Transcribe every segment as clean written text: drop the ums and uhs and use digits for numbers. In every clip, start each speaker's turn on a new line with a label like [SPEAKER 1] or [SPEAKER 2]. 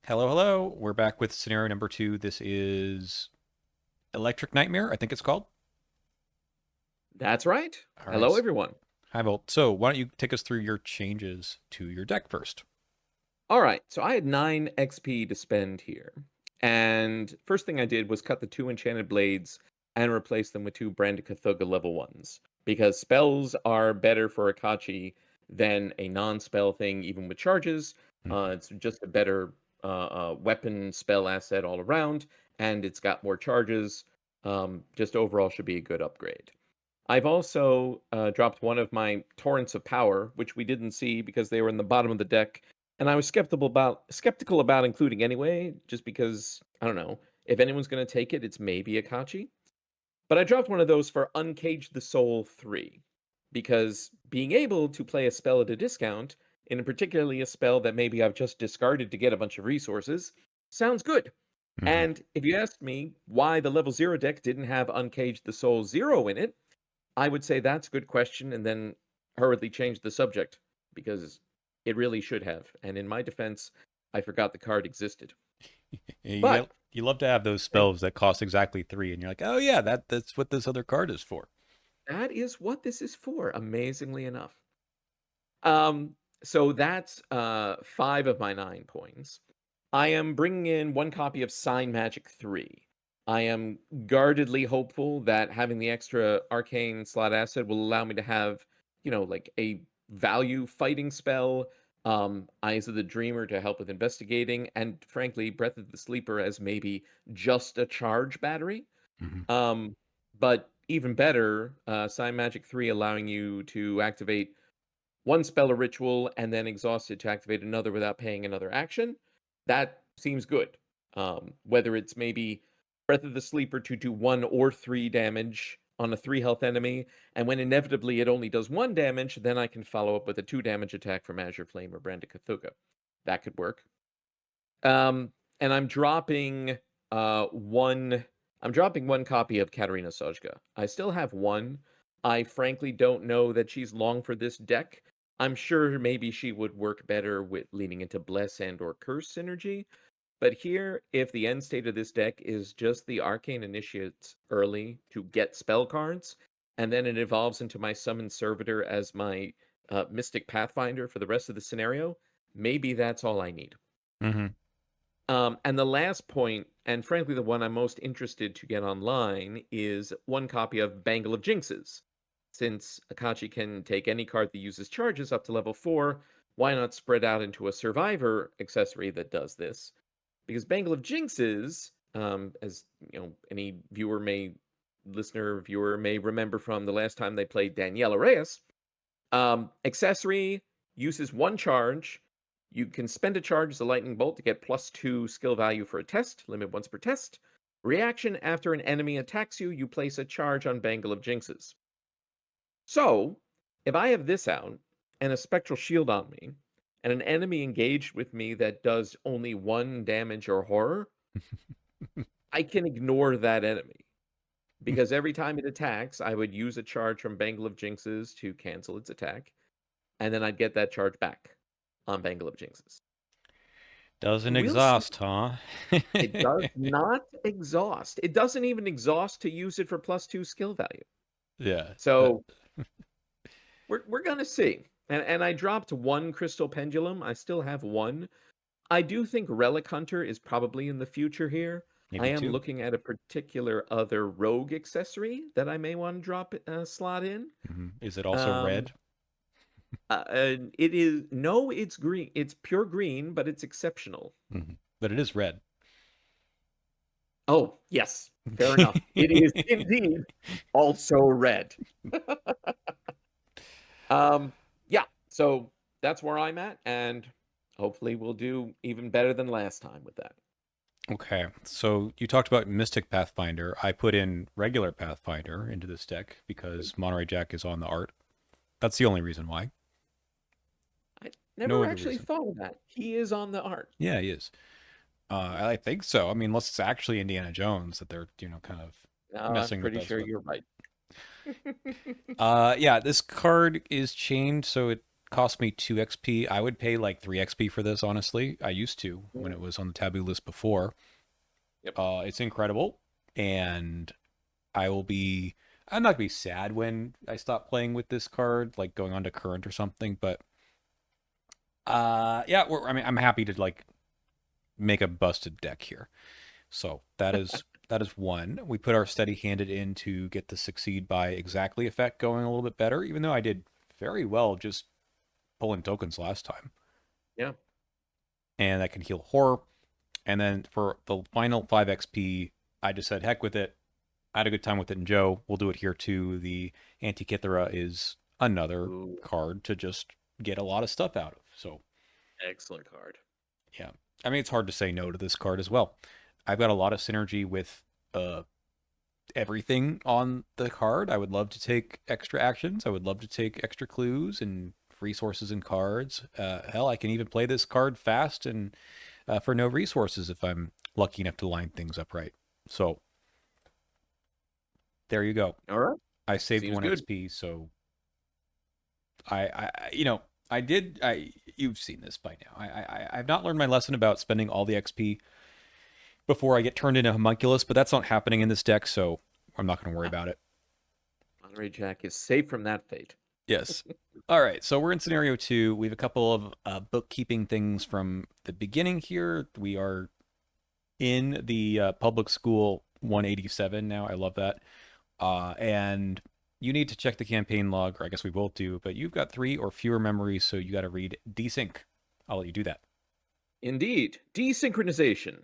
[SPEAKER 1] Hello, hello. We're back with scenario number two. This is Electric Nightmare, I think it's called.
[SPEAKER 2] That's right.
[SPEAKER 1] All right.
[SPEAKER 2] Hello, everyone.
[SPEAKER 1] Hi, Volt. So, why don't you take us through your changes to your deck first?
[SPEAKER 2] All right, so I had 9 XP to spend here. And first thing I did was cut the 2 enchanted blades and replace them with 2 Brand Cthulhu level 1s. Because spells are better for Akachi than a non-spell thing, even with charges.
[SPEAKER 1] Mhm.
[SPEAKER 2] It's just a better weapon spell asset all around, and it's got more charges. Just overall should be a good upgrade. I've also dropped one of my torrents of power, which we didn't see because they were in the bottom of the deck, and I was skeptical about including anyway, just because I don't know if anyone's going to take it, it's maybe Akachi. But I dropped one of those for Uncage the Soul 3 because being able to play a spell at a discount, and particularly a spell that maybe I've just discarded to get a bunch of resources, sounds good.
[SPEAKER 1] Mhm.
[SPEAKER 2] And if you asked me why the level 0 deck didn't have Uncage the Soul 0 in it, I would say that's a good question, and then hurriedly change the subject because it really should have. And in my defense, I forgot the card existed.
[SPEAKER 1] You
[SPEAKER 2] But
[SPEAKER 1] you love to have those
[SPEAKER 2] hey,
[SPEAKER 1] spells that cost exactly three, and you're like, oh yeah, that's what this other card is for.
[SPEAKER 2] that is what this is for, amazingly enough. Um, so that's 5 of my 9 points. I am bringing in 1 copy of Sign Magic 3. I am guardedly hopeful that having the extra arcane slot asset will allow me to have, like a value fighting spell, Eyes of the Dreamer to help with investigating, and frankly, Breath of the Sleeper as maybe just a charge battery.
[SPEAKER 1] Mhm.
[SPEAKER 2] Um, but even better, Sign Magic 3 allowing you to activate one spell or ritual and then exhaust it to activate another without paying another action. That seems good. Whether it's maybe Breath of the Sleeper to do 1 or 3 damage on a 3 health enemy, and when inevitably it only does 1 damage, then I can follow up with a 2 damage attack from Azure Flame or Brand of Cthulhu. That could work. Um, and one I'm dropping 1 copy of Katarina Sojka. I still have 1. I frankly don't know that she's long for this deck. I'm sure maybe she would work better with leaning into Bless and or Curse synergy. But here, if the end state of this deck is just the Arcane Initiates early to get spell cards, and then it evolves into my Summon Servitor as my Mystic Pathfinder for the rest of the scenario, maybe that's all I need.
[SPEAKER 1] Mhm.
[SPEAKER 2] And the last point, and frankly the one I'm most interested to get online, is 1 copy of Bangle of Jinxes. Since Akachi can take any card that uses charges up to level 4, why not spread out into a Survivor accessory that does this? Because Bangle of Jinxes, as any viewer may remember from the last time they played Daniela Reyes, accessory uses 1 charge. You can spend a charge as a lightning bolt to get +2 skill value for a test, limit once per test. Reaction: after an enemy attacks you, you place a charge on Bangle of Jinxes. So, if I have this out and a spectral shield on me, and an enemy engaged with me that does only 1 damage or horror, I can ignore that enemy. Because every time it attacks, I would use a charge from Bangle of Jinxes to cancel its attack, and then I'd get that charge back on Bangle of Jinxes.
[SPEAKER 1] Doesn't
[SPEAKER 2] We'll see.
[SPEAKER 1] exhaust, huh?
[SPEAKER 2] It does not exhaust. It doesn't even exhaust to use it for +2 skill value.
[SPEAKER 1] Yeah.
[SPEAKER 2] So we're gonna see. And I dropped 1 Crystal Pendulum. I still have 1. I do think Relic Hunter is probably in the future here. I
[SPEAKER 1] Maybe
[SPEAKER 2] am
[SPEAKER 1] two.
[SPEAKER 2] looking at a particular other rogue accessory that I may want to drop a slot in.
[SPEAKER 1] Is it also
[SPEAKER 2] Um,
[SPEAKER 1] red?
[SPEAKER 2] it is no, it's green. It's pure green, but it's exceptional.
[SPEAKER 1] But it is red.
[SPEAKER 2] Oh, yes, fair enough. It is indeed also red. Um, yeah, so that's where I'm at, and hopefully we'll do even better than last time with that.
[SPEAKER 1] Okay, so you talked about Mystic Pathfinder. I put in regular Pathfinder into this deck because Monterey Jack is on the art. That's the only reason why.
[SPEAKER 2] I
[SPEAKER 1] No
[SPEAKER 2] never
[SPEAKER 1] other
[SPEAKER 2] actually
[SPEAKER 1] reason.
[SPEAKER 2] thought of that. He is on the art.
[SPEAKER 1] Yeah, he is. I think so. I mean, unless it's actually Indiana Jones that they're, kind of
[SPEAKER 2] No, I'm
[SPEAKER 1] messing with
[SPEAKER 2] pretty
[SPEAKER 1] us
[SPEAKER 2] sure
[SPEAKER 1] with.
[SPEAKER 2] you're right.
[SPEAKER 1] Yeah, this card is chained, so it cost me 2 XP. I would pay like 3 XP for this, honestly. I used to when
[SPEAKER 2] Mm.
[SPEAKER 1] it was on the taboo list before.
[SPEAKER 2] Yep.
[SPEAKER 1] It's incredible, and I will be. I'm not gonna be sad when I stop playing with this card, like going on to current or something. But yeah, I mean, I'm happy to like make a busted deck here. So that is one. We put our steady handed in to get the succeed by exactly effect going a little bit better, even though I did very well just pulling tokens last time.
[SPEAKER 2] Yeah.
[SPEAKER 1] And that can heal horror. And then for the final 5 XP, I just said, heck with it. I had a good time with it. And Joe, we'll do it here too. The Antikythera is another
[SPEAKER 2] Ooh,
[SPEAKER 1] card to just get a lot of stuff out of. So,
[SPEAKER 2] excellent card.
[SPEAKER 1] yeah. I mean, it's hard to say no to this card as well. I've got a lot of synergy with uh, everything on the card. I would love to take extra actions. I would love to take extra clues and resources and cards. Hell, I can even play this card fast and for no resources if I'm lucky enough to line things up right. So there you go.
[SPEAKER 2] All right.
[SPEAKER 1] I saved
[SPEAKER 2] Seems
[SPEAKER 1] one
[SPEAKER 2] good.
[SPEAKER 1] XP, so you know, I did. You've seen this by now. I've not learned my lesson about spending all the XP before I get turned into a homunculus, but that's not happening in this deck, so I'm not going to worry about it.
[SPEAKER 2] Monterey Jack is safe from that fate.
[SPEAKER 1] Yes. All right. So we're in scenario 2. We have a couple of bookkeeping things from the beginning here. We are in the public school 187 now. I love that. And you need to check the campaign log, or I guess we both do, but you've got 3 or fewer memories, so you got to read desync. I'll let you do that.
[SPEAKER 2] Indeed, desynchronization.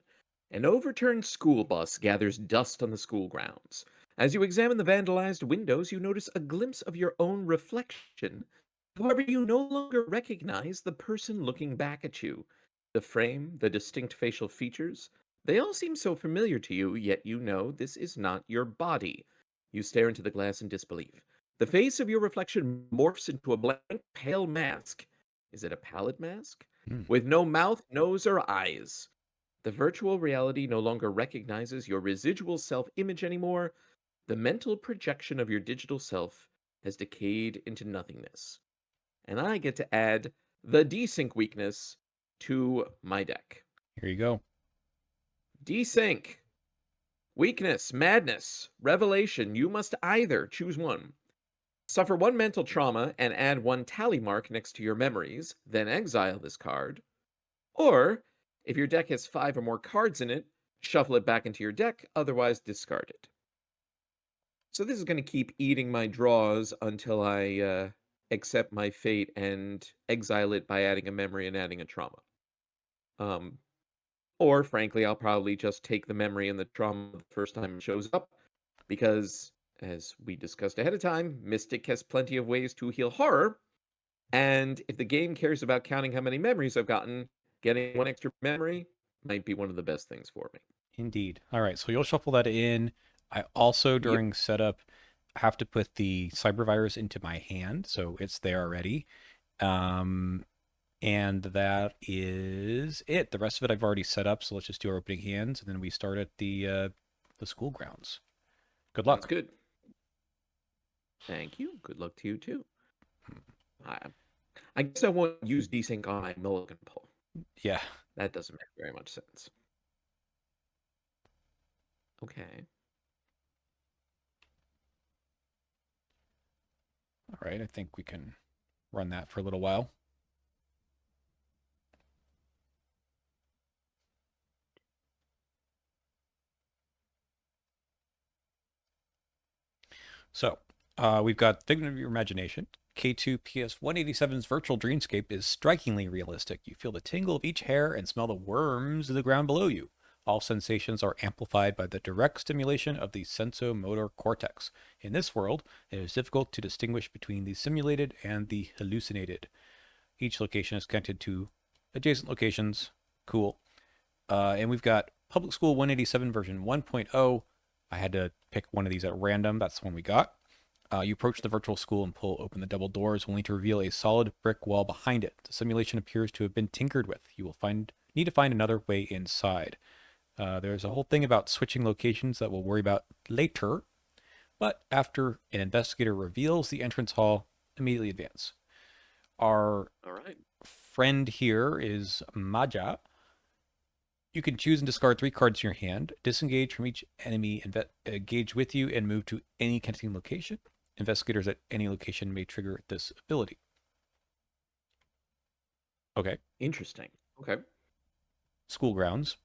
[SPEAKER 2] An overturned school bus gathers dust on the school grounds. As you examine the vandalized windows, you notice a glimpse of your own reflection. However, you no longer recognize the person looking back at you. The frame, the distinct facial features, they all seem so familiar to you, yet you know this is not your body. You stare into the glass in disbelief. The face of your reflection morphs into a blank, pale mask. Is it a pallid mask?
[SPEAKER 1] Hmm.
[SPEAKER 2] With no mouth, nose, or eyes. The virtual reality no longer recognizes your residual self image anymore. The mental projection of your digital self has decayed into nothingness. And I get to add the desync weakness to my deck.
[SPEAKER 1] Here you go.
[SPEAKER 2] Desync. Weakness, madness, revelation. You must either choose one. Suffer one mental trauma and add one tally mark next to your memories, then exile this card. Or, if your deck has 5 or more cards in it, shuffle it back into your deck, otherwise discard it. So this is going to keep eating my draws until I accept my fate and exile it by adding a memory and adding a trauma. Um, or, frankly, I'll probably just take the memory and the trauma the first time it shows up, because, as we discussed ahead of time, Mystic has plenty of ways to heal horror, and if the game cares about counting how many memories I've gotten, getting one extra memory might be one of the best things for me.
[SPEAKER 1] Indeed. All right. So you'll shuffle that in. I also,
[SPEAKER 2] Yep,
[SPEAKER 1] during setup, have to put the cyber virus into my hand, so it's there already. Um, and that is it. The rest of it I've already set up, so let's just do our opening hands, and then we start at the school grounds. Good
[SPEAKER 2] sounds
[SPEAKER 1] luck.
[SPEAKER 2] good. Thank you. Good luck to you too. I, I guess I won't use desync on my mulligan pull.
[SPEAKER 1] Yeah.
[SPEAKER 2] That doesn't make very much sense. Okay.
[SPEAKER 1] All right. I think we can run that for a little while. So we've got Figment of Your Imagination. K2 PS 187's virtual dreamscape is strikingly realistic. You feel the tingle of each hair and smell the worms in the ground below you. All sensations are amplified by the direct stimulation of the sensomotor cortex. In this world, it is difficult to distinguish between the simulated and the hallucinated. Each location is connected to adjacent locations. Cool. And we've got Public School 187 version 1.0. I had to pick one of these at random. That's the one we got. You approach the virtual school and pull open the double doors, only to reveal a solid brick wall behind it. The simulation appears to have been tinkered with. You will need to find another way inside. There's a whole thing about switching locations that we'll worry about later, but after an investigator reveals the entrance hall, immediately advance. Our
[SPEAKER 2] All right.
[SPEAKER 1] friend here is Maja. You can choose and discard 3 cards in your hand, disengage from each enemy engage with you, and move to any connecting location. Investigators at any location may trigger this ability. Okay.
[SPEAKER 2] Interesting. Okay.
[SPEAKER 1] School grounds.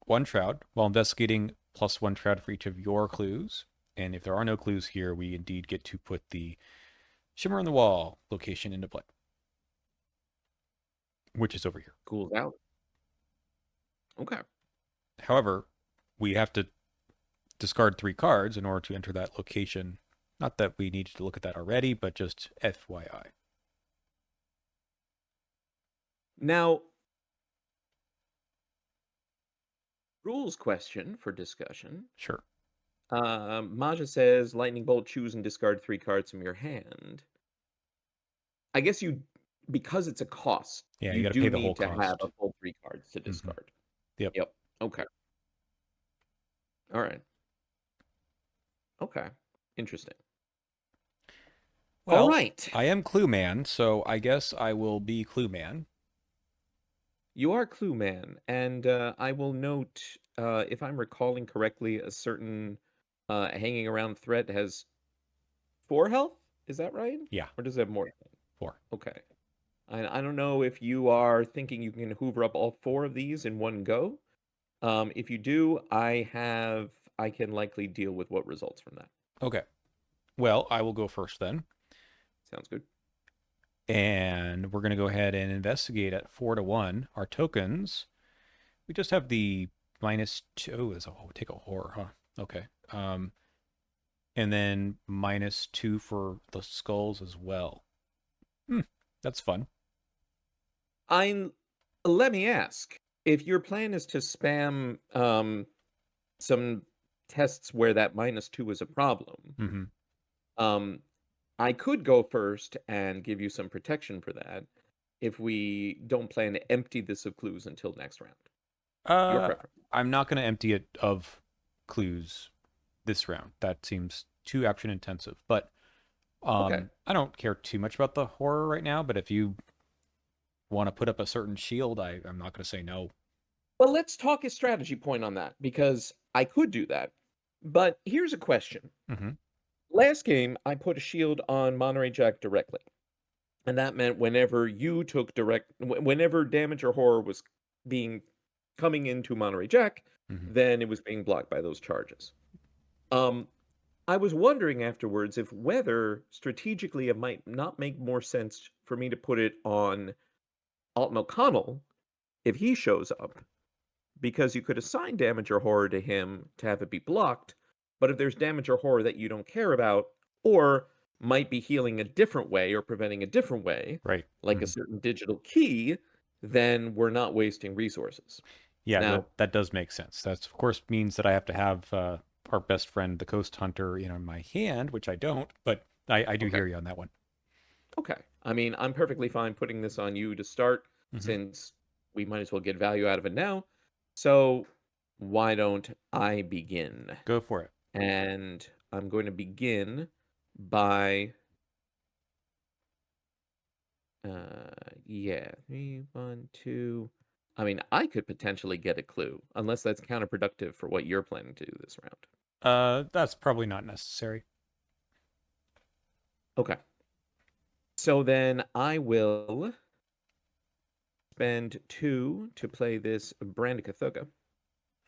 [SPEAKER 1] 1 shroud. While investigating, +1 shroud for each of your clues. And if there are no clues here, we indeed get to put the Shimmer on the Wall location into play, which is over here.
[SPEAKER 2] Cools out. Okay.
[SPEAKER 1] However, we have to discard 3 cards in order to enter that location. Not that we needed to look at that already, but just FYI.
[SPEAKER 2] Now, rules question for discussion.
[SPEAKER 1] Sure.
[SPEAKER 2] Maja says, lightning bolt, choose and discard 3 cards from your hand. I guess because it's a cost,
[SPEAKER 1] Yeah, you
[SPEAKER 2] you
[SPEAKER 1] got to pay
[SPEAKER 2] do
[SPEAKER 1] the whole
[SPEAKER 2] need to have
[SPEAKER 1] cost.
[SPEAKER 2] a full 3 cards to
[SPEAKER 1] Mm-hmm.
[SPEAKER 2] discard.
[SPEAKER 1] Yep.
[SPEAKER 2] Yep. Okay. All right. Okay. Interesting. All
[SPEAKER 1] Well,
[SPEAKER 2] right.
[SPEAKER 1] I am Clue Man, so I guess I will be Clue Man.
[SPEAKER 2] You are Clue Man, and I will note, if I'm recalling correctly, a certain hanging around threat has 4 health. Is that right?
[SPEAKER 1] Yeah,
[SPEAKER 2] Or does it have more?
[SPEAKER 1] 4.
[SPEAKER 2] Okay. I don't know if you are thinking you can hoover up all 4 of these in one go. If you do, I can likely deal with what results from that.
[SPEAKER 1] Okay. Well, I will go first then.
[SPEAKER 2] Sounds good.
[SPEAKER 1] And we're going to go ahead and investigate at 4-1. Our tokens, we just have the -2 as take a horror, huh? Okay. And then -2 for the skulls as well. That's fun.
[SPEAKER 2] I'm Let me ask, if your plan is to spam some tests where that -2 is a problem,
[SPEAKER 1] Mm-hmm.
[SPEAKER 2] um I could go first and give you some protection for that if we don't plan to empty this of clues until next round. Your
[SPEAKER 1] Uh,
[SPEAKER 2] preference.
[SPEAKER 1] I'm not going to empty it of clues this round. That seems too action intensive. But
[SPEAKER 2] Okay.
[SPEAKER 1] I don't care too much about the horror right now. But if you want to put up a certain shield, I'm not going to say no.
[SPEAKER 2] Well, let's talk a strategy point on that because I could do that. But here's a question.
[SPEAKER 1] Mm-hmm.
[SPEAKER 2] Last game, I put a shield on Monterey Jack directly. And that meant whenever you took whenever damage or horror was being coming into Monterey Jack,
[SPEAKER 1] Mm-hmm.
[SPEAKER 2] then it was being blocked by those charges. Um, I was wondering afterwards if whether strategically it might not make more sense for me to put it on Alton O'Connell if he shows up, because you could assign damage or horror to him to have it be blocked, but if there's damage or horror that you don't care about, or might be healing a different way or preventing a different way,
[SPEAKER 1] Right.
[SPEAKER 2] like a
[SPEAKER 1] Mm-hmm.
[SPEAKER 2] certain digital key, then we're not wasting resources.
[SPEAKER 1] Yeah,
[SPEAKER 2] Now,
[SPEAKER 1] that does make sense. That of course means that I have to have our best friend, the Coast Hunter, in my hand, which I don't. But I do
[SPEAKER 2] okay,
[SPEAKER 1] hear you on that one.
[SPEAKER 2] okay. I mean, I'm perfectly fine putting this on you to start
[SPEAKER 1] Mm-hmm.
[SPEAKER 2] since we might as well get value out of it now. So, why don't I begin?
[SPEAKER 1] Go for it.
[SPEAKER 2] And I'm going to begin by yeah, 3, 1, 2. I mean, I could potentially get a clue, unless that's counterproductive for what you're planning to do this round.
[SPEAKER 1] That's probably not necessary.
[SPEAKER 2] Okay. So then I will spend 2 to play this Brandicathuga,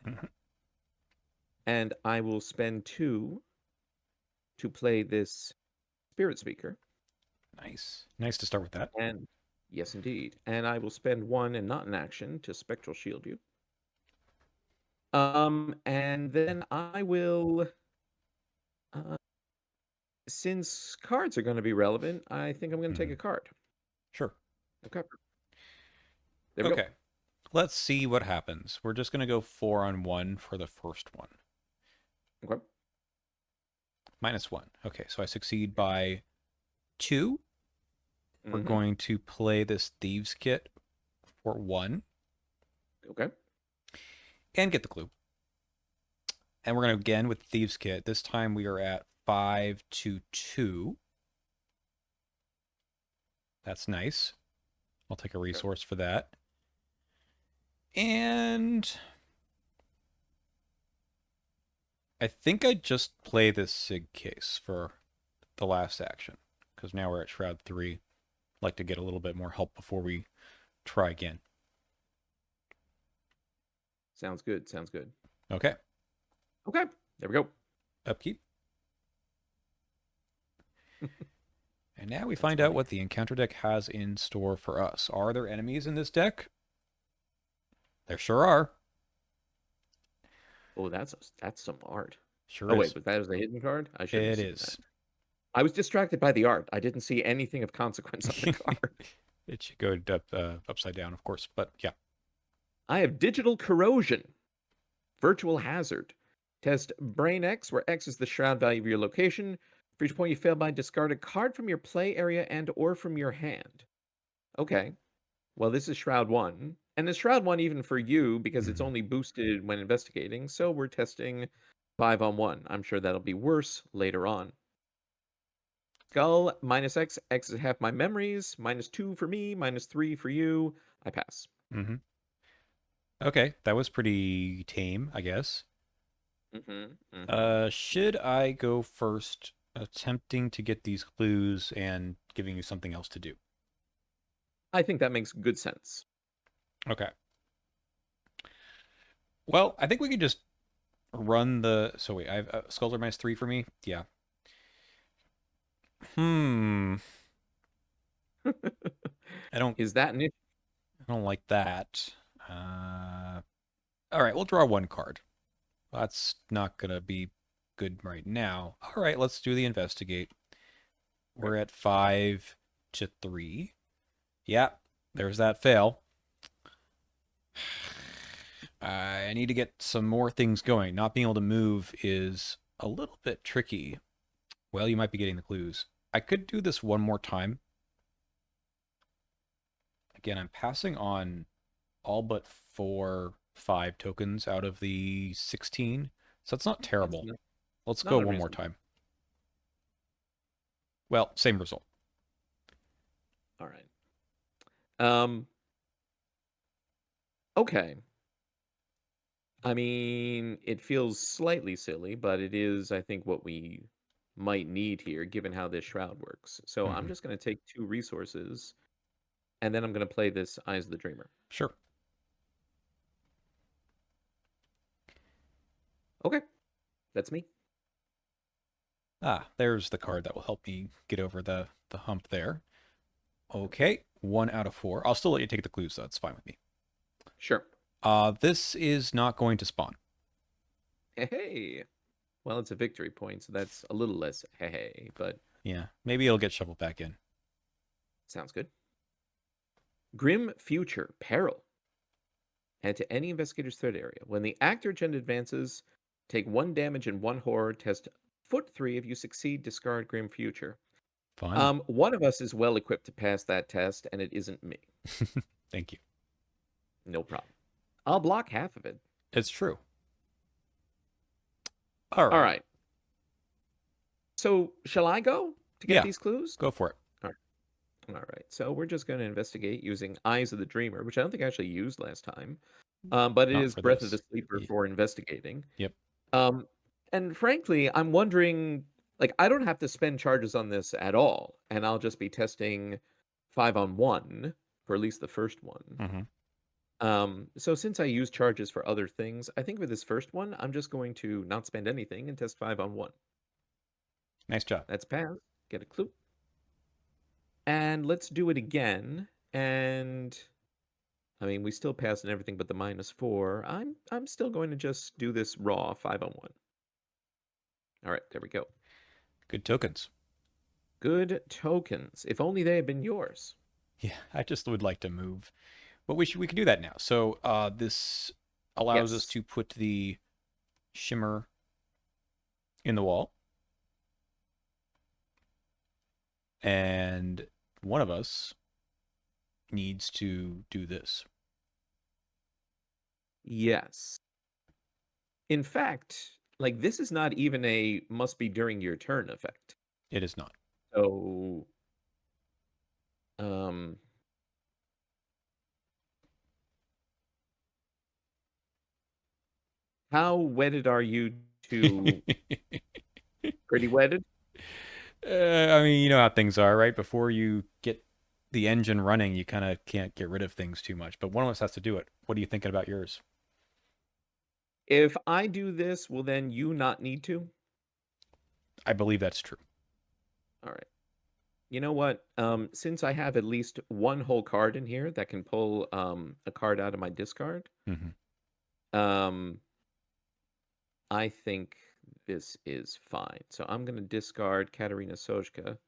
[SPEAKER 1] Mhm.
[SPEAKER 2] and I will spend 2 to play this Spirit Speaker,
[SPEAKER 1] Nice. Nice to start with that.
[SPEAKER 2] and yes, indeed. And I will spend 1 and not an action to Spectral Shield you. And then I will, uh, since cards are going to be relevant, I think I'm going to take
[SPEAKER 1] Mhm.
[SPEAKER 2] a card.
[SPEAKER 1] Sure.
[SPEAKER 2] Okay, there we go.
[SPEAKER 1] Okay. Let's see what happens. We're just going to go 4-on-1 for the first one.
[SPEAKER 2] Okay.
[SPEAKER 1] -1. Okay, so I succeed by 2. We're
[SPEAKER 2] Mm-hmm.
[SPEAKER 1] going to play this Thieves Kit for 1
[SPEAKER 2] Okay.
[SPEAKER 1] and get the clue. And we're going to again with Thieves Kit. This time we are at 5-2. That's nice. I'll take a
[SPEAKER 2] Sure.
[SPEAKER 1] resource for that. And I think I just play this Sig case for the last action because now we're at Shroud 3. I'd like to get a little bit more help before we try again.
[SPEAKER 2] Sounds good. Sounds good.
[SPEAKER 1] Okay,
[SPEAKER 2] Okay. There we go.
[SPEAKER 1] upkeep. And now we
[SPEAKER 2] That's
[SPEAKER 1] find out
[SPEAKER 2] funny.
[SPEAKER 1] what the encounter deck has in store for us. Are there enemies in this deck? There sure are.
[SPEAKER 2] Oh, that's some art.
[SPEAKER 1] Sure
[SPEAKER 2] Oh wait,
[SPEAKER 1] is.
[SPEAKER 2] but that is a hidden card. I shouldn't have
[SPEAKER 1] It
[SPEAKER 2] seen that.
[SPEAKER 1] is.
[SPEAKER 2] I was distracted by the art. I didn't see anything of consequence on the card.
[SPEAKER 1] It should go upside down, of course, but yeah.
[SPEAKER 2] I have digital corrosion, virtual hazard. Test Brain X, where X is the shroud value of your location. For each point you fail by, discard a card from your play area and or from your hand. Okay. Well, this is Shroud 1. And it's Shroud 1 even for you because it's
[SPEAKER 1] Mhm.
[SPEAKER 2] only boosted when investigating. So we're testing 5 on 1. I'm sure that'll be worse later on. Skull minus X. X is half my memories. -2 for me, -3 for you. I pass.
[SPEAKER 1] Mhm. Okay, that was pretty tame, I guess.
[SPEAKER 2] Mm-hmm. Mm-hmm.
[SPEAKER 1] Should I go first, attempting to get these clues and giving you something else to do?
[SPEAKER 2] I think that makes good sense.
[SPEAKER 1] Okay. Well, I think we could just run the. So wait, I have skulls are -3 for me. Yeah. Hmm. I don't.
[SPEAKER 2] Is that an issue?
[SPEAKER 1] I don't like that. Uh. All right, we'll draw one card. That's not gonna be good right now. All right, let's do the investigate.
[SPEAKER 2] Okay.
[SPEAKER 1] We're at 5-3. Yeah, there's that fail. I need to get some more things going. Not being able to move is a little bit tricky. Well, you might be getting the clues. I could do this one more time. Again, I'm passing on all but 4, 5 tokens out of the 16. So that's not
[SPEAKER 2] That's
[SPEAKER 1] terrible. Let's go
[SPEAKER 2] not
[SPEAKER 1] one more
[SPEAKER 2] unreasonable.
[SPEAKER 1] time. Well, same result.
[SPEAKER 2] All right. Um, okay. I mean, it feels slightly silly, but it is, I think, what we might need here, given how this shroud works. So I'm
[SPEAKER 1] Hmm.
[SPEAKER 2] just going to take 2 resources, and then I'm going to play this Eyes of the Dreamer.
[SPEAKER 1] Sure.
[SPEAKER 2] Okay, that's me.
[SPEAKER 1] Ah, there's the card that will help me get over the hump there. Okay, 1 out of 4. I'll still let you take the clues, so that's fine with me.
[SPEAKER 2] Sure.
[SPEAKER 1] This is not going to spawn.
[SPEAKER 2] Hey. Well, it's a victory point, so that's a little less hey, but
[SPEAKER 1] Yeah, maybe it'll get shoveled back in.
[SPEAKER 2] sounds good. Grim Future Peril. Head to any investigator's threat area. When the actor agenda advances, take 1 damage and 1 horror. Test foot 3. If you succeed, discard Grim Future.
[SPEAKER 1] Fun.
[SPEAKER 2] One of us is well equipped to pass that test, and it isn't me.
[SPEAKER 1] Thank you.
[SPEAKER 2] No problem. I'll block half of it.
[SPEAKER 1] It's true. All
[SPEAKER 2] All
[SPEAKER 1] right.
[SPEAKER 2] right. So, shall I go to get
[SPEAKER 1] Yeah,
[SPEAKER 2] these clues?
[SPEAKER 1] go for it.
[SPEAKER 2] All right. All right. So, we're just going to investigate using Eyes of the Dreamer, which I don't think I actually used last time. But it
[SPEAKER 1] Not
[SPEAKER 2] is
[SPEAKER 1] for
[SPEAKER 2] Breath of the
[SPEAKER 1] this.
[SPEAKER 2] Sleeper for investigating.
[SPEAKER 1] Yep.
[SPEAKER 2] Um, and frankly, I'm wondering, like, I don't have to spend charges on this at all, and I'll just be testing 5 on 1 for at least the first one.
[SPEAKER 1] Hmm.
[SPEAKER 2] So since I use charges for other things, I think for this first one, I'm just going to not spend anything and test 5 on 1.
[SPEAKER 1] Nice job.
[SPEAKER 2] That's pass. Get a clue. And let's do it again. And I mean, we still passed and everything but the -4. I'm still going to just do this raw 5 on 1. All right, there we go.
[SPEAKER 1] Good tokens.
[SPEAKER 2] Good tokens. If only they had been yours.
[SPEAKER 1] Yeah, I just would like to move, but we can do that now. So this allows us
[SPEAKER 2] Yes.
[SPEAKER 1] to put the shimmer in the wall, and one of us needs to do this.
[SPEAKER 2] Yes. In fact, like this is not even a must be during your turn effect.
[SPEAKER 1] It is not.
[SPEAKER 2] So Um, how wedded are you to pretty wedded?
[SPEAKER 1] I mean, you know how things are, right? Before you get the engine running, you kind of can't get rid of things too much. But one of us has to do it. What are you thinking about yours?
[SPEAKER 2] If I do this, will then you not need to?
[SPEAKER 1] I believe that's true.
[SPEAKER 2] All right. You know what? Since I have at least one whole card in here that can pull a card out of my discard,
[SPEAKER 1] Hmm.
[SPEAKER 2] um, I think this is fine. So I'm going to discard Katerina Sojka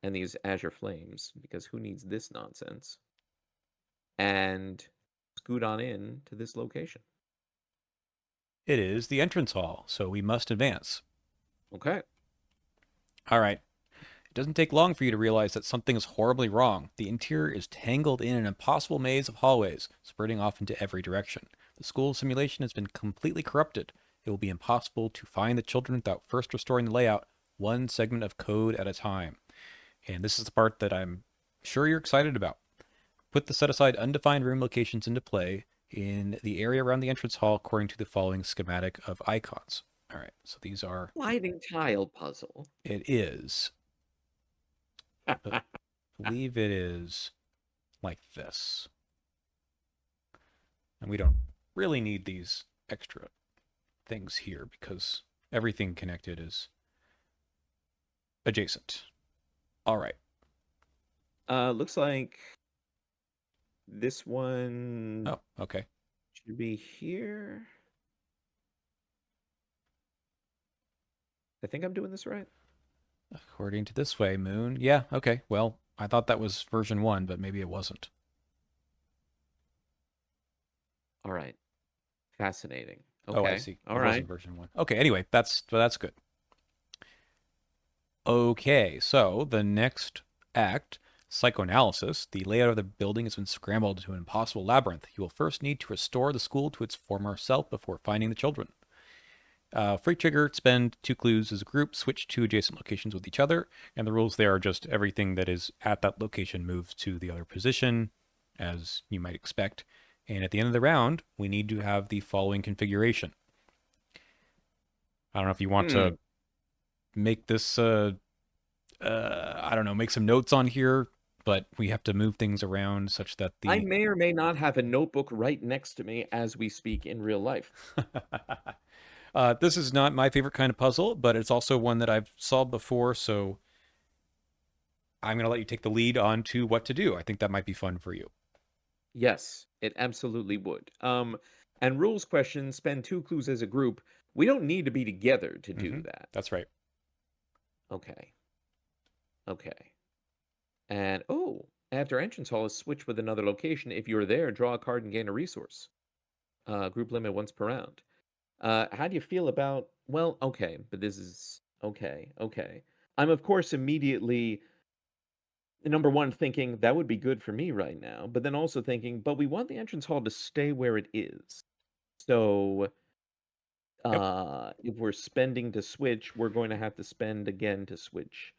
[SPEAKER 2] and these Azure Flames because who needs this nonsense? And scoot on in to this location.
[SPEAKER 1] It is the entrance hall, so we must advance.
[SPEAKER 2] Okay.
[SPEAKER 1] All right. It doesn't take long for you to realize that something is horribly wrong. The interior is tangled in an impossible maze of hallways, spreading off into every direction. The school simulation has been completely corrupted. It will be impossible to find the children without first restoring the layout, one segment of code at a time. And this is the part that I'm sure you're excited about. Put the set aside undefined room locations into play in the area around the entrance hall according to the following schematic of icons. All right, so these are,
[SPEAKER 2] Sliding tile puzzle.
[SPEAKER 1] it is, I believe it is like this. And we don't really need these extra things here because everything connected is adjacent. All right.
[SPEAKER 2] Looks like this one
[SPEAKER 1] Oh, okay.
[SPEAKER 2] should be here. I think I'm doing this right.
[SPEAKER 1] According to this way, Moon. Yeah, okay. Well, I thought that was version 1, but maybe it wasn't.
[SPEAKER 2] All right. Fascinating.
[SPEAKER 1] Oh, I
[SPEAKER 2] Okay.
[SPEAKER 1] see.
[SPEAKER 2] All
[SPEAKER 1] It
[SPEAKER 2] right.
[SPEAKER 1] wasn't version 1. Okay, anyway, that's good. Okay, so the next act, psychoanalysis. The layout of the building has been scrambled into an impossible labyrinth. You will first need to restore the school to its former self before finding the children. Free trigger, spend 2 clues as a group, switch 2 adjacent locations with each other, and the rules there are just everything that is at that location moves to the other position, as you might expect. And at the end of the round, we need to have the following configuration. I don't know if you want
[SPEAKER 2] Hmm.
[SPEAKER 1] to make this, I don't know, make some notes on here, but we have to move things around such that
[SPEAKER 2] I
[SPEAKER 1] the.
[SPEAKER 2] may or may not have a notebook right next to me as we speak in real life.
[SPEAKER 1] This is not my favorite kind of puzzle, but it's also one that I've solved before, so I'm going to let you take the lead on to what to do. I think that might be fun for you.
[SPEAKER 2] Yes, it absolutely would. And rules question, spend 2 clues as a group. We don't need to be together to do that.
[SPEAKER 1] That's right.
[SPEAKER 2] Okay. Okay. And oh, after entrance hall is switch with another location. If you're there, draw a card and gain a resource. Group limit once per round. How do you feel about? Well, okay, but this is okay. Okay. I'm of course immediately number one thinking that would be good for me right now, but then also thinking, but we want the entrance hall to stay where it is. So
[SPEAKER 1] Yep.
[SPEAKER 2] if we're spending to switch, we're going to have to spend again to switch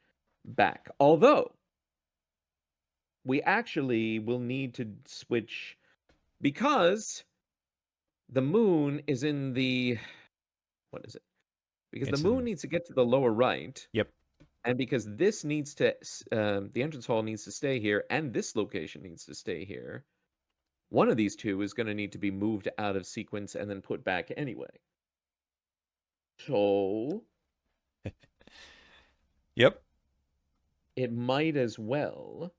[SPEAKER 2] back. Although we actually will need to switch because the moon is in the what is it? Because the
[SPEAKER 1] It's
[SPEAKER 2] moon
[SPEAKER 1] in.
[SPEAKER 2] needs to get to the lower right,
[SPEAKER 1] Yep.
[SPEAKER 2] and because this needs to the entrance hall needs to stay here, and this location needs to stay here. One of these two is going to need to be moved out of sequence and then put back anyway. So
[SPEAKER 1] Yep.
[SPEAKER 2] it might as well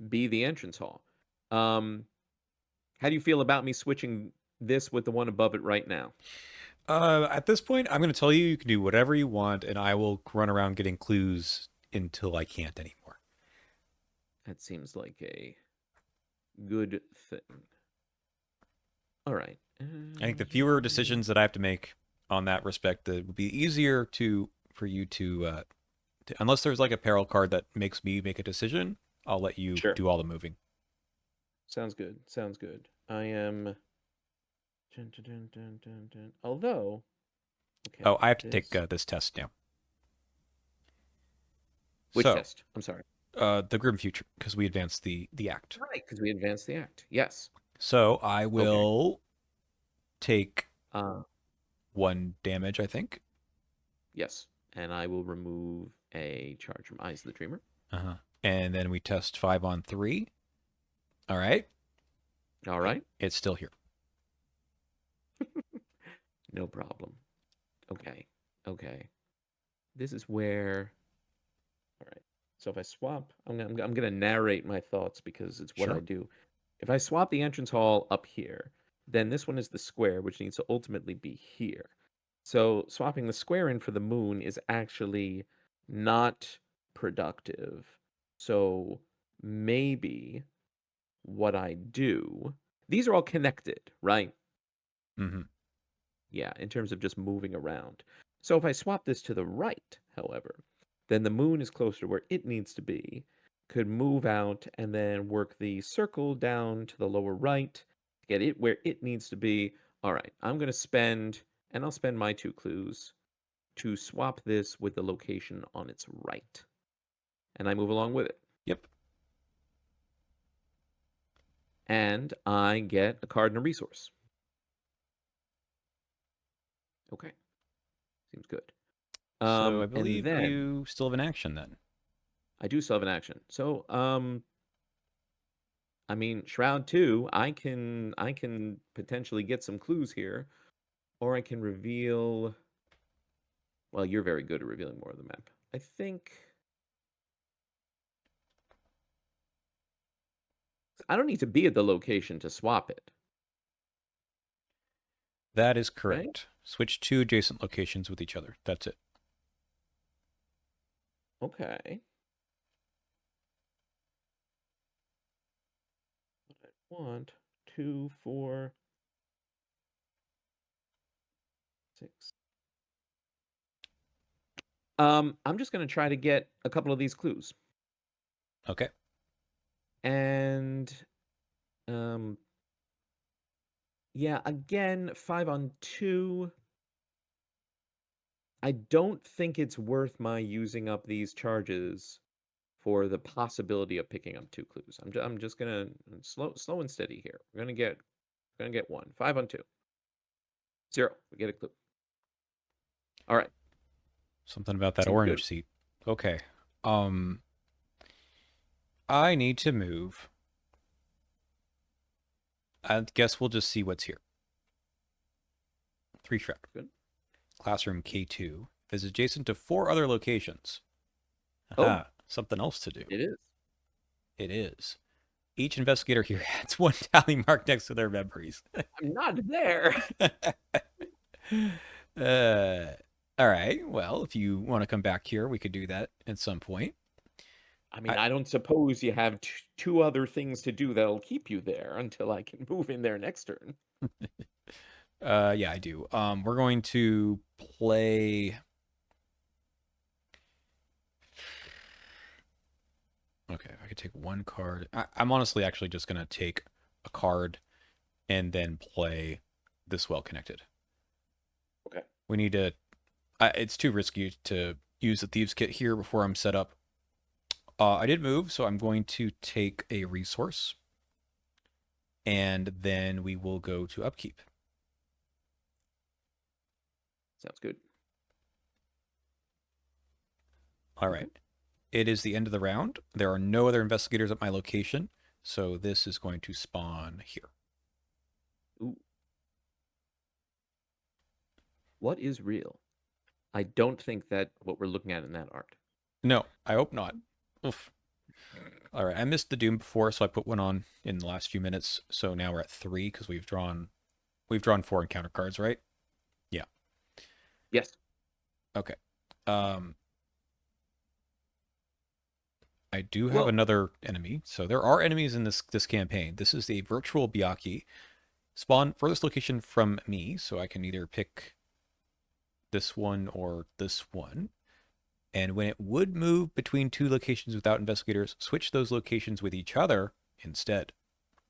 [SPEAKER 2] be the entrance hall. Um, how do you feel about me switching this with the one above it right now?
[SPEAKER 1] At this point, I'm going to tell you you can do whatever you want, and I will run around getting clues until I can't anymore.
[SPEAKER 2] That seems like a good thing. All right.
[SPEAKER 1] I think the fewer decisions that I have to make on that respect, it would be easier to for you to, unless there's like a peril card that makes me make a decision. I'll let you
[SPEAKER 2] Sure.
[SPEAKER 1] do all the moving.
[SPEAKER 2] Sounds good. Sounds good. I am. Dun, dun, dun, dun, dun, dun. Although, okay,
[SPEAKER 1] Oh, I have to take
[SPEAKER 2] this.
[SPEAKER 1] this test now.
[SPEAKER 2] Which
[SPEAKER 1] So
[SPEAKER 2] test? I'm sorry.
[SPEAKER 1] The grim future, because we advanced the act.
[SPEAKER 2] Right, because we advanced the act. Yes.
[SPEAKER 1] So I
[SPEAKER 2] Okay.
[SPEAKER 1] will take
[SPEAKER 2] Uh,
[SPEAKER 1] 1 damage, I think.
[SPEAKER 2] yes. And I will remove a charge from Eyes of the Dreamer.
[SPEAKER 1] Uh-huh. And then we test 5 on 3. All right.
[SPEAKER 2] All right.
[SPEAKER 1] It's still here.
[SPEAKER 2] No problem. Okay. Okay. This is where. All right. So if I swap, I'm gonna narrate my thoughts because it's what I
[SPEAKER 1] Sure.
[SPEAKER 2] do. If I swap the entrance hall up here, then this one is the square, which needs to ultimately be here. So swapping the square in for the moon is actually not productive. So maybe what I do, these are all connected, right?
[SPEAKER 1] Mm-hmm.
[SPEAKER 2] Yeah, in terms of just moving around. So if I swap this to the right, however, then the moon is closer to where it needs to be, could move out and then work the circle down to the lower right to get it where it needs to be. All right, I'm going to spend, and I'll spend my 2 clues to swap this with the location on its right. And I move along with it.
[SPEAKER 1] Yep.
[SPEAKER 2] And I get a card and a resource. Okay, seems good.
[SPEAKER 1] So I
[SPEAKER 2] And
[SPEAKER 1] believe
[SPEAKER 2] then
[SPEAKER 1] you still have an action then.
[SPEAKER 2] I do still have an action. So, I mean, Shroud 2, I can potentially get some clues here, or I can reveal, well, you're very good at revealing more of the map. I think I don't need to be at the location to swap it,
[SPEAKER 1] That is
[SPEAKER 2] right?
[SPEAKER 1] correct. Switch 2 adjacent locations with each other. That's it.
[SPEAKER 2] Okay. What I want, 2, 4, 6. I'm just gonna try to get a couple of these clues.
[SPEAKER 1] Okay.
[SPEAKER 2] And um yeah, again, 5 on 2. I don't think it's worth my using up these charges for the possibility of picking up 2 clues. I'm just gonna slow and steady here. We're gonna get one. 5 on 2. 0. We get a clue. All right.
[SPEAKER 1] Something about that
[SPEAKER 2] Seems good.
[SPEAKER 1] orange seat. Okay. Um, I need to move. I guess we'll just see what's here. 3 Shrek.
[SPEAKER 2] Good.
[SPEAKER 1] Classroom K2 is adjacent to 4 other locations.
[SPEAKER 2] Oh,
[SPEAKER 1] Aha, something else to do.
[SPEAKER 2] it is.
[SPEAKER 1] It is. Each investigator here has 1 tally mark next to their memories.
[SPEAKER 2] I'm not there.
[SPEAKER 1] uh, all right. Well, if you want to come back here, we could do that at some point.
[SPEAKER 2] I
[SPEAKER 1] I,
[SPEAKER 2] mean, I don't suppose you have two other things to do that'll keep you there until I can move in there next turn.
[SPEAKER 1] yeah, I do. We're going to play. Okay, if I could take 1 card. I'm honestly actually just gonna take a card and then play this well connected.
[SPEAKER 2] Okay.
[SPEAKER 1] We need to. It's too risky to use the thieves kit here before I'm set up. I did move, so I'm going to take a resource, and then we will go to upkeep.
[SPEAKER 2] Sounds good.
[SPEAKER 1] All right. It is the end of the round. There are no other investigators at my location, so this is going to spawn here.
[SPEAKER 2] Ooh. What is real? I don't think that what we're looking at in that art.
[SPEAKER 1] No, I hope not. Oof. All right, I missed the Doom before, so I put one on in the last few minutes. So now we're at 3 because we've drawn 4 encounter cards, right? Yeah.
[SPEAKER 2] Yes.
[SPEAKER 1] Okay. Um, I do have
[SPEAKER 2] Well,
[SPEAKER 1] another enemy. So there are enemies in this campaign. This is a virtual Byaku. Spawn furthest location from me, so I can either pick this one or this one. And when it would move between 2 locations without investigators, switch those locations with each other instead.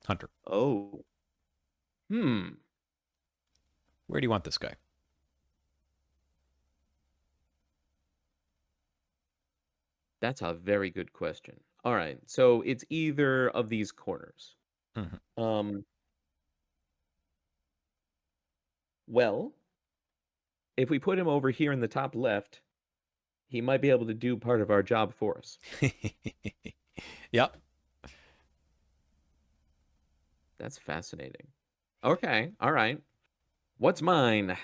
[SPEAKER 1] Hunter,
[SPEAKER 2] oh. Hmm.
[SPEAKER 1] where do you want this guy?
[SPEAKER 2] That's a very good question. All right. So it's either of these corners.
[SPEAKER 1] Mhm.
[SPEAKER 2] Um, well, if we put him over here in the top left, he might be able to do part of our job for us.
[SPEAKER 1] Yep.
[SPEAKER 2] That's fascinating. Okay. All right. What's mine?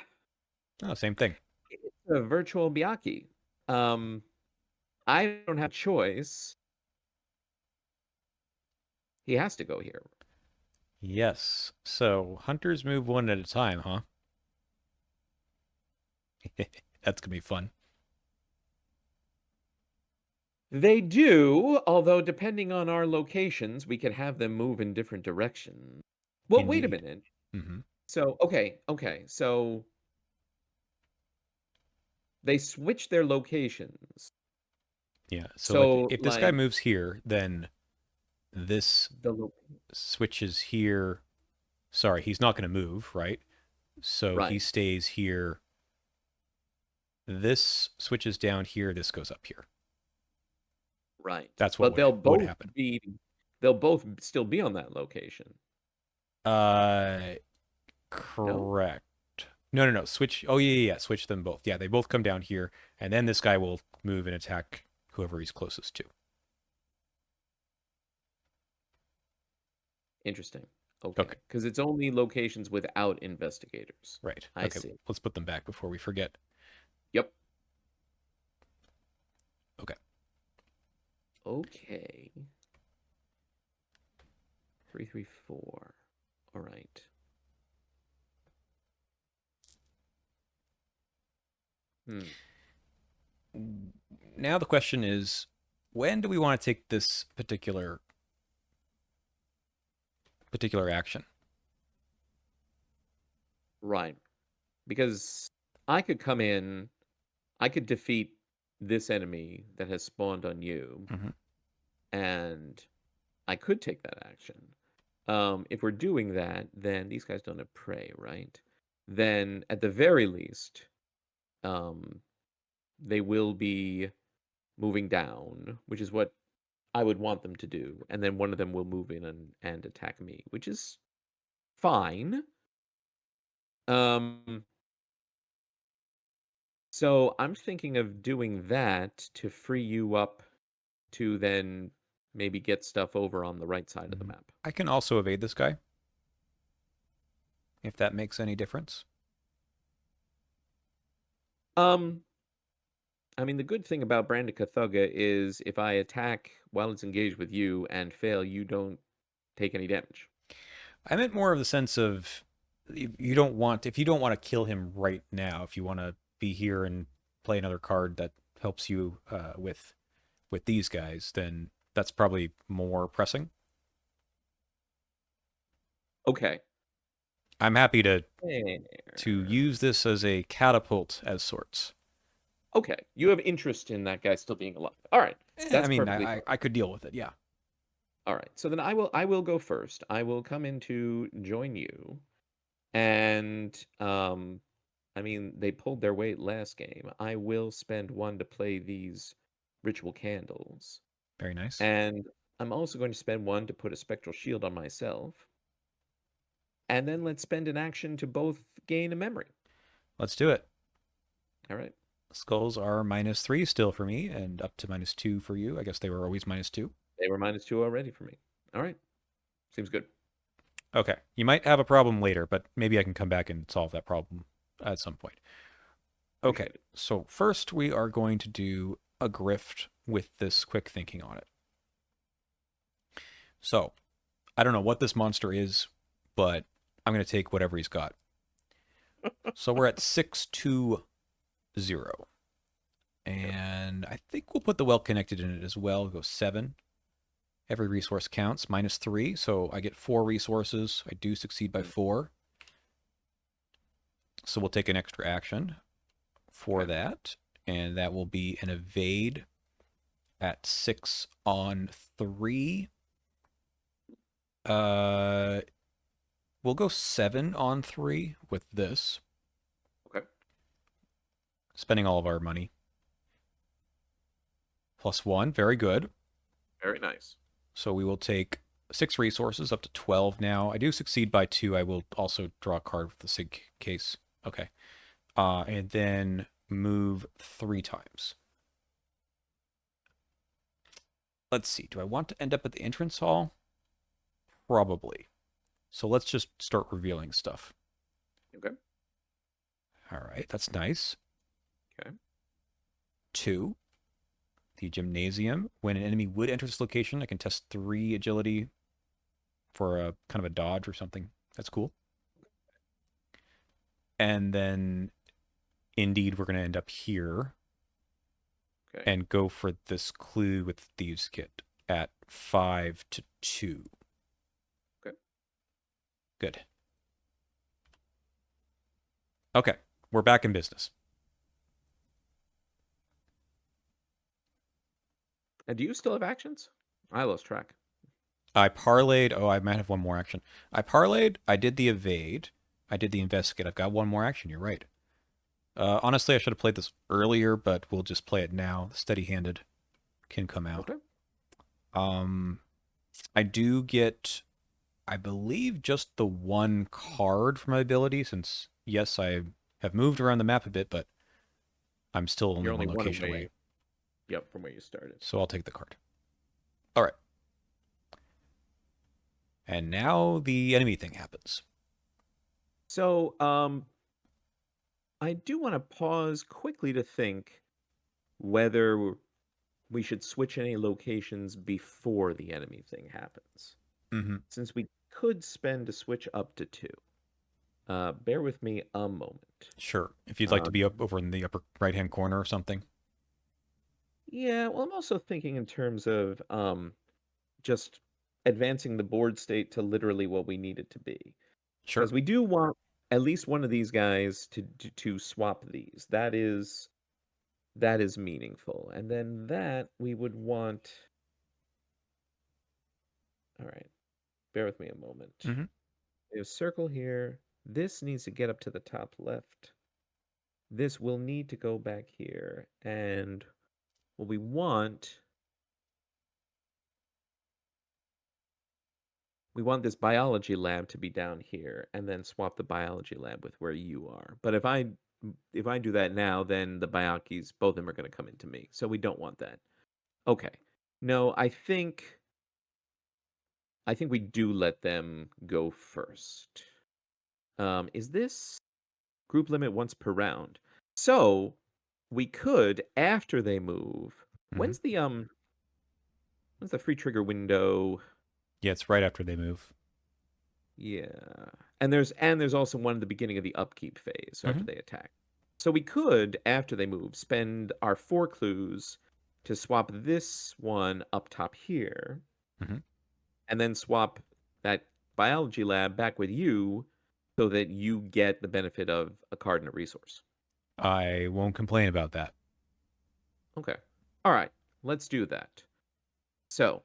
[SPEAKER 1] Oh, same thing.
[SPEAKER 2] It's a virtual Byaku. Um, I don't have a choice. He has to go here.
[SPEAKER 1] Yes. So hunters move one at a time, huh? That's gonna be fun.
[SPEAKER 2] They do, although depending on our locations, we can have them move in different directions. Well, wait a
[SPEAKER 1] Indeed.
[SPEAKER 2] minute.
[SPEAKER 1] Hmm.
[SPEAKER 2] So, okay. So they switch their locations.
[SPEAKER 1] Yeah. So like
[SPEAKER 2] So,
[SPEAKER 1] if this guy
[SPEAKER 2] like
[SPEAKER 1] moves here, then this
[SPEAKER 2] the lo-
[SPEAKER 1] switches here. Sorry, he's not gonna move, right? So he
[SPEAKER 2] right,
[SPEAKER 1] stays here. This switches down here. This goes up here.
[SPEAKER 2] right.
[SPEAKER 1] That's
[SPEAKER 2] But
[SPEAKER 1] what would happen.
[SPEAKER 2] they'll both still be on that location.
[SPEAKER 1] Uh,
[SPEAKER 2] No?
[SPEAKER 1] correct. No, no, no. Switch. Oh, yeah, yeah, yeah. Switch them both. Yeah, they both come down here, and then this guy will move and attack whoever he's closest to.
[SPEAKER 2] Interesting. Okay,
[SPEAKER 1] Okay,
[SPEAKER 2] because it's only locations without investigators.
[SPEAKER 1] right.
[SPEAKER 2] I
[SPEAKER 1] Okay,
[SPEAKER 2] see.
[SPEAKER 1] let's put them back before we forget.
[SPEAKER 2] Yep.
[SPEAKER 1] Okay.
[SPEAKER 2] Okay. 334. All right. Hmm.
[SPEAKER 1] Now the question is, when do we want to take this particular action?
[SPEAKER 2] Right. Because I could come in, I could defeat this enemy that has spawned on you,
[SPEAKER 1] Hmm.
[SPEAKER 2] and I could take that action. If we're doing that, then these guys don't have prey, right? Then at the very least, um, they will be moving down, which is what I would want them to do. And then one of them will move in and attack me, which is fine. Um, so I'm thinking of doing that to free you up to then maybe get stuff over on the right side of the map.
[SPEAKER 1] I can also evade this guy if that makes any difference.
[SPEAKER 2] Um, I mean, the good thing about Brandika Thugga is if I attack while it's engaged with you and fail, you don't take any damage.
[SPEAKER 1] I meant more of the sense of you don't want if you don't want to kill him right now. If you want to be here and play another card that helps you with these guys, then that's probably more pressing.
[SPEAKER 2] Okay.
[SPEAKER 1] I'm happy to
[SPEAKER 2] There.
[SPEAKER 1] use this as a catapult as sorts.
[SPEAKER 2] Okay. You have interest in that guy still being alive. All right.
[SPEAKER 1] I
[SPEAKER 2] That's
[SPEAKER 1] mean,
[SPEAKER 2] perfectly fine.
[SPEAKER 1] I could deal with it. Yeah.
[SPEAKER 2] All right. So then I will go first. I will come in to join you. And I mean, they pulled their weight last game. I will spend one to play these ritual candles.
[SPEAKER 1] Very nice.
[SPEAKER 2] And I'm also going to spend one to put a spectral shield on myself. And then let's spend an action to both gain a memory.
[SPEAKER 1] Let's do it.
[SPEAKER 2] All right.
[SPEAKER 1] Skulls are -3 still for me, and up to -2 for you. I guess they were always -2.
[SPEAKER 2] They were -2 already for me. All right. Seems good.
[SPEAKER 1] Okay. You might have a problem later, but maybe I can come back and solve that problem at some point. Okay.
[SPEAKER 2] Appreciate it.
[SPEAKER 1] So first we are going to do a grift with this quick thinking on it. So I don't know what this monster is, but I'm going to take whatever he's got. So we're at 620.
[SPEAKER 2] Yep.
[SPEAKER 1] And I think we'll put the well connected in it as well. We'll go 7. Every resource counts, -3. So I get 4 resources. I do succeed by
[SPEAKER 2] Mm,
[SPEAKER 1] 4. So we'll take an extra action for
[SPEAKER 2] okay.
[SPEAKER 1] that. And that will be an evade at 6 on 3. Uh, we'll go 7 on 3 with this,
[SPEAKER 2] Okay.
[SPEAKER 1] spending all of our money. +1, very good.
[SPEAKER 2] Very nice.
[SPEAKER 1] So we will take 6 resources up to 12 now. I do succeed by 2. I will also draw a card with the sig case. Okay. And then move 3 times. Let's see. Do I want to end up at the entrance hall? Probably. So let's just start revealing stuff.
[SPEAKER 2] Okay.
[SPEAKER 1] All right. That's nice.
[SPEAKER 2] Okay.
[SPEAKER 1] 2. The gymnasium. When an enemy would enter this location, I can test 3 agility for a kind of a dodge or something. That's cool. And then, indeed, we're going to end up here
[SPEAKER 2] Okay.
[SPEAKER 1] and go for this clue with Thieves' Kit at 5 to 2.
[SPEAKER 2] Okay.
[SPEAKER 1] Good. Okay, we're back in business.
[SPEAKER 2] And do you still have actions? I lost track.
[SPEAKER 1] I parlayed. Oh, I might have one more action. I parlayed. I did the evade. I did the investigate. I've got one more action. You're right. Honestly, I should have played this earlier, but we'll just play it now. Steady-handed can come out.
[SPEAKER 2] Okay.
[SPEAKER 1] I do get, I believe, just the 1 card for my ability, since, yes, I have moved around the map a bit, but I'm still only
[SPEAKER 2] You're only
[SPEAKER 1] 1
[SPEAKER 2] one
[SPEAKER 1] location
[SPEAKER 2] away.
[SPEAKER 1] away.
[SPEAKER 2] Yep, from where you started.
[SPEAKER 1] So I'll take the card. All right. And now the enemy thing happens.
[SPEAKER 2] So, I do want to pause quickly to think whether we should switch any locations before the enemy thing happens.
[SPEAKER 1] Mm-hmm.
[SPEAKER 2] Since we could spend a switch up to 2. Bear with me a moment.
[SPEAKER 1] Sure. If you'd like to
[SPEAKER 2] Um,
[SPEAKER 1] be up over in the upper right-hand corner or something.
[SPEAKER 2] yeah, well, I'm also thinking in terms of just advancing the board state to literally what we need it to be.
[SPEAKER 1] Sure.
[SPEAKER 2] Because we do want at least one of these guys to swap these. That is meaningful. And then that we would want. All right, bear with me a moment.
[SPEAKER 1] Mm-hmm.
[SPEAKER 2] We have a circle here. This needs to get up to the top left. This will need to go back here. And what we want this biology lab to be down here and then swap the biology lab with where you are. But if I do that now, then the biologis, both of them are going to come into me. So we don't want that. Okay. No, I think we do let them go first. Is this group limit once per round? So we could, after they move,
[SPEAKER 1] Mm-hmm.
[SPEAKER 2] when's the free trigger window?
[SPEAKER 1] Yeah, it's right after they move.
[SPEAKER 2] Yeah. And there's also one at the beginning of the upkeep phase, so
[SPEAKER 1] Mm-hmm.
[SPEAKER 2] after they attack. So we could, after they move, spend our 4 clues to swap this one up top here,
[SPEAKER 1] Mm-hmm.
[SPEAKER 2] and then swap that biology lab back with you so that you get the benefit of a card and a resource.
[SPEAKER 1] I won't complain about that.
[SPEAKER 2] Okay. All right. Let's do that. So,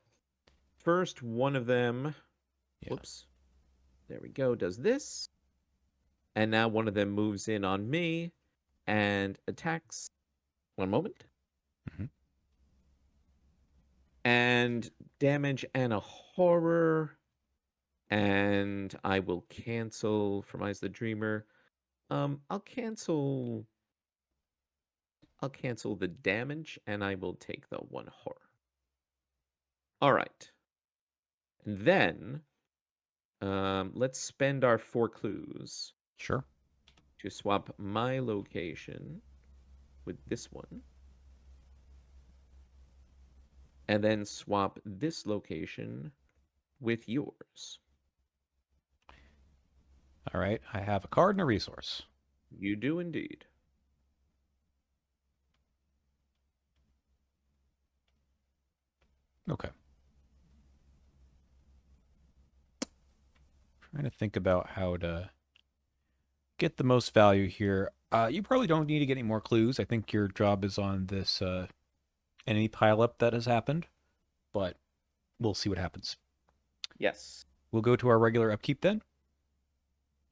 [SPEAKER 2] first one of them,
[SPEAKER 1] Yeah.
[SPEAKER 2] whoops. There we go, does this. And now one of them moves in on me and attacks. One moment.
[SPEAKER 1] Mm-hmm.
[SPEAKER 2] And damage and a horror. And I will cancel from Eyes the Dreamer. I'll cancel the damage and I will take the 1 horror. All right. And then let's spend our 4 clues
[SPEAKER 1] Sure.
[SPEAKER 2] to swap my location with this one. And then swap this location with yours.
[SPEAKER 1] All right. I have a card and a resource.
[SPEAKER 2] You do indeed.
[SPEAKER 1] Okay. Trying to think about how to get the most value here. You probably don't need to get any more clues. I think your job is on this enemy pileup that has happened, but we'll see what happens.
[SPEAKER 2] Yes.
[SPEAKER 1] We'll go to our regular upkeep then.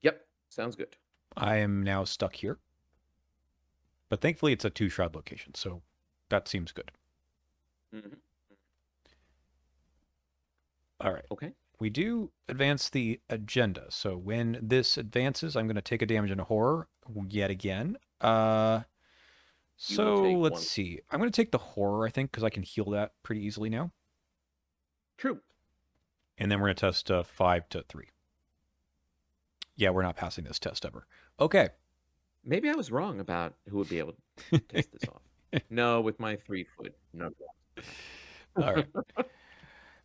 [SPEAKER 2] Yep. Sounds good.
[SPEAKER 1] I am now stuck here, but thankfully it's a 2 shroud location, so that seems good.
[SPEAKER 2] Mm-hmm.
[SPEAKER 1] All right.
[SPEAKER 2] Okay.
[SPEAKER 1] We do advance the agenda. So when this advances, I'm going to take a damage in horror yet again.
[SPEAKER 2] You will
[SPEAKER 1] So
[SPEAKER 2] take
[SPEAKER 1] let's
[SPEAKER 2] one.
[SPEAKER 1] see. I'm going to take the horror, I think, because I can heal that pretty easily now.
[SPEAKER 2] True.
[SPEAKER 1] And then we're going to test 5 to 3. Yeah, we're not passing this test ever. Okay.
[SPEAKER 2] Maybe I was wrong about who would be able to test this off. No, with my 3 foot. No.
[SPEAKER 1] All right.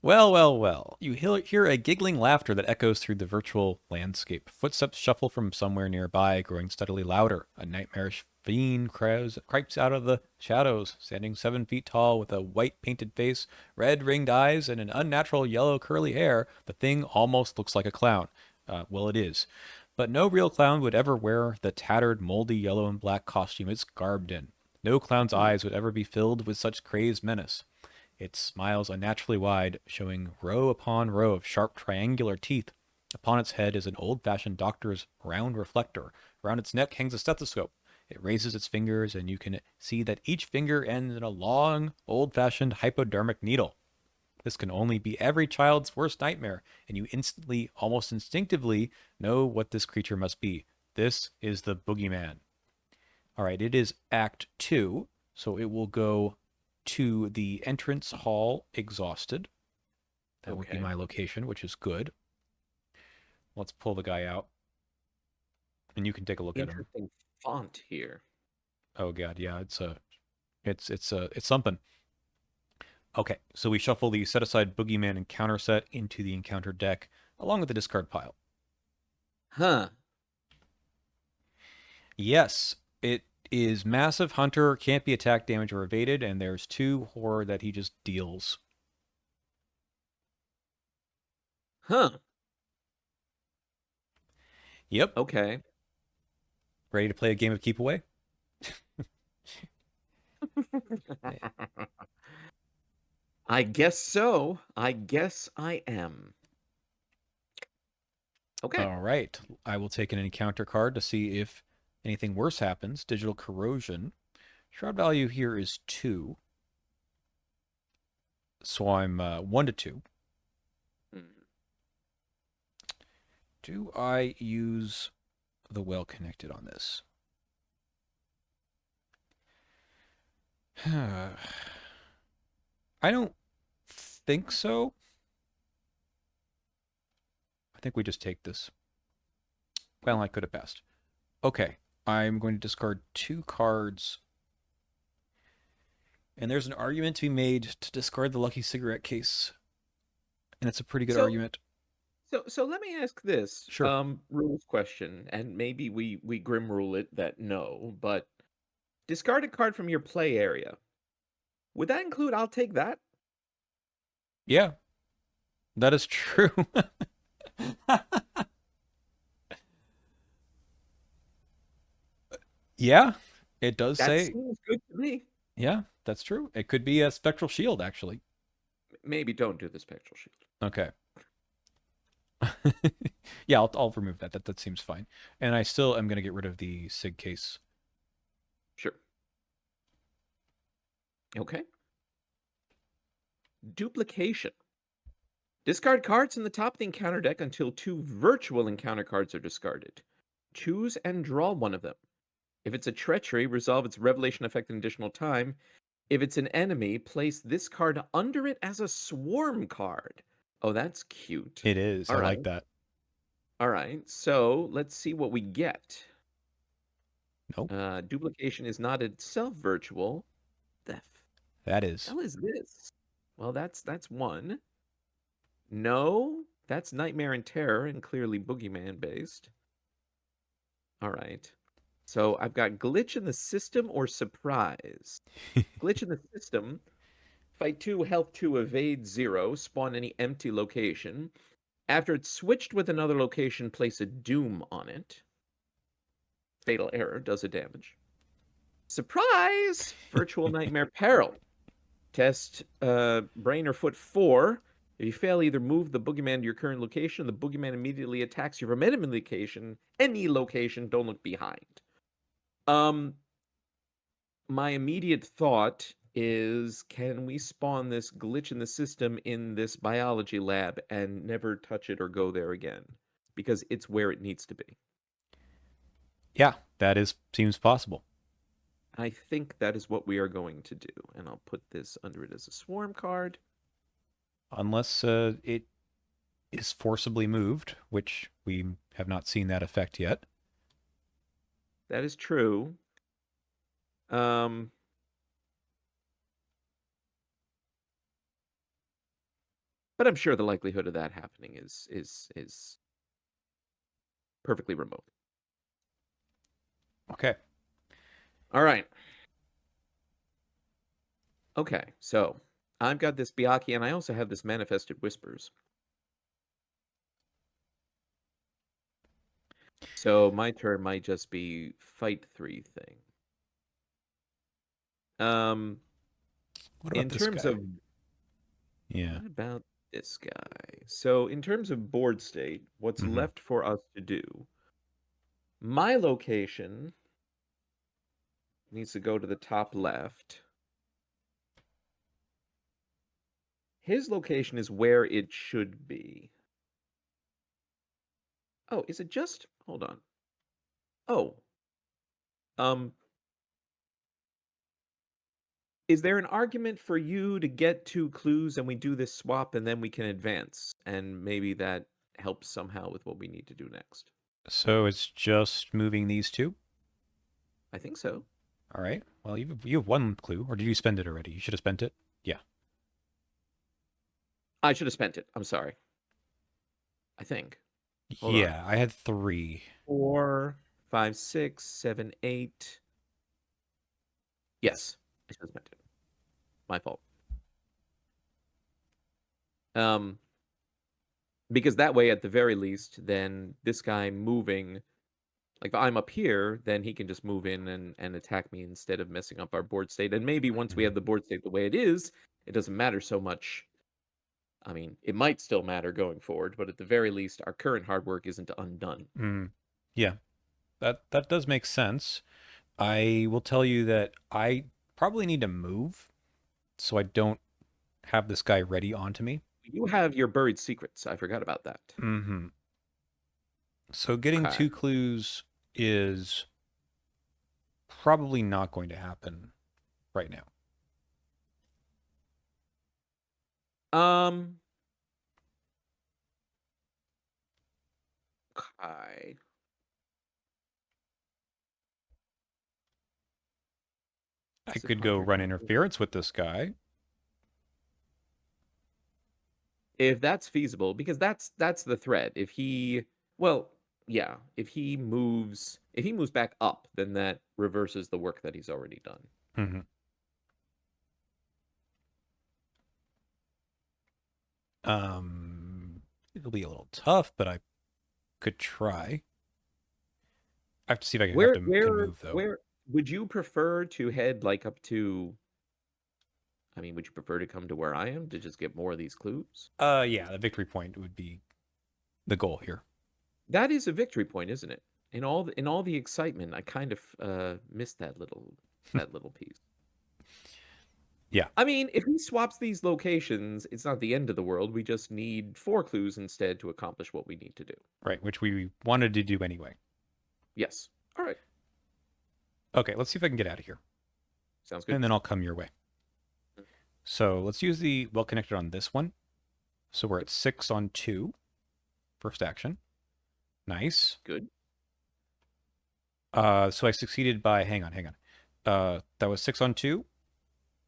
[SPEAKER 1] Well, well, well. You hear a giggling laughter that echoes through the virtual landscape. Footsteps shuffle from somewhere nearby, growing steadily louder. A nightmarish fiend creeps out of the shadows, standing 7 feet tall with a white painted face, red ringed eyes, and an unnatural yellow curly hair. The thing almost looks like a clown. Well, it is. But no real clown would ever wear the tattered, moldy yellow and black costume it's garbed in. No clown's
[SPEAKER 2] Hmm.
[SPEAKER 1] eyes would ever be filled with such crazed menace. Its smiles unnaturally wide, showing row upon row of sharp triangular teeth. Upon its head is an old-fashioned doctor's round reflector. Around its neck hangs a stethoscope. It raises its fingers, and you can see that each finger ends in a long, old-fashioned hypodermic needle. This can only be every child's worst nightmare, and you instantly, almost instinctively, know what this creature must be. This is the Boogeyman. All right, it is Act 2, so it will go to the entrance hall exhausted. That would be
[SPEAKER 2] Okay.
[SPEAKER 1] my location, which is good. Let's pull the guy out, and you can take a look at him.
[SPEAKER 2] Interesting font here.
[SPEAKER 1] Oh god, yeah, it's something. Okay, so we shuffle the set aside boogeyman encounter set into the encounter deck, along with the discard pile.
[SPEAKER 2] Huh.
[SPEAKER 1] Yes, it is massive hunter, can't be attacked, damaged, or evaded, and there's 2 horror that he just deals.
[SPEAKER 2] Huh.
[SPEAKER 1] Yep.
[SPEAKER 2] Okay.
[SPEAKER 1] Ready to play a game of keep away?
[SPEAKER 2] I guess so. I guess I am. Okay.
[SPEAKER 1] All right. I will take an encounter card to see if anything worse happens. Digital corrosion. Shroud value here is 2. So I'm 1 to 2.
[SPEAKER 2] Hmm.
[SPEAKER 1] Do I use the well connected on this? I don't think so. I think we just take this. Well, I could have passed. Okay. I'm going to discard 2 cards. And there's an argument to be made to discard the lucky cigarette case. And it's a pretty good
[SPEAKER 2] So
[SPEAKER 1] argument.
[SPEAKER 2] so let me ask this
[SPEAKER 1] Sure.
[SPEAKER 2] rules question, and maybe we grim rule it that no, but discard a card from your play area. Would that include I'll take that?
[SPEAKER 1] Yeah, that is true. Yeah, it does
[SPEAKER 2] That
[SPEAKER 1] say.
[SPEAKER 2] seems good to me.
[SPEAKER 1] Yeah, that's true. It could be a spectral shield, actually.
[SPEAKER 2] Maybe don't do the spectral shield.
[SPEAKER 1] Okay. Yeah, I'll remove that. That seems fine. And I still am going to get rid of the SIG case.
[SPEAKER 2] Sure. Okay. Duplication. Discard cards in the top of the encounter deck until 2 virtual encounter cards are discarded. Choose and draw one of them. If it's a treachery, resolve its revelation effect in additional time. If it's an enemy, place this card under it as a swarm card. Oh, that's cute.
[SPEAKER 1] It is.
[SPEAKER 2] All
[SPEAKER 1] I
[SPEAKER 2] right.
[SPEAKER 1] like that.
[SPEAKER 2] All right. So let's see what we get.
[SPEAKER 1] Nope.
[SPEAKER 2] Duplication is not itself virtual. The
[SPEAKER 1] That is.
[SPEAKER 2] hell is this? Well, that's one. No, that's Nightmare and Terror and clearly Boogeyman based. All right. So I've got glitch in the system or surprise. Glitch in the system. Fight 2, health 2, evade 0, spawn any empty location. After it's switched with another location, place a doom on it. Fatal error does a damage. Surprise! Virtual Nightmare Peril. Test brain or foot 4. If you fail, either move the boogeyman to your current location, the boogeyman immediately attacks you from enemy location, any location, don't look behind. My immediate thought is, can we spawn this glitch in the system in this biology lab and never touch it or go there again? Because it's where it needs to be.
[SPEAKER 1] Yeah, seems possible.
[SPEAKER 2] I think that is what we are going to do. And I'll put this under it as a swarm card.
[SPEAKER 1] Unless it is forcibly moved, which we have not seen that effect yet.
[SPEAKER 2] That is true. Um, but I'm sure the likelihood of that happening is perfectly remote.
[SPEAKER 1] Okay.
[SPEAKER 2] All right. Okay, so I've got this Byakuya, and I also have this Manifested Whispers. So my turn might just be fight 3 thing. Um,
[SPEAKER 1] What about
[SPEAKER 2] in
[SPEAKER 1] this
[SPEAKER 2] terms
[SPEAKER 1] guy?
[SPEAKER 2] of
[SPEAKER 1] Yeah.
[SPEAKER 2] what about this guy? So in terms of board state, what's
[SPEAKER 1] Mm-hmm.
[SPEAKER 2] left for us to do? My location needs to go to the top left. His location is where it should be. Oh, is it just? Hold on. Oh, um, is there an argument for you to get 2 clues and we do this swap and then we can advance? And maybe that helps somehow with what we need to do next.
[SPEAKER 1] So it's just moving these two?
[SPEAKER 2] I think so.
[SPEAKER 1] All right. Well, you have one clue, or did you spend it already? You should have spent it. Yeah.
[SPEAKER 2] I should have spent it. I'm sorry. I think. Hold on.
[SPEAKER 1] Yeah, I had 3.
[SPEAKER 2] 4, 5, 6, 7, 8. Yes, I should have spent it. My fault. Um, because that way, at the very least, then this guy moving, like if I'm up here, then he can just move in and attack me instead of messing up our board state. And maybe once we
[SPEAKER 1] Mhm.
[SPEAKER 2] have the board state the way it is, it doesn't matter so much. I mean, it might still matter going forward, but at the very least, our current hard work isn't undone.
[SPEAKER 1] Yeah, that does make sense. I will tell you that I probably need to move so I don't have this guy ready onto me.
[SPEAKER 2] You have your buried secrets. I forgot about that.
[SPEAKER 1] Mm-hmm. So getting
[SPEAKER 2] Okay.
[SPEAKER 1] 2 clues is probably not going to happen right now.
[SPEAKER 2] Um, okay.
[SPEAKER 1] I
[SPEAKER 2] Is it
[SPEAKER 1] could go run
[SPEAKER 2] Conjuring?
[SPEAKER 1] interference with this guy.
[SPEAKER 2] If that's feasible, because that's the threat. If he, well, yeah, if he moves back up, then that reverses the work that he's already done.
[SPEAKER 1] Mm-hmm. It'll be a little tough, but I could try. I have to see if I
[SPEAKER 2] Where
[SPEAKER 1] can
[SPEAKER 2] where
[SPEAKER 1] move though.
[SPEAKER 2] where would you prefer to head like up to, I mean, would you prefer to come to where I am to just get more of these clues?
[SPEAKER 1] Yeah, the victory point would be the goal here.
[SPEAKER 2] That is a victory point, isn't it? In all the excitement, I kind of missed that little piece.
[SPEAKER 1] Yeah,
[SPEAKER 2] I mean, if he swaps these locations, it's not the end of the world. We just need 4 clues instead to accomplish what we need to do.
[SPEAKER 1] right, which we wanted to do anyway.
[SPEAKER 2] Yes. All right.
[SPEAKER 1] Okay, let's see if I can get out of here,
[SPEAKER 2] Sounds good.
[SPEAKER 1] and then I'll come your way. So let's use the well connected on this one. So we're
[SPEAKER 2] Yep.
[SPEAKER 1] at 6 on 2. First action. Nice.
[SPEAKER 2] Good.
[SPEAKER 1] So I succeeded by hang on. That was 6 on 2.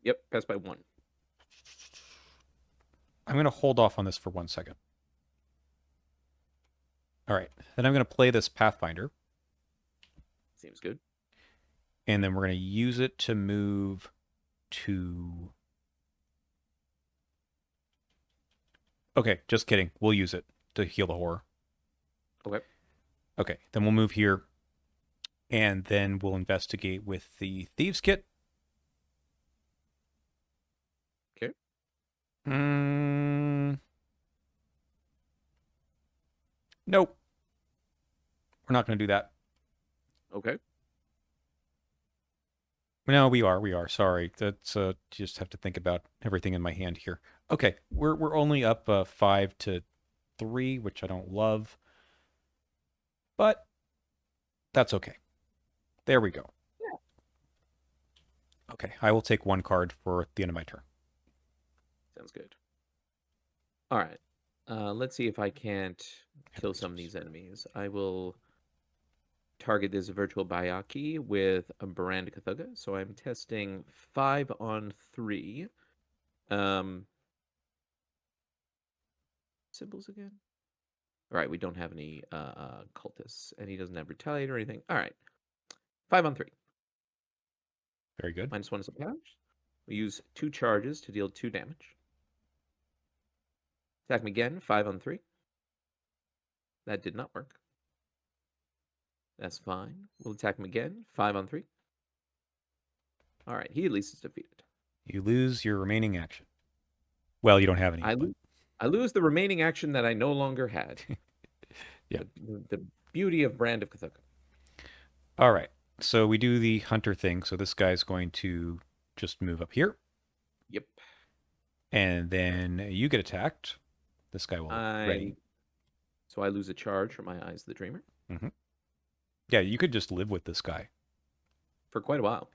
[SPEAKER 2] Yep. Pass by 1.
[SPEAKER 1] I'm gonna hold off on this for 1 second. All right. Then I'm gonna play this Pathfinder,
[SPEAKER 2] Seems good.
[SPEAKER 1] and then we're gonna use it to move to. Okay, just kidding. We'll use it to heal the horror.
[SPEAKER 2] Okay.
[SPEAKER 1] Okay, then we'll move here, and then we'll investigate with the thieves kit.
[SPEAKER 2] Okay.
[SPEAKER 1] Mm, nope, we're not gonna do that.
[SPEAKER 2] Okay.
[SPEAKER 1] No, we are. We are. Sorry. That's just have to think about everything in my hand here. Okay, we're only up 5-3, which I don't love, but that's okay. There we go.
[SPEAKER 2] Yeah,
[SPEAKER 1] Okay, I will take one card for the end of my turn.
[SPEAKER 2] sounds good. All right. Let's see if I can't kill
[SPEAKER 1] Enemies.
[SPEAKER 2] some of these enemies. I will target this virtual Bayaki with a Brand Kathuga. So I'm testing 5 on 3. Um, symbols again? All right, we don't have any cultists, and he doesn't have retaliate or anything. All right, 5 on 3.
[SPEAKER 1] Very good.
[SPEAKER 2] -1 is a patch. We use 2 charges to deal 2 damage. Attack him again, 5 on 3. That did not work. That's fine. We'll attack him again, 5 on 3. All right, he at least is defeated.
[SPEAKER 1] You lose your remaining action. Well, you don't have any,
[SPEAKER 2] I
[SPEAKER 1] but
[SPEAKER 2] lose. I lose the remaining action that I no longer had.
[SPEAKER 1] yeah.
[SPEAKER 2] The beauty of Brand of Cthulhu.
[SPEAKER 1] All right. So we do the hunter thing. So this guy's going to just move up here,
[SPEAKER 2] Yep.
[SPEAKER 1] and then you get attacked. This guy will
[SPEAKER 2] I
[SPEAKER 1] ready.
[SPEAKER 2] so I lose a charge from my Eyes of the Dreamer
[SPEAKER 1] Hmm. Yeah, you could just live with this guy.
[SPEAKER 2] for quite a while.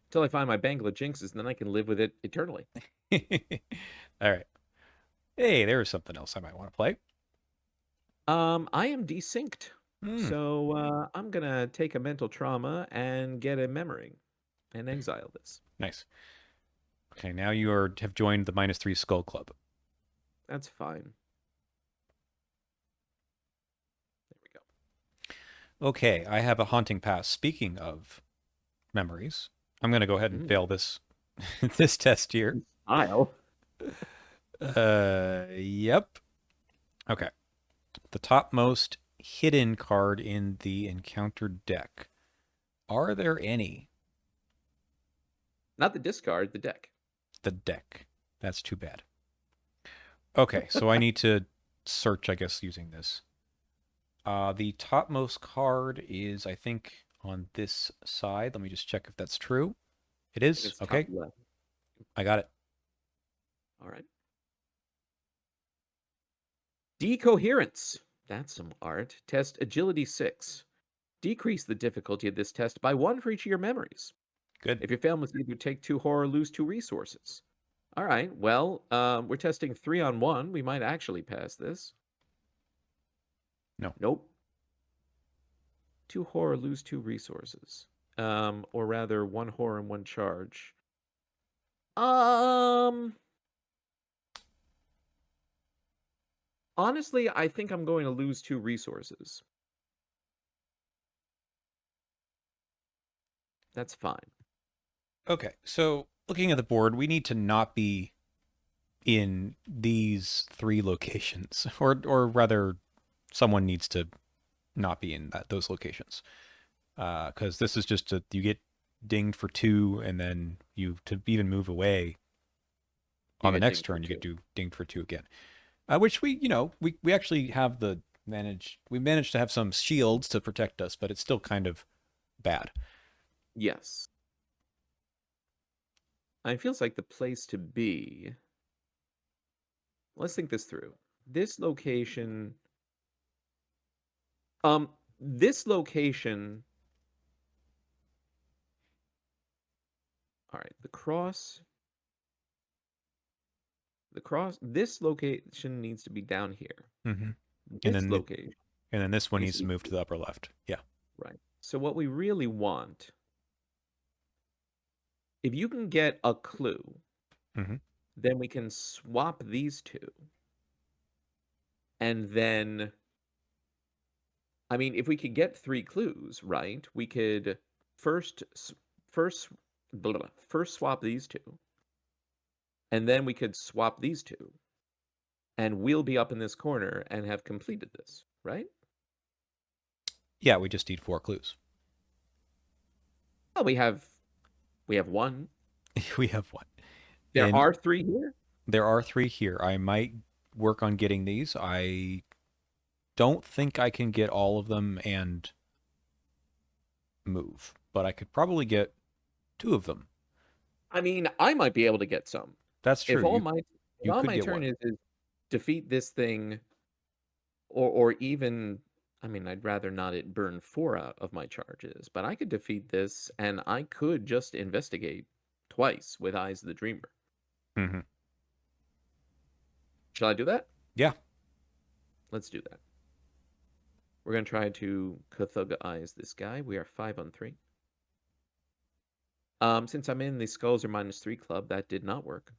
[SPEAKER 2] Until I find my Bangle of Jinxes, and then I can live with it eternally.
[SPEAKER 1] All right. Hey, there's something else I might want to play.
[SPEAKER 2] I am desynced.
[SPEAKER 1] Hmm.
[SPEAKER 2] So I'm gonna take a mental trauma and get a memory and exile this.
[SPEAKER 1] Nice. Okay, now you have joined the -3 Skull Club.
[SPEAKER 2] That's fine. There we go.
[SPEAKER 1] Okay, I have a haunting pass. Speaking of memories, I'm going to go ahead and
[SPEAKER 2] Mm.
[SPEAKER 1] fail this this test here.
[SPEAKER 2] Style.
[SPEAKER 1] Yep. Okay. The topmost hidden card in the encountered deck. Are there any?
[SPEAKER 2] Not the discard, the deck.
[SPEAKER 1] The deck. That's too bad. Okay, so I need to search, I guess, using this. The topmost card is, I think, on this side. Let me just check if that's true. It
[SPEAKER 2] I think
[SPEAKER 1] is.
[SPEAKER 2] it's top
[SPEAKER 1] Okay,
[SPEAKER 2] left.
[SPEAKER 1] I got it.
[SPEAKER 2] All right. Decoherence. That's some art. Test agility 6. Decrease the difficulty of this test by 1 for each of your memories.
[SPEAKER 1] Good.
[SPEAKER 2] If you fail, must either take 2 horror or lose 2 resources. All right. Well, we're testing 3 on 1. We might actually pass this.
[SPEAKER 1] No.
[SPEAKER 2] Nope. 2 horror, lose 2 resources. Or rather, 1 horror and 1 charge. Um. Honestly, I think I'm going to lose 2 resources. That's fine.
[SPEAKER 1] Okay, so looking at the board, we need to not be in these 3 locations, or rather, someone needs to not be in those locations. Because this is just you get dinged for 2, and then you to even move away
[SPEAKER 2] You
[SPEAKER 1] on the
[SPEAKER 2] get
[SPEAKER 1] next
[SPEAKER 2] dinged for
[SPEAKER 1] turn, you get
[SPEAKER 2] 2.
[SPEAKER 1] dinged for 2 again. Which we actually have we managed to have some shields to protect us, but it's still kind of bad.
[SPEAKER 2] Yes. It feels like the place to be. Let's think this through. This location. Um, this location. All right, the cross. The cross. This location needs to be down here.
[SPEAKER 1] Hmm. And
[SPEAKER 2] This
[SPEAKER 1] then
[SPEAKER 2] location
[SPEAKER 1] this one
[SPEAKER 2] needs
[SPEAKER 1] needs
[SPEAKER 2] to
[SPEAKER 1] to
[SPEAKER 2] be
[SPEAKER 1] move to the upper left. Yeah.
[SPEAKER 2] right. So what we really want, if you can get a clue,
[SPEAKER 1] Hmm.
[SPEAKER 2] then we can swap these two, and then I mean, if we could get 3 clues, right? We could first first first swap these two, and then we could swap these two, and we'll be up in this corner and have completed this, right?
[SPEAKER 1] Yeah, we just need 4 clues.
[SPEAKER 2] Well, we have one.
[SPEAKER 1] We have one.
[SPEAKER 2] There
[SPEAKER 1] And
[SPEAKER 2] are 3 here.
[SPEAKER 1] there are 3 here. I might work on getting these. I don't think I can get all of them and move, but I could probably get 2 of them.
[SPEAKER 2] I mean, I might be able to get some.
[SPEAKER 1] That's
[SPEAKER 2] If
[SPEAKER 1] true.
[SPEAKER 2] all
[SPEAKER 1] You
[SPEAKER 2] my if
[SPEAKER 1] you
[SPEAKER 2] all
[SPEAKER 1] could
[SPEAKER 2] my
[SPEAKER 1] get
[SPEAKER 2] turn
[SPEAKER 1] one.
[SPEAKER 2] is defeat this thing, or even, I mean, I'd rather not it burn 4 out of my charges, but I could defeat this, and I could just investigate twice with Eyes of the Dreamer.
[SPEAKER 1] Hmm.
[SPEAKER 2] Shall I do that?
[SPEAKER 1] Yeah.
[SPEAKER 2] Let's do that. We're going to try to Cthulhu Eyes this guy. We are 5 on 3. Since I'm in the Skulls are -3 club, that did not work.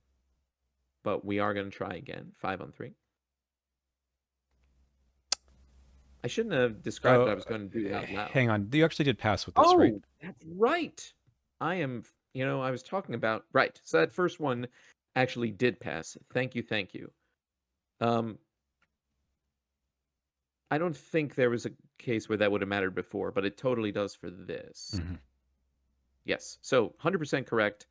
[SPEAKER 2] But we are going to try again. 5 on 3. I shouldn't have described
[SPEAKER 1] Oh,
[SPEAKER 2] that I was going to do it out loud.
[SPEAKER 1] hang on. You actually did pass with this, right?
[SPEAKER 2] Oh, that's right. I was talking about, right. So that first one actually did pass. Thank you, thank you. Um, I don't think there was a case where that would have mattered before, but it totally does for this.
[SPEAKER 1] Hmm.
[SPEAKER 2] Yes. So 100% correct.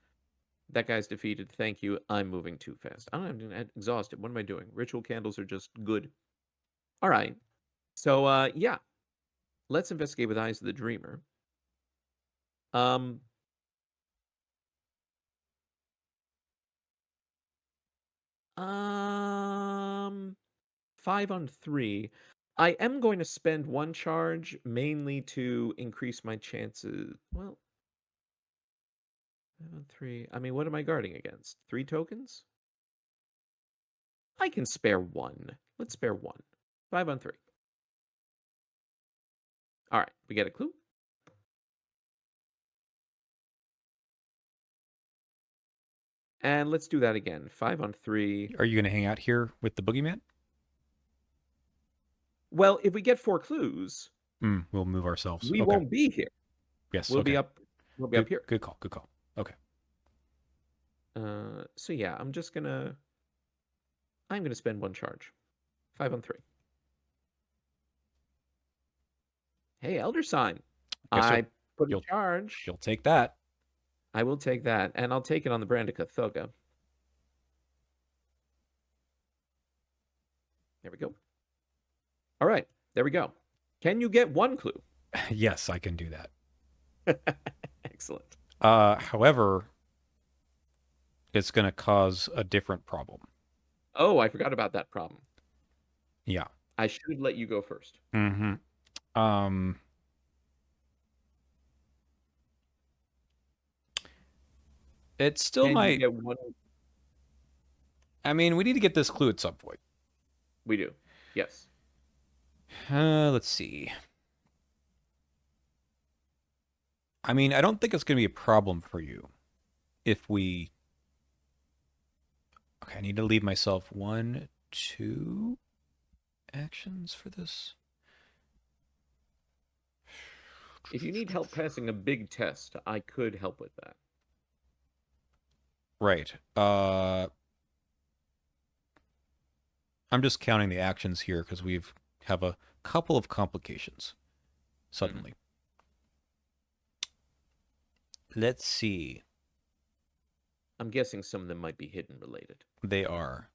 [SPEAKER 2] That guy's defeated. Thank you. I'm moving too fast. I'm exhausted. What am I doing? Ritual candles are just good. All right. So yeah, let's investigate with Eyes of the Dreamer. Um, um, 5 on 3. I am going to spend 1 charge mainly to increase my chances. Well, 5 on 3. I mean, what am I guarding against? 3 tokens? I can spare 1. Let's spare 1. 5 on 3. All right, we get a clue. And let's do that again. 5 on 3.
[SPEAKER 1] Are you going to hang out here with the boogeyman?
[SPEAKER 2] Well, if we get 4 clues,
[SPEAKER 1] We'll move ourselves.
[SPEAKER 2] we
[SPEAKER 1] Okay.
[SPEAKER 2] won't be here.
[SPEAKER 1] Yes.
[SPEAKER 2] We'll be
[SPEAKER 1] Okay.
[SPEAKER 2] up. We'll be up
[SPEAKER 1] Good.
[SPEAKER 2] here.
[SPEAKER 1] Good call. Good call. Okay.
[SPEAKER 2] So yeah, I'm gonna spend 1 charge. 5 on 3. Hey, Elder Sign.
[SPEAKER 1] Guess
[SPEAKER 2] I put a
[SPEAKER 1] you'll
[SPEAKER 2] charge.
[SPEAKER 1] you'll take that.
[SPEAKER 2] I will take that, and I'll take it on the brand of Cthulhu. There we go. All right, there we go. Can you get 1 clue?
[SPEAKER 1] Yes, I can do that.
[SPEAKER 2] Excellent.
[SPEAKER 1] However, it's going to cause a different problem.
[SPEAKER 2] Oh, I forgot about that problem.
[SPEAKER 1] Yeah.
[SPEAKER 2] I should let you go first.
[SPEAKER 1] Mm-hmm. It still
[SPEAKER 2] Can you
[SPEAKER 1] might.
[SPEAKER 2] get 1?
[SPEAKER 1] I mean, we need to get this clue at some point.
[SPEAKER 2] We do. Yes.
[SPEAKER 1] Let's see. I mean, I don't think it's going to be a problem for you if we. Okay, I need to leave myself 1, 2 actions for this.
[SPEAKER 2] If you need help passing a big test, I could help with that.
[SPEAKER 1] Right. I'm just counting the actions here because we've have a couple of complications suddenly. Let's see.
[SPEAKER 2] I'm guessing some of them might be hidden related.
[SPEAKER 1] They are.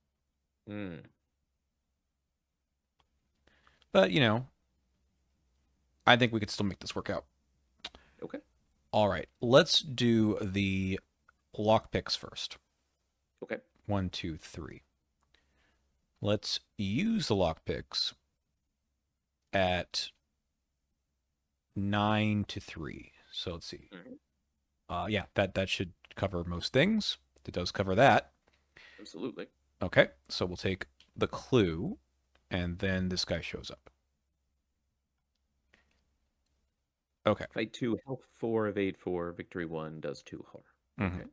[SPEAKER 2] Hmm.
[SPEAKER 1] But, I think we could still make this work out.
[SPEAKER 2] Okay.
[SPEAKER 1] All right. Let's do the lockpicks first.
[SPEAKER 2] Okay.
[SPEAKER 1] 1, 2, 3. Let's use the lockpicks at 9 to 3. So let's see. Yeah, that should cover most things. It does cover that.
[SPEAKER 2] Absolutely.
[SPEAKER 1] Okay, so we'll take the clue, and then this guy shows up. Okay.
[SPEAKER 2] Fight 2, health 4, evade 4, victory 1, does 2 horror.
[SPEAKER 1] Mhm.
[SPEAKER 2] Okay.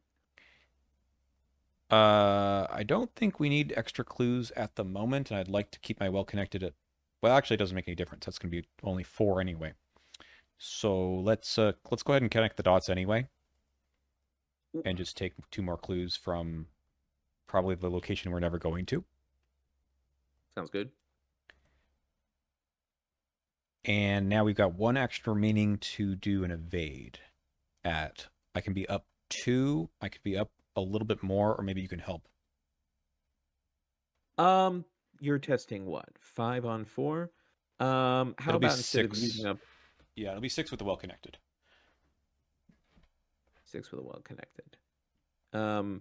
[SPEAKER 1] I don't think we need extra clues at the moment, and I'd like to keep my well-connected at... Well, actually, it doesn't make any difference. That's going to be only 4 anyway. So let's go ahead and connect the dots anyway, and just take 2 more clues from probably the location we're never going to.
[SPEAKER 2] Sounds good.
[SPEAKER 1] And now we've got 1 extra remaining to do an evade at. I can be up 2, I could be up a little bit more, or maybe you can help.
[SPEAKER 2] You're testing what? 5 on 4? How
[SPEAKER 1] It'll be
[SPEAKER 2] about instead of
[SPEAKER 1] 6.
[SPEAKER 2] using up
[SPEAKER 1] Yeah, it'll be 6 with the well-connected.
[SPEAKER 2] 6 with a well-connected. Well,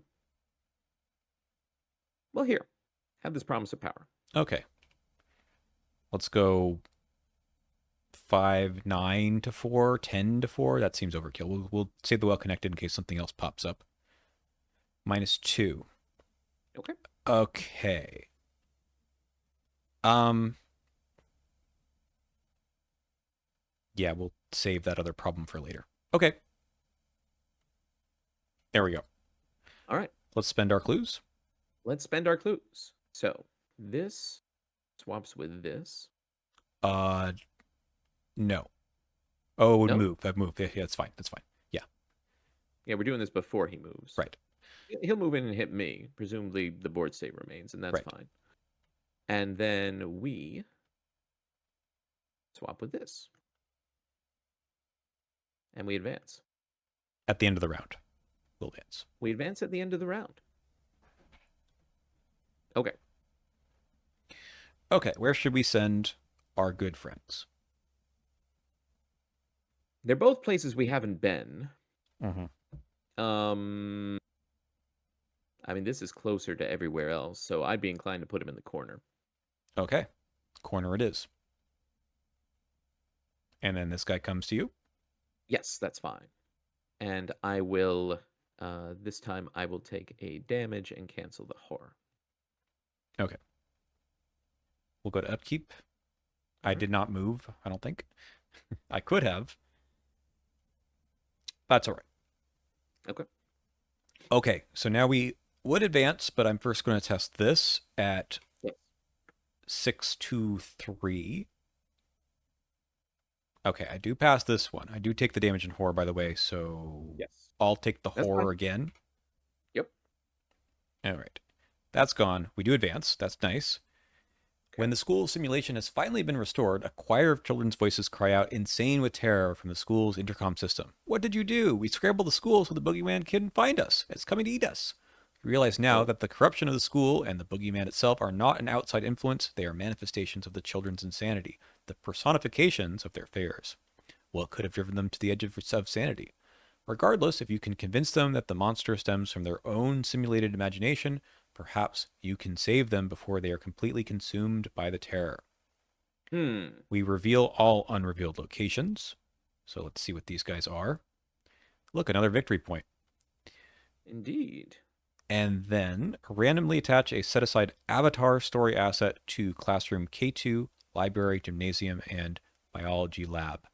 [SPEAKER 2] here. Have this promise of power.
[SPEAKER 1] Okay. Let's go 5, 9 to 4, 10 to 4. That seems overkill. We'll save the well connected in case something else pops up. -2.
[SPEAKER 2] Okay.
[SPEAKER 1] Okay. Yeah, we'll save that other problem for later. Okay. There we go.
[SPEAKER 2] All right.
[SPEAKER 1] Let's spend our clues.
[SPEAKER 2] Let's spend our clues. So this swaps with this.
[SPEAKER 1] No. Oh, it would
[SPEAKER 2] No?
[SPEAKER 1] move. That move. Yeah, that's fine. That's fine. Yeah,
[SPEAKER 2] Yeah, we're doing this before he moves.
[SPEAKER 1] right.
[SPEAKER 2] He'll move in and hit me. Presumably the board state remains, and that's
[SPEAKER 1] Right.
[SPEAKER 2] fine. And then we swap with this. And we advance.
[SPEAKER 1] At the end of the round, we'll advance.
[SPEAKER 2] We advance at the end of the round. Okay.
[SPEAKER 1] Okay, where should we send our good friends?
[SPEAKER 2] They're both places we haven't been.
[SPEAKER 1] Mm-hmm.
[SPEAKER 2] I mean, this is closer to everywhere else, so I'd be inclined to put him in the corner.
[SPEAKER 1] Okay, corner it is. And then this guy comes to you.
[SPEAKER 2] Yes, that's fine. And I will, this time I will take a damage and cancel the horror.
[SPEAKER 1] Okay. We'll go to upkeep. I did not move, I don't think. I could have. That's all right.
[SPEAKER 2] Okay.
[SPEAKER 1] Okay, so now we would advance, but I'm first going to test this at
[SPEAKER 2] Yes.
[SPEAKER 1] 6 to 3. Okay, I do pass this one. I do take the damage in horror, by the way, so
[SPEAKER 2] Yes.
[SPEAKER 1] I'll take the
[SPEAKER 2] That's
[SPEAKER 1] horror
[SPEAKER 2] fine.
[SPEAKER 1] again.
[SPEAKER 2] Yep.
[SPEAKER 1] All right. That's gone. We do advance. That's nice. When the school simulation has finally been restored, a choir of children's voices cry out, insane with terror, from the school's intercom system. What did you do? We scrambled the school so the boogeyman couldn't find us. It's coming to eat us. You realize now
[SPEAKER 2] Oh.
[SPEAKER 1] that the corruption of the school and the boogeyman itself are not an outside influence, they are manifestations of the children's insanity, the personifications of their fears. What could have driven them to the edge of sanity? Regardless, if you can convince them that the monster stems from their own simulated imagination, perhaps you can save them before they are completely consumed by the terror. We reveal all unrevealed locations. So let's see what these guys are. Look, another victory point.
[SPEAKER 2] Indeed.
[SPEAKER 1] And then randomly attach a set aside avatar story asset to classroom K2, library, gymnasium, and biology lab.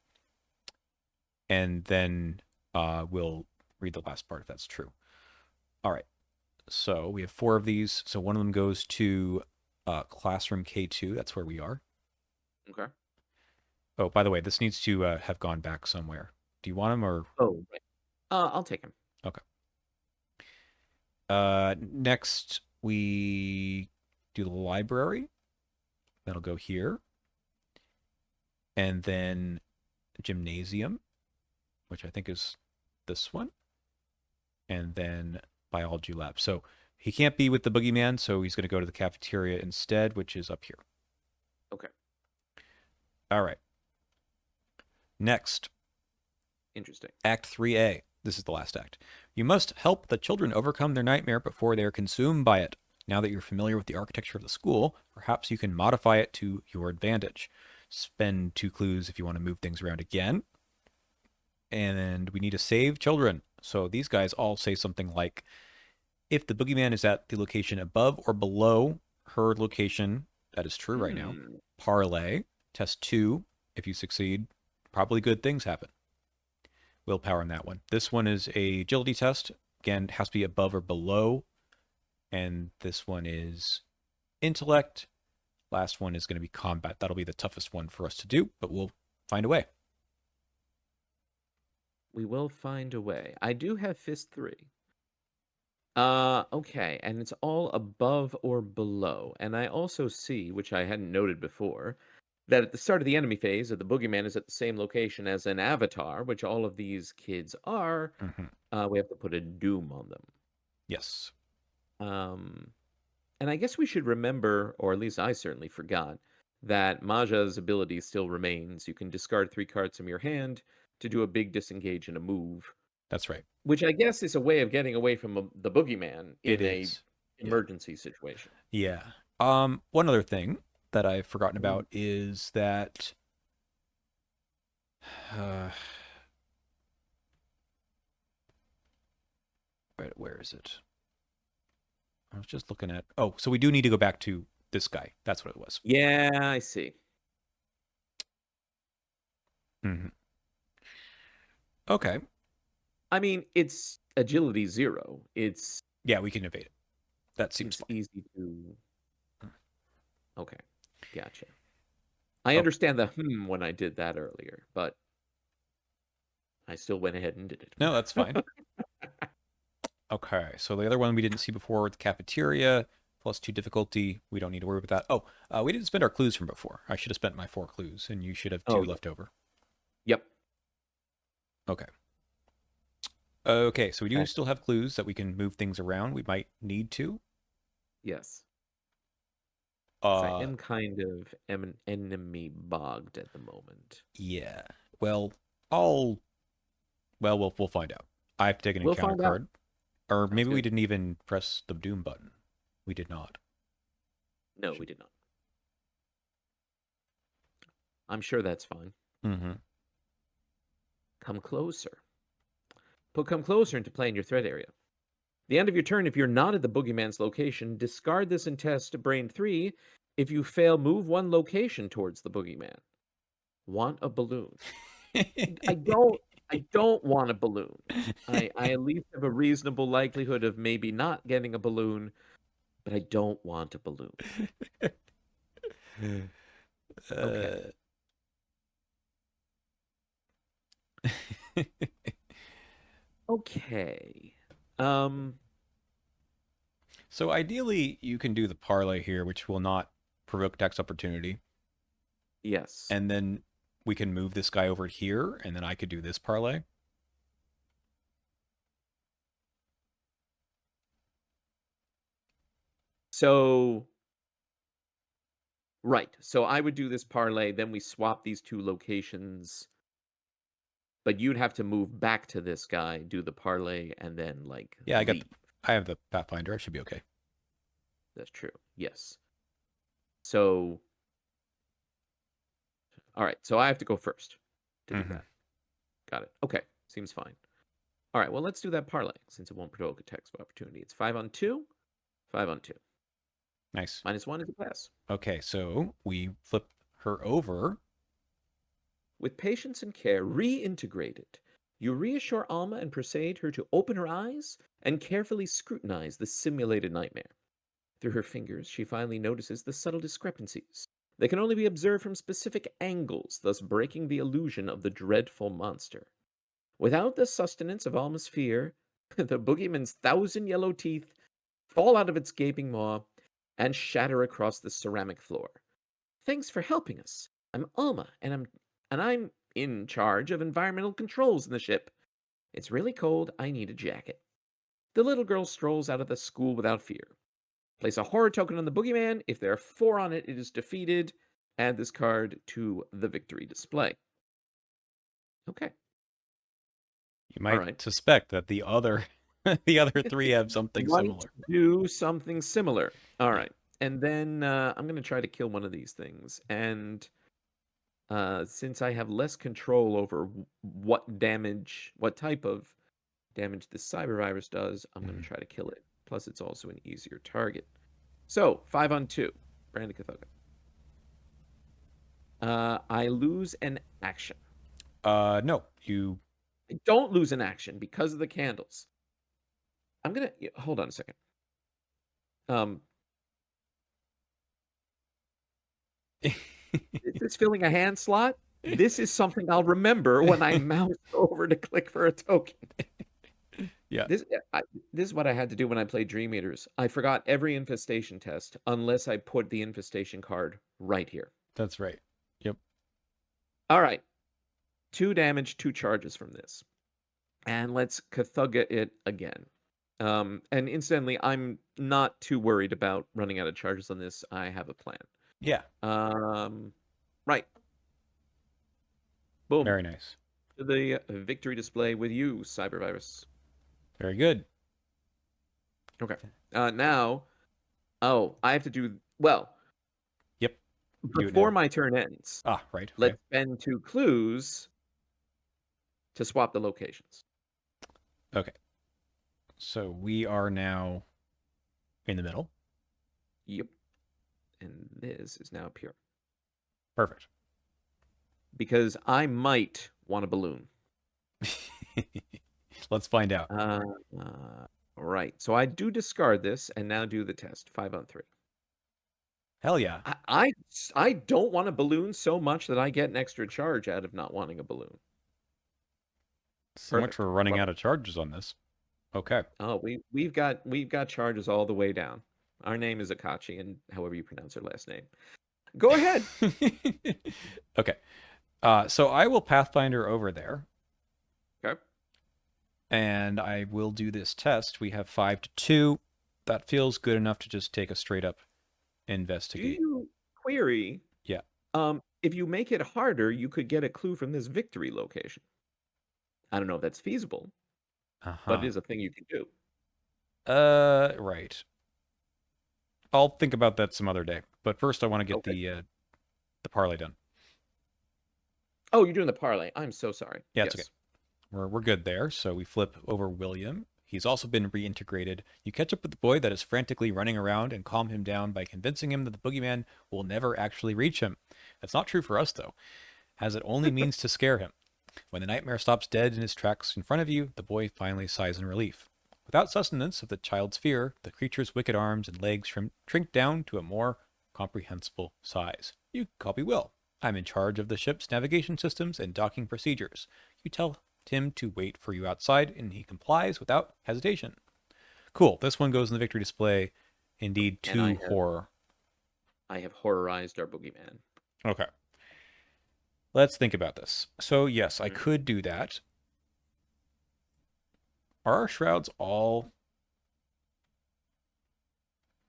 [SPEAKER 1] And then we'll read the last part if that's true. All right. So we have 4 of these. So one of them goes to classroom K2. That's where we are.
[SPEAKER 2] Okay.
[SPEAKER 1] Oh, by the way, this needs to have gone back somewhere. Do you want them or?
[SPEAKER 2] Oh, right. I'll take him.
[SPEAKER 1] Okay. Next, we do the library. That'll go here. And then gymnasium, which I think is this one. And then biology lab. So he can't be with the boogeyman, so he's going to go to the cafeteria instead, which is up here.
[SPEAKER 2] Okay.
[SPEAKER 1] All right. Next,
[SPEAKER 2] Interesting.
[SPEAKER 1] Act 3A. This is the last act. You must help the children overcome their nightmare before they are consumed by it. Now that you're familiar with the architecture of the school, perhaps you can modify it to your advantage. Spend 2 clues if you want to move things around again. And we need to save children. So these guys all say something like, if the boogeyman is at the location above or below her location, that is true right now. Parlay. Test 2. If you succeed, probably good things happen. Willpower on that one. This one is a agility test. Again, it has to be above or below. And this one is intellect. Last one is going to be combat. That'll be the toughest one for us to do, but we'll find a way.
[SPEAKER 2] We will find a way. I do have Fist 3. Okay, and it's all above or below. And I also see, which I hadn't noted before, that at the start of the enemy phase, the boogeyman is at the same location as an avatar, which all of these kids are. We have to put a doom on them.
[SPEAKER 1] Yes.
[SPEAKER 2] And I guess we should remember, or at least I certainly forgot, that Maja's ability still remains. You can discard 3 cards from your hand to do a big disengage and a move.
[SPEAKER 1] That's right.
[SPEAKER 2] which I guess is a way of getting away from the boogeyman
[SPEAKER 1] It
[SPEAKER 2] in a
[SPEAKER 1] is. Yeah.
[SPEAKER 2] emergency situation.
[SPEAKER 1] Yeah. One other thing that I've forgotten
[SPEAKER 2] Mm.
[SPEAKER 1] about is that uh, where is it? I was just looking at. Oh, so we do need to go back to this guy. That's what it was.
[SPEAKER 2] Yeah, I see.
[SPEAKER 1] Hmm. Okay.
[SPEAKER 2] I mean, it's agility 0.
[SPEAKER 1] Yeah, we can evade it. That seems
[SPEAKER 2] It's
[SPEAKER 1] fine.
[SPEAKER 2] easy to. Okay, gotcha. I
[SPEAKER 1] Oh,
[SPEAKER 2] understand the when I did that earlier, but I still went ahead and did
[SPEAKER 1] no, that's fine.
[SPEAKER 2] it.
[SPEAKER 1] Okay, so the other one we didn't see before, the cafeteria, +2 difficulty. We don't need to worry about that. Oh, we didn't spend our clues from before. I should have spent my 4 clues, and you should have 2
[SPEAKER 2] Oh, yeah.
[SPEAKER 1] left over.
[SPEAKER 2] Yep.
[SPEAKER 1] Okay. Okay, so we do
[SPEAKER 2] Okay.
[SPEAKER 1] still have clues that we can move things around. We might need to.
[SPEAKER 2] Yes. Because I
[SPEAKER 1] Uh,
[SPEAKER 2] am kind of enemy bogged at the moment.
[SPEAKER 1] yeah. Well, I'll. Well, we'll find out. I have to take an
[SPEAKER 2] We'll
[SPEAKER 1] encounter
[SPEAKER 2] find out.
[SPEAKER 1] card, or
[SPEAKER 2] Sounds
[SPEAKER 1] maybe we
[SPEAKER 2] good.
[SPEAKER 1] didn't even press the doom button. We did not.
[SPEAKER 2] No, we did not. I'm sure that's fine.
[SPEAKER 1] Mm-hmm.
[SPEAKER 2] Come closer. Come closer into play in your threat area. The end of your turn, if you're not at the boogeyman's location, discard this and test brain 3. If you fail, move 1 location towards the boogeyman. Want a balloon? I don't I don't want a balloon. I at least have a reasonable likelihood of maybe not getting a balloon, but I don't want a balloon. Okay.
[SPEAKER 1] uh,
[SPEAKER 2] Okay. Um,
[SPEAKER 1] so ideally, you can do the parlay here, which will not provoke tax opportunity,
[SPEAKER 2] yes.
[SPEAKER 1] and then we can move this guy over here, and then I could do this parlay.
[SPEAKER 2] So, right. So I would do this parlay, then we swap these 2 locations, but you'd have to move back to this guy, do the parlay, and then, like,
[SPEAKER 1] Yeah,
[SPEAKER 2] leave.
[SPEAKER 1] I have the Pathfinder. I should be okay.
[SPEAKER 2] That's true. Yes. So, all right. So I have to go first to do
[SPEAKER 1] Mm-hmm.
[SPEAKER 2] that. Got it. Okay. Seems fine. All right. Well, let's do that parlay since it won't provoke a text opportunity. It's 5 on 2, 5 on 2.
[SPEAKER 1] Nice.
[SPEAKER 2] -1 is a pass.
[SPEAKER 1] Okay, so we flip her over.
[SPEAKER 2] With patience and care reintegrated, you reassure Alma and persuade her to open her eyes and carefully scrutinize the simulated nightmare. Through her fingers, she finally notices the subtle discrepancies that can only be observed from specific angles, thus breaking the illusion of the dreadful monster. Without the sustenance of Alma's fear, the boogeyman's 1,000 yellow teeth fall out of its gaping maw and shatter across the ceramic floor. Thanks for helping us. I'm Alma, and I'm in charge of environmental controls in the ship. It's really cold. I need a jacket. The little girl strolls out of the school without fear. Place a horror token on the boogeyman. If there are 4 on it, it is defeated. Add this card to the victory display. Okay.
[SPEAKER 1] You
[SPEAKER 2] All
[SPEAKER 1] might
[SPEAKER 2] right.
[SPEAKER 1] suspect that the other the other 3 have something
[SPEAKER 2] Might
[SPEAKER 1] similar.
[SPEAKER 2] do something similar. All right. And then I'm going to try to kill one of these things. And since I have less control over what type of damage this cyber virus does, I'm going to
[SPEAKER 1] Mhm.
[SPEAKER 2] try to kill it. Plus, it's also an easier target. So, 5 on 2. Brandon Kathoka. I lose an action.
[SPEAKER 1] No, you
[SPEAKER 2] I don't lose an action because of the candles. I'm going to hold on a second. Um, is this filling a hand slot? This is something I'll remember when I mouse over to click for a token.
[SPEAKER 1] Yeah,
[SPEAKER 2] This this is what I had to do when I played Dream Eaters. I forgot every infestation test unless I put the infestation card right here.
[SPEAKER 1] that's right. Yep.
[SPEAKER 2] All right. 2 damage, 2 charges from this. And let's Kathuga it again. And incidentally, I'm not too worried about running out of charges on this. I have a plan.
[SPEAKER 1] Yeah,
[SPEAKER 2] Um, right. Boom.
[SPEAKER 1] very nice.
[SPEAKER 2] to the victory display with you, Cybervirus.
[SPEAKER 1] Very good.
[SPEAKER 2] Okay. Now, oh, I have to do well.
[SPEAKER 1] Yep. Do it
[SPEAKER 2] Before
[SPEAKER 1] now.
[SPEAKER 2] my turn ends,
[SPEAKER 1] Ah, right. Okay.
[SPEAKER 2] let's spend 2 clues to swap the locations.
[SPEAKER 1] Okay. So we are now in the middle.
[SPEAKER 2] Yep. And this is now pure.
[SPEAKER 1] Perfect.
[SPEAKER 2] Because I might want a balloon.
[SPEAKER 1] Let's find out.
[SPEAKER 2] Uh, right. So I do discard this and now do the test. 5 on 3.
[SPEAKER 1] Hell yeah.
[SPEAKER 2] I don't want a balloon so much that I get an extra charge out of not wanting a balloon.
[SPEAKER 1] So much
[SPEAKER 2] Perfect.
[SPEAKER 1] for running
[SPEAKER 2] Love
[SPEAKER 1] out
[SPEAKER 2] it.
[SPEAKER 1] of charges on this. Okay.
[SPEAKER 2] Oh, we've got charges all the way down. Our name is Akachi, and however you pronounce her last name. Go ahead.
[SPEAKER 1] Okay. So I will Pathfinder over there,
[SPEAKER 2] Okay.
[SPEAKER 1] and I will do this test. We have 5 to 2. That feels good enough to just take a straight up
[SPEAKER 2] Do
[SPEAKER 1] investigate.
[SPEAKER 2] you query?
[SPEAKER 1] Yeah.
[SPEAKER 2] If you make it harder, you could get a clue from this victory location. I don't know if that's feasible, but it
[SPEAKER 1] Uh-huh.
[SPEAKER 2] is a thing you can do.
[SPEAKER 1] Right. I'll think about that some other day. But first I want to get
[SPEAKER 2] Okay.
[SPEAKER 1] the parlay done.
[SPEAKER 2] Oh, you're doing the parlay. I'm so sorry.
[SPEAKER 1] Yeah, it's okay.
[SPEAKER 2] Yes.
[SPEAKER 1] We're good there. So we flip over William. He's also been reintegrated. You catch up with the boy that is frantically running around and calm him down by convincing him that the boogeyman will never actually reach him. That's not true for us, though, as it only means to scare him. When the nightmare stops dead in his tracks in front of you, the boy finally sighs in relief. Without sustenance of the child's fear, the creature's wicked arms and legs shrink down to a more comprehensible size. You copy Will. I'm in charge of the ship's navigation systems and docking procedures. You tell Tim to wait for you outside, and he complies without hesitation. Cool. This one goes in the victory display. Indeed,
[SPEAKER 2] And I
[SPEAKER 1] 2
[SPEAKER 2] have
[SPEAKER 1] horror.
[SPEAKER 2] I have horrorized our boogeyman.
[SPEAKER 1] Okay. Let's think about this. So, yes, I
[SPEAKER 2] Mhm.
[SPEAKER 1] could do that. Are our shrouds all.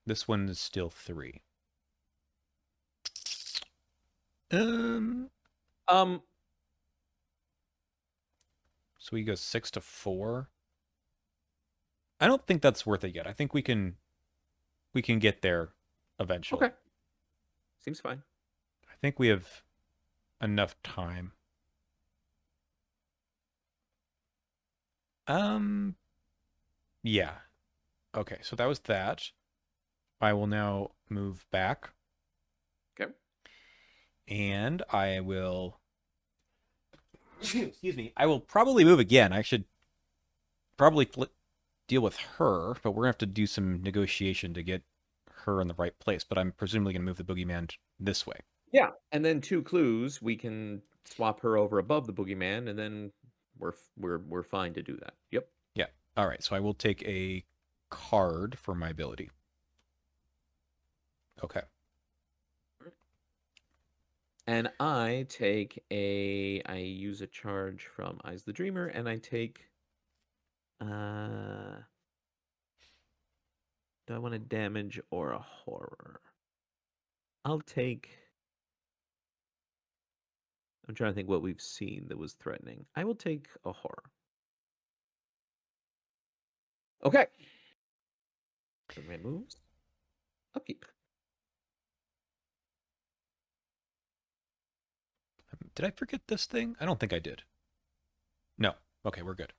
[SPEAKER 1] This one is still 3. Um,
[SPEAKER 2] Um,
[SPEAKER 1] so we go 6 to 4. I don't think that's worth it yet. I think we can get there eventually.
[SPEAKER 2] okay. Seems fine.
[SPEAKER 1] I think we have enough time. Um, yeah. Okay, so that was that. I will now move back
[SPEAKER 2] Okay.
[SPEAKER 1] and I will excuse me. I will probably move again. I should probably deal with her, but we're gonna have to do some negotiation to get her in the right place. But I'm presumably gonna move the boogeyman this way.
[SPEAKER 2] Yeah. And then 2 clues, we can swap her over above the boogeyman, and then we're fine to do that. Yep.
[SPEAKER 1] Yeah. All right. So I will take a card for my ability. Okay.
[SPEAKER 2] And I use a charge from Eyes the Dreamer, and I take, uh, do I want a damage or a horror? I'll take, I'm trying to think what we've seen that was threatening. I will take a horror. Okay. My moves. Upkeep.
[SPEAKER 1] Did I forget this thing? I don't think I did. No. Okay, we're good.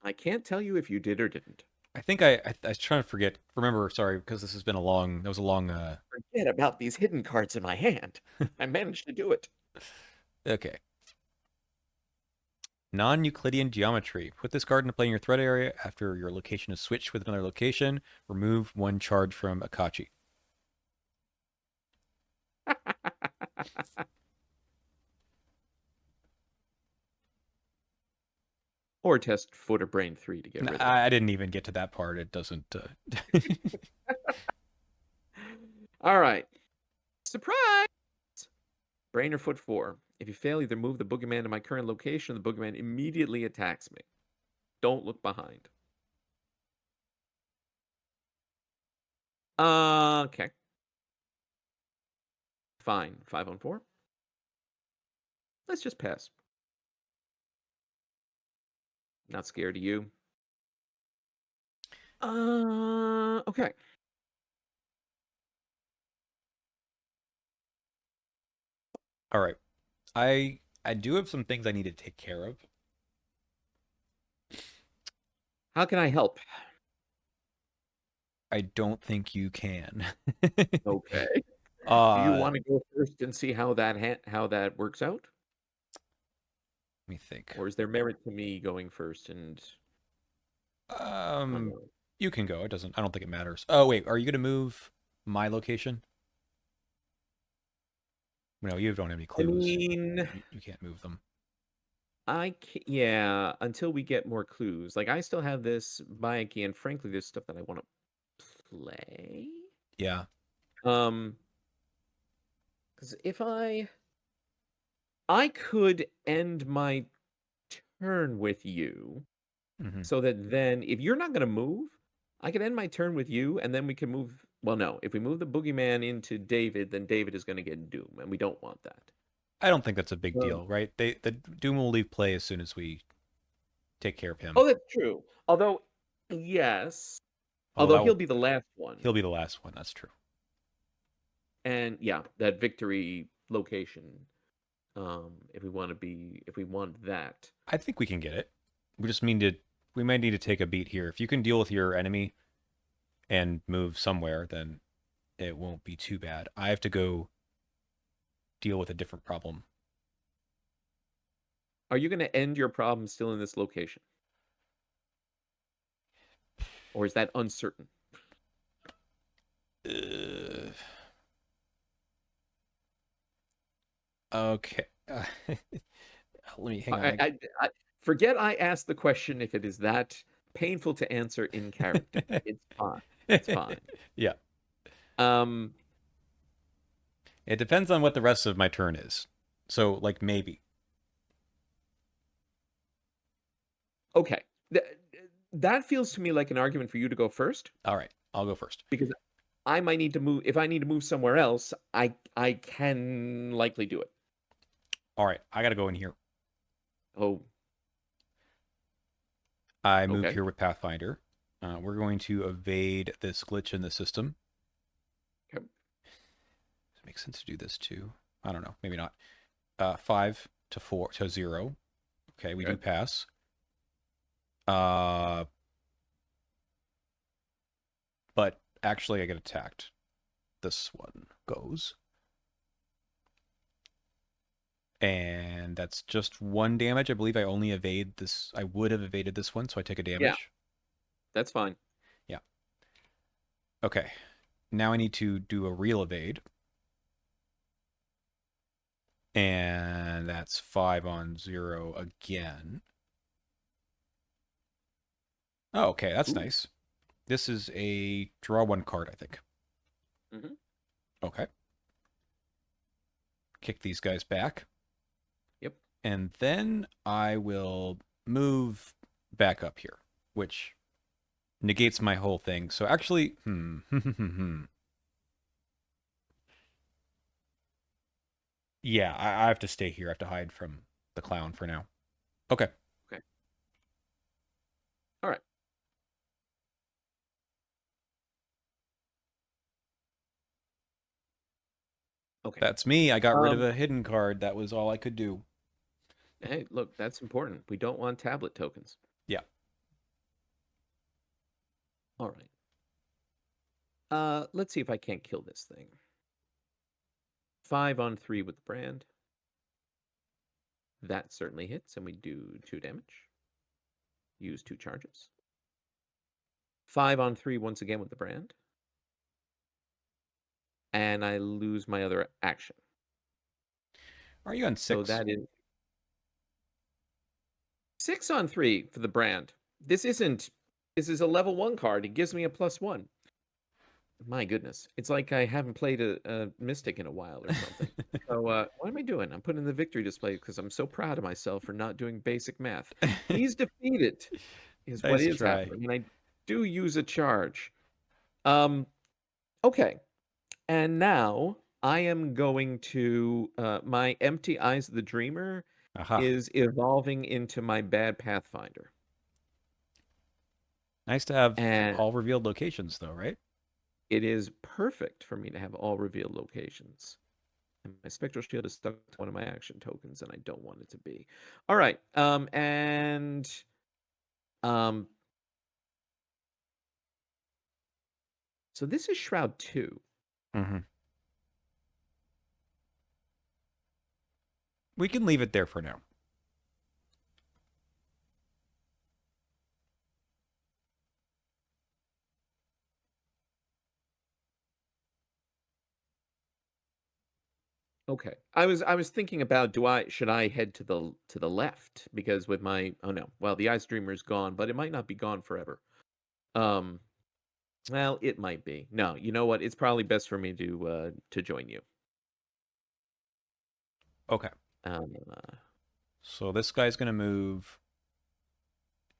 [SPEAKER 2] I can't tell you if you did or didn't.
[SPEAKER 1] I think I was trying to forget. Remember, sorry, because this has been a long. That was a long.
[SPEAKER 2] Forget about these hidden cards in my hand. I managed to do it.
[SPEAKER 1] Okay. Non-Euclidean geometry. Put this card into play in your threat area after your location is switched with another location. Remove 1 charge from Akachi.
[SPEAKER 2] Or test foot or brain 3 to get rid of it.
[SPEAKER 1] I didn't even get to that part. It doesn't.
[SPEAKER 2] All right. Surprise! Brain or foot 4. If you fail, either move the boogeyman to my current location, or the boogeyman immediately attacks me. Don't look behind. Okay. Fine. 5 on 4. Let's just pass. Not scared of you. Okay.
[SPEAKER 1] All right. I do have some things I need to take care of.
[SPEAKER 2] How can I help?
[SPEAKER 1] I don't think you can.
[SPEAKER 2] Okay. Do you
[SPEAKER 1] Let
[SPEAKER 2] want to go first and see how that works out?
[SPEAKER 1] me think.
[SPEAKER 2] Or is there merit to me going first and
[SPEAKER 1] Um,
[SPEAKER 2] uh,
[SPEAKER 1] you can go. It doesn't. I don't think it matters. Oh wait, are you gonna move my location? No, you don't have any
[SPEAKER 2] I
[SPEAKER 1] clues.
[SPEAKER 2] mean,
[SPEAKER 1] You can't move them.
[SPEAKER 2] yeah, until we get more clues. Like I still have this bike and frankly there's stuff that I want to play.
[SPEAKER 1] Yeah.
[SPEAKER 2] Um, because if I could end my turn with you
[SPEAKER 1] Hmm.
[SPEAKER 2] so that then if you're not going to move, I can end my turn with you and then we can move. Well, no, if we move the boogeyman into David, then David is going to get Doom and we don't want that.
[SPEAKER 1] I don't think that's a big
[SPEAKER 2] Um,
[SPEAKER 1] deal, right? The Doom will leave play as soon as we take care of him.
[SPEAKER 2] oh, that's true. Although, yes,
[SPEAKER 1] Although
[SPEAKER 2] although
[SPEAKER 1] that
[SPEAKER 2] he'll
[SPEAKER 1] will
[SPEAKER 2] be the last one.
[SPEAKER 1] he'll be the last one. That's true.
[SPEAKER 2] And yeah, that victory location. If we want that.
[SPEAKER 1] I think we can get it. We just mean to. We might need to take a beat here. If you can deal with your enemy and move somewhere, then it won't be too bad. I have to go deal with a different problem.
[SPEAKER 2] Are you going to end your problem still in this location? Or is that uncertain?
[SPEAKER 1] Uh, okay. Let me hang on.
[SPEAKER 2] I forget I asked the question if it is that painful to answer in character. It's fine. It's fine.
[SPEAKER 1] Yeah.
[SPEAKER 2] Um,
[SPEAKER 1] It depends on what the rest of my turn is. So, like, maybe.
[SPEAKER 2] okay. That feels to me like an argument for you to go first
[SPEAKER 1] All right. I'll go first.
[SPEAKER 2] because I might need to move. If I need to move somewhere else, I can likely do it.
[SPEAKER 1] All right. I got to go in here.
[SPEAKER 2] Oh,
[SPEAKER 1] I moved
[SPEAKER 2] okay.
[SPEAKER 1] here with Pathfinder. We're going to evade this glitch in the system.
[SPEAKER 2] Okay.
[SPEAKER 1] Does it make sense to do this too? I don't know. Maybe not. 5 to 4 to 0. Okay, we do
[SPEAKER 2] Okay.
[SPEAKER 1] pass. Uh, but actually, I get attacked. This one goes. And that's just 1 damage. I believe I only evade this. I would have evaded this one, so I take a
[SPEAKER 2] Yeah,
[SPEAKER 1] damage.
[SPEAKER 2] that's fine.
[SPEAKER 1] Yeah. Okay. Now I need to do a real evade. And that's 5 on 0 again. Oh, okay. That's
[SPEAKER 2] Ooh.
[SPEAKER 1] nice. This is a draw 1 card, I think.
[SPEAKER 2] Hmm.
[SPEAKER 1] Okay. Kick these guys back.
[SPEAKER 2] Yep.
[SPEAKER 1] And then I will move back up here, which negates my whole thing. So actually, yeah, I have to stay here. I have to hide from the clown for now. Okay.
[SPEAKER 2] Okay. All right. Okay.
[SPEAKER 1] That's me. I got rid of
[SPEAKER 2] Um,
[SPEAKER 1] a hidden card. That was all I could do.
[SPEAKER 2] hey, look, that's important. We don't want tablet tokens.
[SPEAKER 1] Yeah.
[SPEAKER 2] All right. Let's see if I can't kill this thing. 5 on 3 with the brand. That certainly hits, and we do 2 damage. Use 2 charges. 5 on 3 once again with the brand. And I lose my other action.
[SPEAKER 1] Are you on
[SPEAKER 2] So
[SPEAKER 1] 6?
[SPEAKER 2] that is 6 on 3 for the brand. This is a level 1 card. It gives me a +1. My goodness. It's like I haven't played a Mystic in a while or something. So, what am I doing? I'm putting in the victory display because I'm so proud of myself for not doing basic math. He's defeated is what
[SPEAKER 1] Nice
[SPEAKER 2] is
[SPEAKER 1] try.
[SPEAKER 2] happening, and I do use a charge. Um, okay. And now I am going to my empty eyes of the dreamer
[SPEAKER 1] Aha.
[SPEAKER 2] is evolving into my bad pathfinder.
[SPEAKER 1] Nice to have
[SPEAKER 2] And
[SPEAKER 1] all revealed locations, though, right?
[SPEAKER 2] it is perfect for me to have all revealed locations. And my spectral shield is stuck to one of my action tokens, and I don't want it to be. All right. Um, so this is Shroud 2.
[SPEAKER 1] Mm-hmm. We can leave it there for now.
[SPEAKER 2] Okay. I was thinking about, do I should I head to the left, because with my, oh no, well, the Ice Dreamer's gone, but it might not be gone forever. Um well, it might be. No, you know what? It's probably best for me to join you.
[SPEAKER 1] Okay.
[SPEAKER 2] Uh,
[SPEAKER 1] So this guy's going to move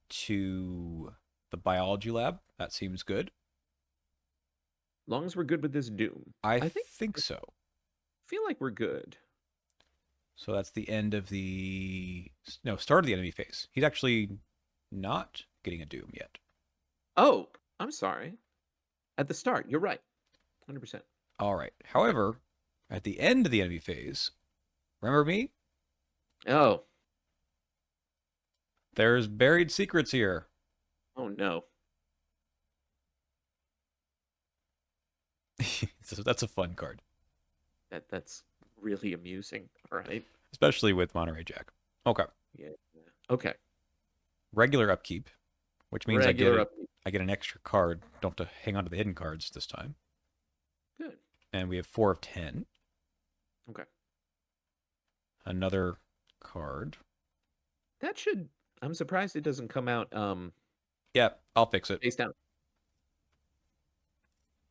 [SPEAKER 1] to the biology lab. That seems good.
[SPEAKER 2] long as we're good with this Doom.
[SPEAKER 1] I
[SPEAKER 2] I think
[SPEAKER 1] think
[SPEAKER 2] I
[SPEAKER 1] so.
[SPEAKER 2] feel like we're good.
[SPEAKER 1] So that's the end of the no, start of the enemy phase. He's actually not getting a doom yet.
[SPEAKER 2] Oh, I'm sorry. At the start, you're right. 100%.
[SPEAKER 1] All right.
[SPEAKER 2] Okay.
[SPEAKER 1] However, at the end of the enemy phase, remember me?
[SPEAKER 2] Oh,
[SPEAKER 1] There's buried secrets here.
[SPEAKER 2] oh no.
[SPEAKER 1] So that's a fun card,
[SPEAKER 2] That's really amusing. All right.
[SPEAKER 1] especially with Monterey Jack. Okay.
[SPEAKER 2] Yeah. Okay.
[SPEAKER 1] Regular upkeep, which means
[SPEAKER 2] Regular upbeat.
[SPEAKER 1] I get an extra card. Don't have to hang on to the hidden cards this time.
[SPEAKER 2] Good.
[SPEAKER 1] And we have 4 of 10.
[SPEAKER 2] Okay.
[SPEAKER 1] Another card.
[SPEAKER 2] That should. I'm surprised it doesn't come out
[SPEAKER 1] Yeah, I'll fix it.
[SPEAKER 2] face down.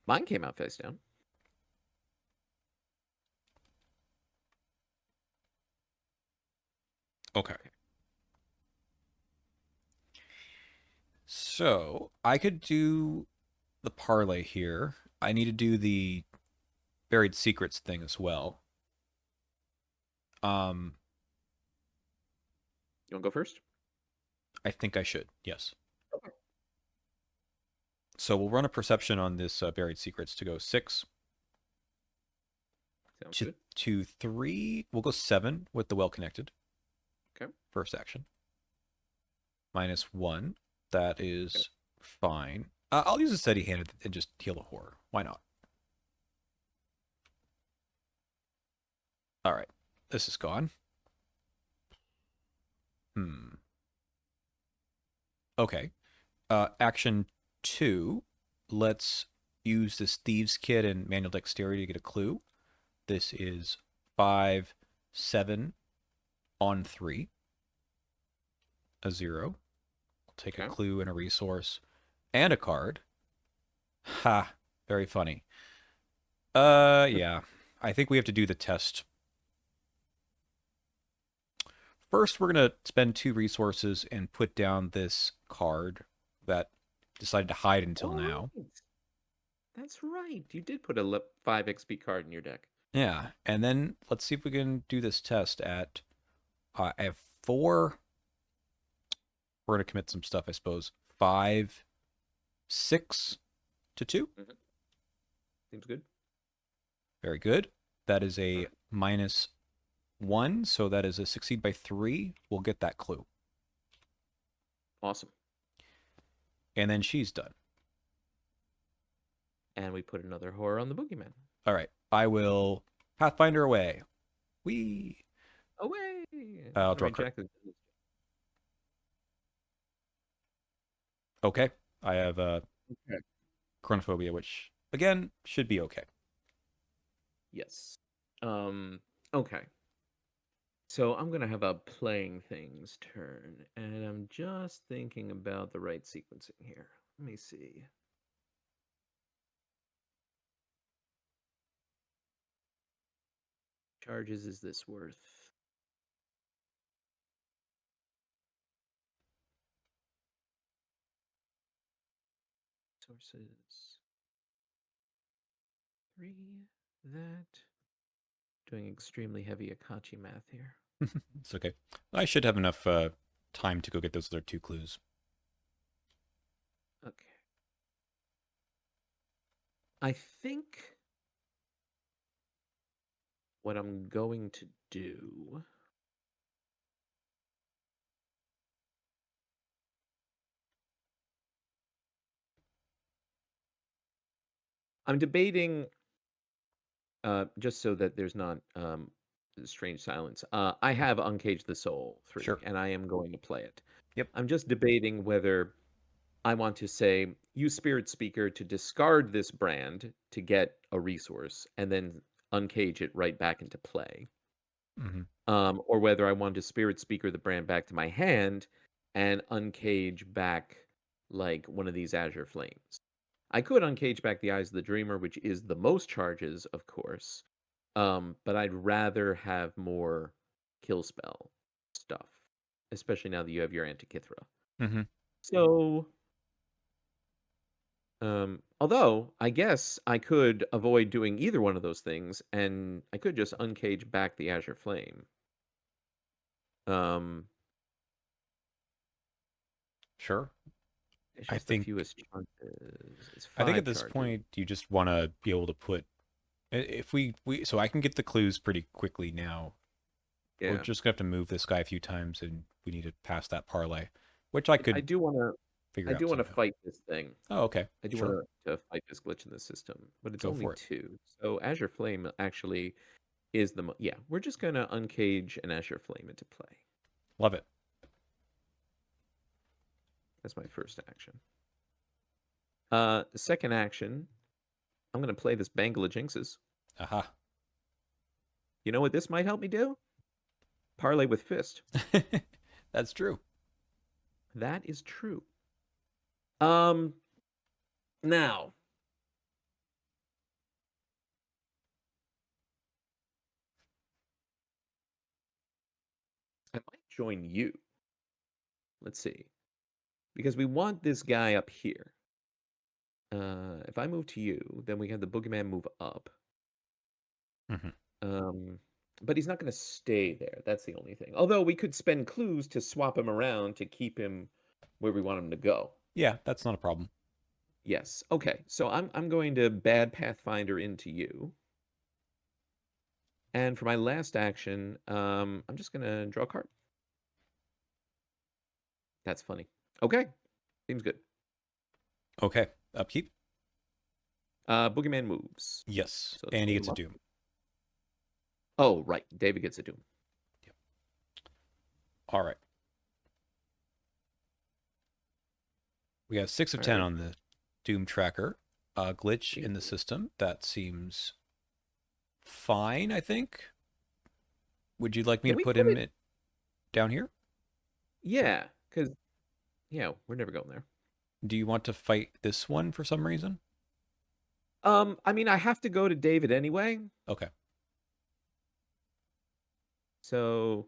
[SPEAKER 2] Mine came out face down.
[SPEAKER 1] Okay. So I could do the parlay here. I need to do the buried secrets thing as well. Um,
[SPEAKER 2] You want to go first?
[SPEAKER 1] I think I should. Yes.
[SPEAKER 2] Okay.
[SPEAKER 1] So we'll run a perception on this buried secrets to go 6
[SPEAKER 2] Sounds good.
[SPEAKER 1] to 3. We'll go 7 with the well connected.
[SPEAKER 2] Okay.
[SPEAKER 1] First action. -1. That
[SPEAKER 2] Okay.
[SPEAKER 1] is fine. I'll use a steady hand and just heal the horror. Why not? All right. This is gone. Hmm. Okay. Action 2. Let's use this Thieves' Kit and Manual Dexterity to get a clue. This is 5, 7 on 3. A 0. I'll take a
[SPEAKER 2] Okay.
[SPEAKER 1] clue and a resource and a card. Ha. Very funny. Yeah. I think we have to do the test. First, we're going to spend 2 resources and put down this card that decided to hide until
[SPEAKER 2] All
[SPEAKER 1] now.
[SPEAKER 2] right. That's right. You did put a 5 XP card in your deck.
[SPEAKER 1] Yeah, and then let's see if we can do this test at. I have 4. We're gonna commit some stuff, I suppose. 5, 6 to 2.
[SPEAKER 2] Mhm. Seems good.
[SPEAKER 1] Very good. That is
[SPEAKER 2] All
[SPEAKER 1] a
[SPEAKER 2] right.
[SPEAKER 1] -1, so that is a succeed by 3. We'll get that clue,
[SPEAKER 2] Awesome.
[SPEAKER 1] and then she's done.
[SPEAKER 2] And we put another horror on the boogeyman.
[SPEAKER 1] All right, I will Pathfinder away. We.
[SPEAKER 2] Away.
[SPEAKER 1] I'll draw a
[SPEAKER 2] Monterey
[SPEAKER 1] card.
[SPEAKER 2] Jack is.
[SPEAKER 1] Okay, I have
[SPEAKER 2] Okay.
[SPEAKER 1] Chronophobia, which again should be okay.
[SPEAKER 2] Yes. Okay. So I'm gonna have a playing things turn, and I'm just thinking about the right sequencing here. Let me see. Charges is this worth? Sources. 3. That. Doing extremely heavy Akachi math here.
[SPEAKER 1] It's okay. I should have enough time to go get those other 2 clues.
[SPEAKER 2] I think what I'm going to do. I'm debating, just so that there's not strange silence. I have Uncaged the Soul 3,
[SPEAKER 1] Sure.
[SPEAKER 2] and I am going to play it.
[SPEAKER 1] Yep.
[SPEAKER 2] I'm just debating whether I want to say, use Spirit Speaker to discard this brand to get a resource, and then uncage it right back into play.
[SPEAKER 1] Hmm.
[SPEAKER 2] Or whether I want to Spirit Speaker the brand back to my hand and uncage back like one of these Azure Flames. I could uncage back the Eyes of the Dreamer, which is the most charges, of course. But I'd rather have more kill spell stuff, especially now that you have your Antikythera.
[SPEAKER 1] Hmm.
[SPEAKER 2] So, although I guess I could avoid doing either one of those things, and I could just uncage back the Azure Flame. Um,
[SPEAKER 1] Sure.
[SPEAKER 2] it's
[SPEAKER 1] I
[SPEAKER 2] just the
[SPEAKER 1] think
[SPEAKER 2] fewest charges. It's
[SPEAKER 1] I think at
[SPEAKER 2] 5
[SPEAKER 1] this
[SPEAKER 2] charges.
[SPEAKER 1] point you just want to be able to put if we so I can get the clues pretty quickly now. We're
[SPEAKER 2] Yeah.
[SPEAKER 1] just gonna have to move this guy a few times, and we need to pass that parlay, which I
[SPEAKER 2] I
[SPEAKER 1] could
[SPEAKER 2] do wanna I
[SPEAKER 1] figure
[SPEAKER 2] do
[SPEAKER 1] out
[SPEAKER 2] wanna
[SPEAKER 1] somehow.
[SPEAKER 2] fight this thing.
[SPEAKER 1] Oh, okay.
[SPEAKER 2] I do
[SPEAKER 1] Sure.
[SPEAKER 2] wanna to fight this glitch in the system, but it's
[SPEAKER 1] Go
[SPEAKER 2] only
[SPEAKER 1] for it.
[SPEAKER 2] 2. So Azure Flame actually is yeah, we're just gonna uncage an Azure Flame into play.
[SPEAKER 1] Love it.
[SPEAKER 2] That's my first action. Second action, I'm gonna play this Bangle of Jinxes.
[SPEAKER 1] Aha.
[SPEAKER 2] You know what this might help me do? Parlay with Fist.
[SPEAKER 1] That's true.
[SPEAKER 2] That is true. Um, now, I might join you. Let's see. Because we want this guy up here. If I move to you, then we have the boogeyman move up.
[SPEAKER 1] Hmm.
[SPEAKER 2] Um, but he's not going to stay there. That's the only thing. Although we could spend clues to swap him around to keep him where we want him to go.
[SPEAKER 1] Yeah, that's not a problem.
[SPEAKER 2] Yes. Okay. So I'm going to bad Pathfinder into you. And for my last action, I'm just going to draw a card. That's funny. Okay. Seems good.
[SPEAKER 1] Okay. Upkeep.
[SPEAKER 2] Boogeyman moves.
[SPEAKER 1] Yes,
[SPEAKER 2] So let's
[SPEAKER 1] and he
[SPEAKER 2] load
[SPEAKER 1] gets
[SPEAKER 2] him
[SPEAKER 1] a
[SPEAKER 2] up.
[SPEAKER 1] doom.
[SPEAKER 2] Oh, right. David gets a doom.
[SPEAKER 1] Yep. All right. We have 6 of 10
[SPEAKER 2] Alrighty.
[SPEAKER 1] on the doom tracker. Glitch in the
[SPEAKER 2] Easy.
[SPEAKER 1] system. That seems fine. I think. Would you like me
[SPEAKER 2] Can
[SPEAKER 1] to
[SPEAKER 2] we
[SPEAKER 1] put
[SPEAKER 2] put
[SPEAKER 1] him
[SPEAKER 2] it?
[SPEAKER 1] down here?
[SPEAKER 2] Yeah, because we're never going there.
[SPEAKER 1] Do you want to fight this one for some reason?
[SPEAKER 2] I mean, I have to go to David anyway,
[SPEAKER 1] Okay.
[SPEAKER 2] so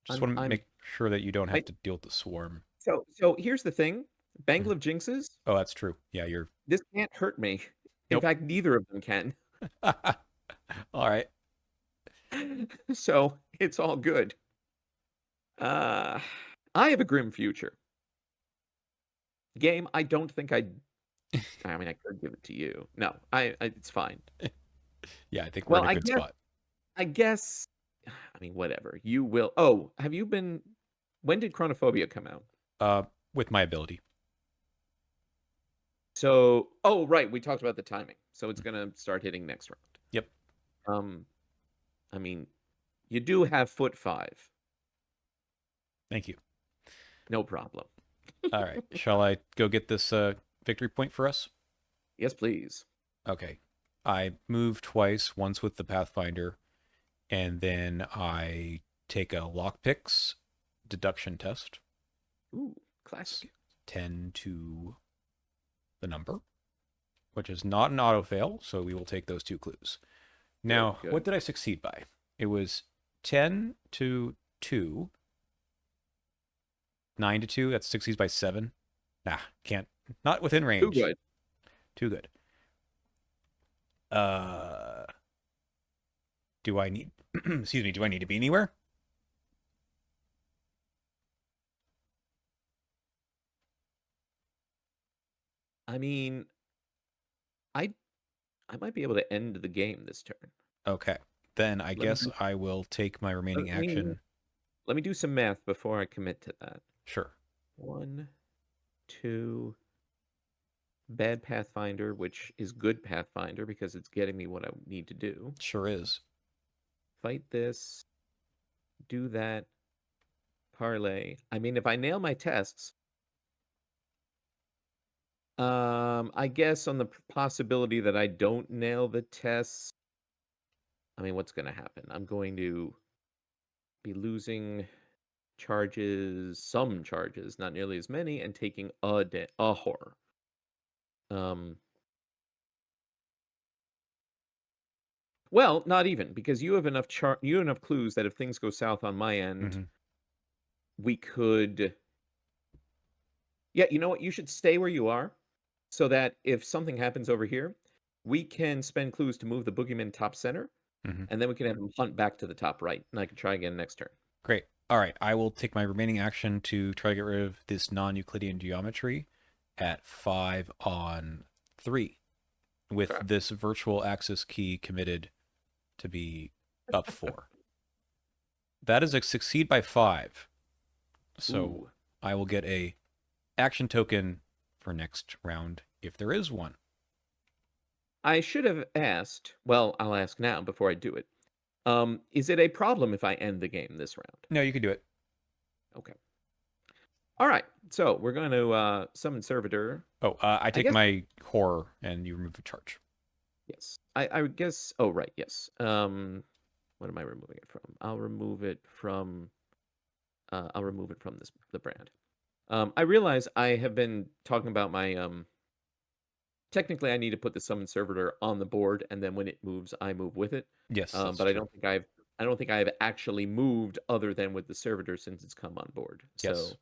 [SPEAKER 1] Just want to
[SPEAKER 2] I'm
[SPEAKER 1] make sure that you don't have
[SPEAKER 2] I
[SPEAKER 1] to deal with the swarm.
[SPEAKER 2] so here's the thing. Bangle
[SPEAKER 1] Mhm.
[SPEAKER 2] of Jinxes,
[SPEAKER 1] Oh, that's true. Yeah, you're.
[SPEAKER 2] this can't hurt me. In
[SPEAKER 1] Nope.
[SPEAKER 2] fact, neither of them can.
[SPEAKER 1] All right.
[SPEAKER 2] So it's all good. Uh I have a grim future. Game, I don't think I mean I could give it to you. No, I it's fine.
[SPEAKER 1] Yeah, I think we're
[SPEAKER 2] Well,
[SPEAKER 1] in a good spot.
[SPEAKER 2] I guess I mean whatever. You will. Oh, have you been when did Chronophobia come out?
[SPEAKER 1] Uh, with my ability.
[SPEAKER 2] So, oh, right, we talked about the timing. So it's gonna start hitting next round.
[SPEAKER 1] Yep.
[SPEAKER 2] Um, I mean, you do have foot 5.
[SPEAKER 1] Thank you.
[SPEAKER 2] No problem.
[SPEAKER 1] All right. Shall I go get this victory point for us?
[SPEAKER 2] Yes, please.
[SPEAKER 1] Okay. I move twice, once with the Pathfinder, and then I take a lockpicks deduction test.
[SPEAKER 2] Ooh,
[SPEAKER 1] It's
[SPEAKER 2] classic.
[SPEAKER 1] 10 to the number, which is not an auto fail, so we will take those 2 clues.
[SPEAKER 2] Good,
[SPEAKER 1] Now, what
[SPEAKER 2] good.
[SPEAKER 1] did I succeed by? It was 10 to 2, 9 to 2. That succeeds by 7. Nah, can't. Not within
[SPEAKER 2] Too
[SPEAKER 1] range.
[SPEAKER 2] good.
[SPEAKER 1] Too good. Uh, do I need, excuse me, do I need to be anywhere?
[SPEAKER 2] I mean, I I might be able to end the game this turn.
[SPEAKER 1] Okay. Then I
[SPEAKER 2] Let me
[SPEAKER 1] guess
[SPEAKER 2] do
[SPEAKER 1] I will take my remaining
[SPEAKER 2] let me
[SPEAKER 1] action.
[SPEAKER 2] let me do some math before I commit to that.
[SPEAKER 1] Sure.
[SPEAKER 2] 1, 2, bad Pathfinder, which is good Pathfinder because it's getting me what I need to do.
[SPEAKER 1] Sure is.
[SPEAKER 2] Fight this, do that, parlay. I mean, if I nail my tests, I guess on the possibility that I don't nail the tests, I mean, what's going to happen? I'm going to be losing charges, some charges, not nearly as many, and taking a horror. Um, well, not even because you have enough clues that if things go south on my end,
[SPEAKER 1] Hmm.
[SPEAKER 2] we could. Yeah, you know what? You should stay where you are, so that if something happens over here, we can spend clues to move the boogeyman top center,
[SPEAKER 1] Hmm.
[SPEAKER 2] and then we can have him hunt back to the top right, and I can try again next turn.
[SPEAKER 1] Great. All right. I will take my remaining action to try to get rid of this non-Euclidean geometry at 5 on 3, with
[SPEAKER 2] Okay.
[SPEAKER 1] this virtual axis key committed to be up 4. That is a succeed by 5. So
[SPEAKER 2] Ooh,
[SPEAKER 1] I will get a action token for next round if there is one.
[SPEAKER 2] I should have asked. Well, I'll ask now before I do it. Is it a problem if I end the game this round?
[SPEAKER 1] No, you can do it.
[SPEAKER 2] Okay. All right. So we're going to summon servitor.
[SPEAKER 1] Oh, I
[SPEAKER 2] I
[SPEAKER 1] take
[SPEAKER 2] guess
[SPEAKER 1] my horror and you remove a charge.
[SPEAKER 2] yes. I would guess. Oh, right. Yes. What am I removing it from? I'll remove it from. I'll remove it from the brand. I realize I have been talking about my technically I need to put the summon servitor on the board and then when it moves I move with it.
[SPEAKER 1] Yes, that's
[SPEAKER 2] But
[SPEAKER 1] true.
[SPEAKER 2] I don't think I've actually moved other than with the servitor since it's come on board.
[SPEAKER 1] Yes.
[SPEAKER 2] So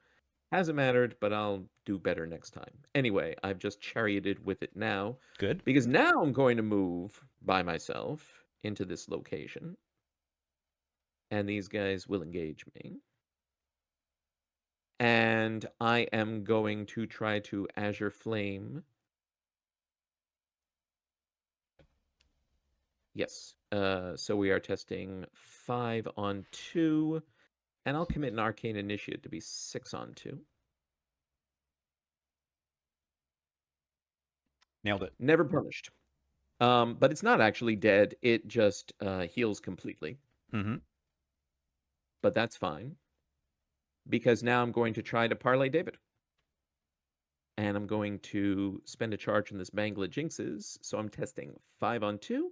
[SPEAKER 2] hasn't mattered, but I'll do better next time. Anyway, I've just charioted with it now
[SPEAKER 1] Good.
[SPEAKER 2] because now I'm going to move by myself into this location and these guys will engage me. And I am going to try to Azure Flame. Yes. So we are testing 5 on 2, and I'll commit an Arcane Initiate to be 6 on 2.
[SPEAKER 1] Nailed it.
[SPEAKER 2] Never punished. But it's not actually dead. It just heals completely.
[SPEAKER 1] Mm-hmm.
[SPEAKER 2] But that's fine because now I'm going to try to parlay David. And I'm going to spend a charge on this Bangla Jinxes. So I'm testing 5 on 2.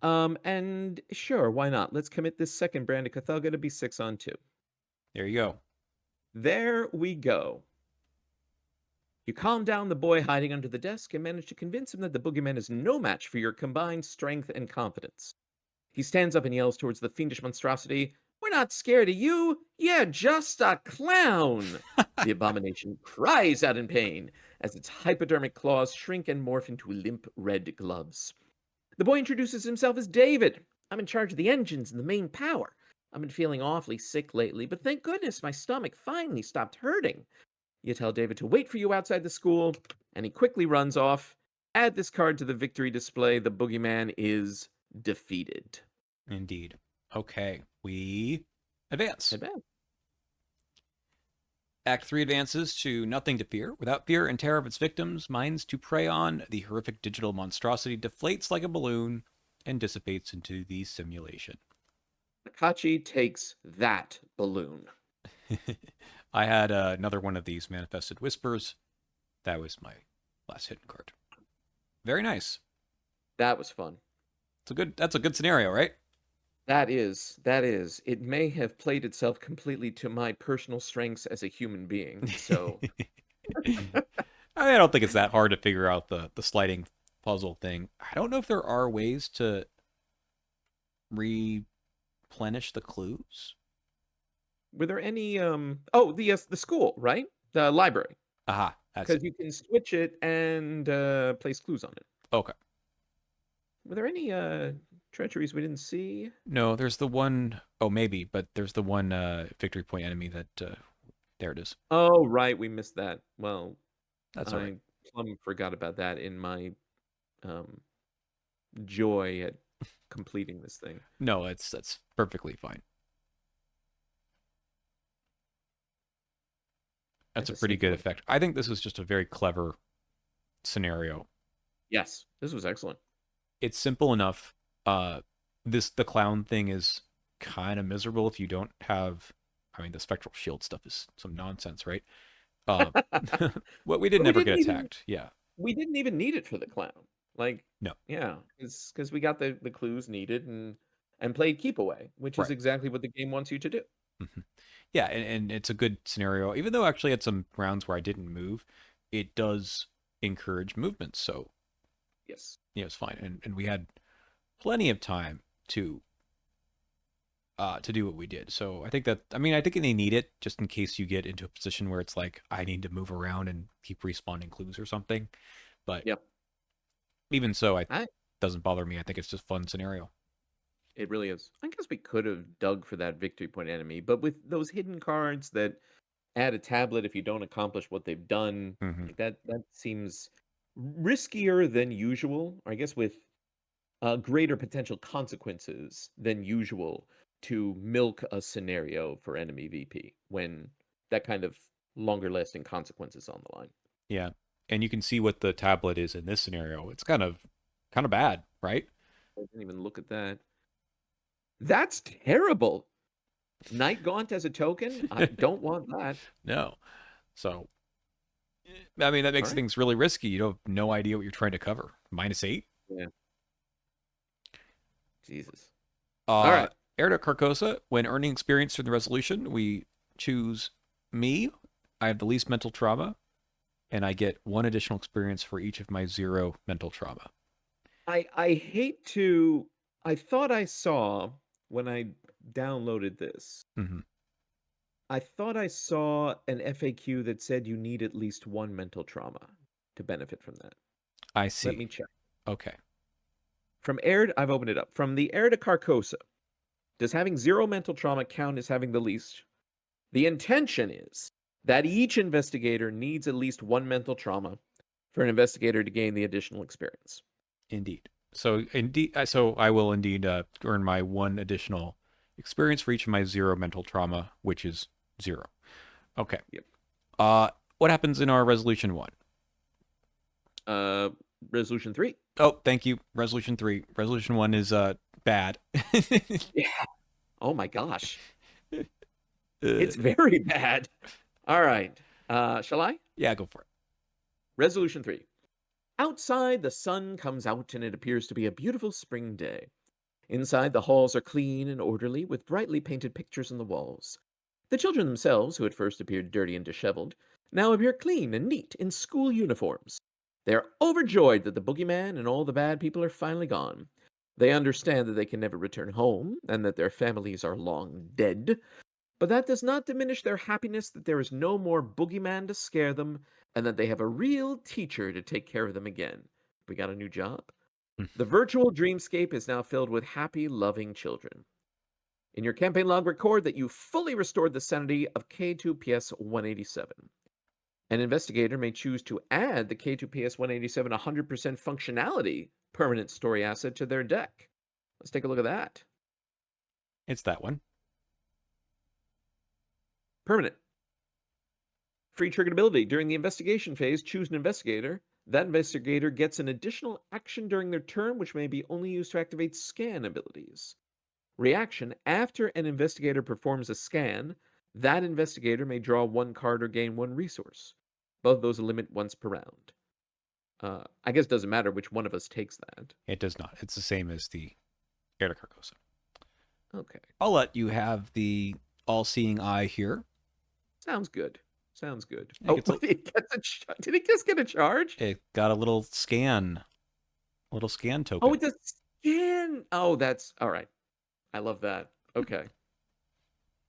[SPEAKER 2] And sure, why not? Let's commit this second brand of Cathalga to be 6 on 2.
[SPEAKER 1] There you go.
[SPEAKER 2] There we go. You calm down the boy hiding under the desk and manage to convince him that the boogeyman is no match for your combined strength and confidence. He stands up and yells towards the fiendish monstrosity, "We're not scared of you! You're just a clown!" The abomination cries out in pain as its hypodermic claws shrink and morph into limp red gloves. The boy introduces himself as David. "I'm in charge of the engines and the main power. I've been feeling awfully sick lately, but thank goodness my stomach finally stopped hurting." You tell David to wait for you outside the school, and he quickly runs off. Add this card to the victory display. The boogeyman is defeated.
[SPEAKER 1] Indeed. Okay. We advance.
[SPEAKER 2] Advance.
[SPEAKER 1] Act 3 advances to Nothing to Fear. Without fear and terror of its victims, minds to prey on, the horrific digital monstrosity deflates like a balloon and dissipates into the simulation.
[SPEAKER 2] Akachi takes that balloon.
[SPEAKER 1] I had another one of these Manifested Whispers. That was my last hidden card. Very nice.
[SPEAKER 2] That was fun.
[SPEAKER 1] That's a good scenario, right?
[SPEAKER 2] That is. It may have played itself completely to my personal strengths as a human being. So,
[SPEAKER 1] I don't think it's that hard to figure out the sliding puzzle thing. I don't know if there are ways to replenish the clues.
[SPEAKER 2] were there any oh, the school, right? The library.
[SPEAKER 1] Aha, that's
[SPEAKER 2] Because
[SPEAKER 1] it.
[SPEAKER 2] you can switch it and place clues on it.
[SPEAKER 1] Okay.
[SPEAKER 2] Were there any treacheries we didn't see?
[SPEAKER 1] No, there's the one oh maybe, but there's the one victory point enemy that there it is.
[SPEAKER 2] Oh, right, we missed that. Well,
[SPEAKER 1] That's all right.
[SPEAKER 2] I plumb forgot about that in my um, joy at completing this thing.
[SPEAKER 1] No, that's perfectly fine. That's
[SPEAKER 2] That's
[SPEAKER 1] a
[SPEAKER 2] a
[SPEAKER 1] pretty
[SPEAKER 2] sneaky
[SPEAKER 1] good
[SPEAKER 2] one.
[SPEAKER 1] effect. I think this was just a very clever scenario.
[SPEAKER 2] Yes, this was excellent.
[SPEAKER 1] It's simple enough. The clown thing is kind of miserable if you don't have. I mean, the spectral shield stuff is some nonsense, right? Uh, well, we did
[SPEAKER 2] But we
[SPEAKER 1] never get
[SPEAKER 2] didn't even
[SPEAKER 1] attacked. Yeah,
[SPEAKER 2] we didn't even need it for the clown. Like,
[SPEAKER 1] no,
[SPEAKER 2] yeah, it's because we got the clues needed and played keep away, which is
[SPEAKER 1] right.
[SPEAKER 2] exactly what the game wants you to do.
[SPEAKER 1] Mhm. Yeah, and it's a good scenario. Even though actually at some rounds where I didn't move, it does encourage movement. So
[SPEAKER 2] Yes.
[SPEAKER 1] it's fine. And we had plenty of time to do what we did. So I think that I think they need it just in case you get into a position where it's like I need to move around and keep respawning clues or something. But
[SPEAKER 2] Yep.
[SPEAKER 1] even so, it
[SPEAKER 2] I
[SPEAKER 1] doesn't bother me. I think it's just fun scenario.
[SPEAKER 2] It really is. I guess we could have dug for that victory point enemy, but with those hidden cards that add a tablet if you don't accomplish what they've done,
[SPEAKER 1] Hmm.
[SPEAKER 2] like that seems riskier than usual. Or I guess with greater potential consequences than usual to milk a scenario for enemy VP when that kind of longer lasting consequences on the line.
[SPEAKER 1] Yeah, and you can see what the tablet is in this scenario. It's kind of bad, right?
[SPEAKER 2] I didn't even look at that. That's terrible. Night Gaunt as a token? I don't want that.
[SPEAKER 1] No. So I mean, that
[SPEAKER 2] All
[SPEAKER 1] makes
[SPEAKER 2] right.
[SPEAKER 1] things really risky. You have no idea what you're trying to cover. -8.
[SPEAKER 2] Yeah. Jesus. All
[SPEAKER 1] Uh,
[SPEAKER 2] right.
[SPEAKER 1] Heir to Carcosa. When earning experience through the resolution, we choose me. I have the least mental trauma, and I get one additional experience for each of my 0 mental trauma.
[SPEAKER 2] I hate to I thought I saw when I downloaded this.
[SPEAKER 1] Hmm.
[SPEAKER 2] I thought I saw an FAQ that said you need at least one mental trauma to benefit from that.
[SPEAKER 1] I
[SPEAKER 2] Let
[SPEAKER 1] see.
[SPEAKER 2] me check.
[SPEAKER 1] Okay.
[SPEAKER 2] I've opened it up. From the Heir to Carcosa, does having 0 mental trauma count as having the least? The intention is that each investigator needs at least one mental trauma for an investigator to gain the additional experience.
[SPEAKER 1] Indeed. So I will indeed earn my one additional experience for each of my 0 mental trauma, which is 0. Okay.
[SPEAKER 2] Yep.
[SPEAKER 1] Uh, what happens in our resolution 1?
[SPEAKER 2] Uh, Resolution 3.
[SPEAKER 1] Oh, thank you. Resolution 3. Resolution 1 is bad.
[SPEAKER 2] Yeah. Oh my gosh.
[SPEAKER 1] Uh,
[SPEAKER 2] It's very bad. All right. Shall I?
[SPEAKER 1] yeah, go for it.
[SPEAKER 2] Resolution 3. Outside, the sun comes out and it appears to be a beautiful spring day. Inside, the halls are clean and orderly with brightly painted pictures on the walls. The children themselves, who at first appeared dirty and disheveled, now appear clean and neat in school uniforms. They are overjoyed that the boogeyman and all the bad people are finally gone. They understand that they can never return home and that their families are long dead, but that does not diminish their happiness that there is no more boogeyman to scare them and that they have a real teacher to take care of them again. We got a new job. The virtual dreamscape is now filled with happy, loving children. In your campaign log, record that you fully restored the sanity of K2PS 187. An investigator may choose to add the K2PS 187 100% functionality permanent story asset to their deck. Let's take a look at that.
[SPEAKER 1] It's that one.
[SPEAKER 2] Permanent. Free triggered ability. During the investigation phase, choose an investigator. That investigator gets an additional action during their turn, which may be only used to activate scan abilities. Reaction. After an investigator performs a scan, that investigator may draw one card or gain one resource. Both of those limit once per round. I guess it doesn't matter which one of us takes that.
[SPEAKER 1] It does not. It's the same as the Heir to Carcosa.
[SPEAKER 2] Okay.
[SPEAKER 1] I'll let you have the all-seeing eye here.
[SPEAKER 2] Sounds good. Sounds good.
[SPEAKER 1] It
[SPEAKER 2] Oh,
[SPEAKER 1] gets a,
[SPEAKER 2] did it just get a charge?
[SPEAKER 1] it got a little scan
[SPEAKER 2] Oh,
[SPEAKER 1] token.
[SPEAKER 2] it's a scan. Oh, that's all right. I love that. Okay.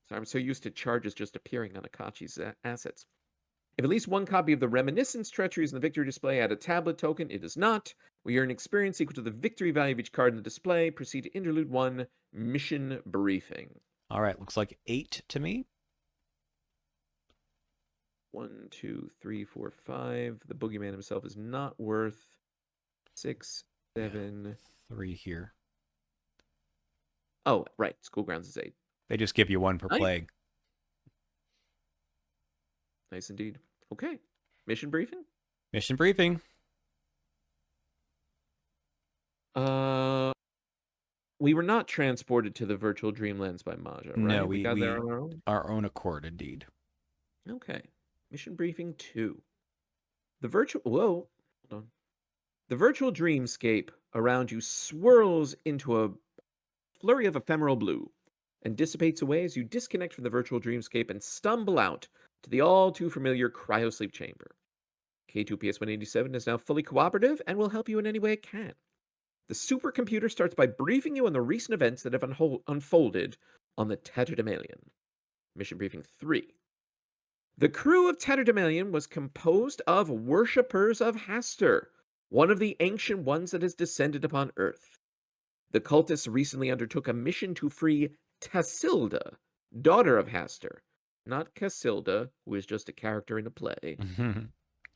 [SPEAKER 2] So I'm so used to charges just appearing on Akachi's assets. If at least one copy of the Reminiscence Treachery is in the victory display, add a tablet token. It is not. We earn experience equal to the victory value of each card in the display. Proceed to Interlude 1, Mission Briefing.
[SPEAKER 1] All right, looks like 8 to me.
[SPEAKER 2] 1, 2, 3, 4, 5. The Boogeyman himself is not worth 6,
[SPEAKER 1] Yeah,
[SPEAKER 2] 7.
[SPEAKER 1] 3 here.
[SPEAKER 2] Oh, right. School grounds is 8.
[SPEAKER 1] They just give you one per
[SPEAKER 2] Nice.
[SPEAKER 1] plague.
[SPEAKER 2] Nice indeed. Okay. Mission briefing?
[SPEAKER 1] Mission briefing.
[SPEAKER 2] Uh, we were not transported to the virtual dreamlands by Maja,
[SPEAKER 1] No,
[SPEAKER 2] right? We
[SPEAKER 1] we
[SPEAKER 2] got there
[SPEAKER 1] we
[SPEAKER 2] on our own?
[SPEAKER 1] our own accord, indeed.
[SPEAKER 2] Okay. Mission briefing 2. The virtual... Whoa. Hold on. The virtual dreamscape around you swirls into a flurry of ephemeral blue and dissipates away as you disconnect from the virtual dreamscape and stumble out to the all too familiar cryosleep chamber. K2PS187 is now fully cooperative and will help you in any way it can. The supercomputer starts by briefing you on the recent events that have unfolded on the Tatterdemalion. Mission briefing 3. The crew of Tatterdemalion was composed of worshippers of Hastur, one of the ancient ones that has descended upon Earth. The cultists recently undertook a mission to free Tassilda, daughter of Hastur, not Casilda, who is just a character in a play,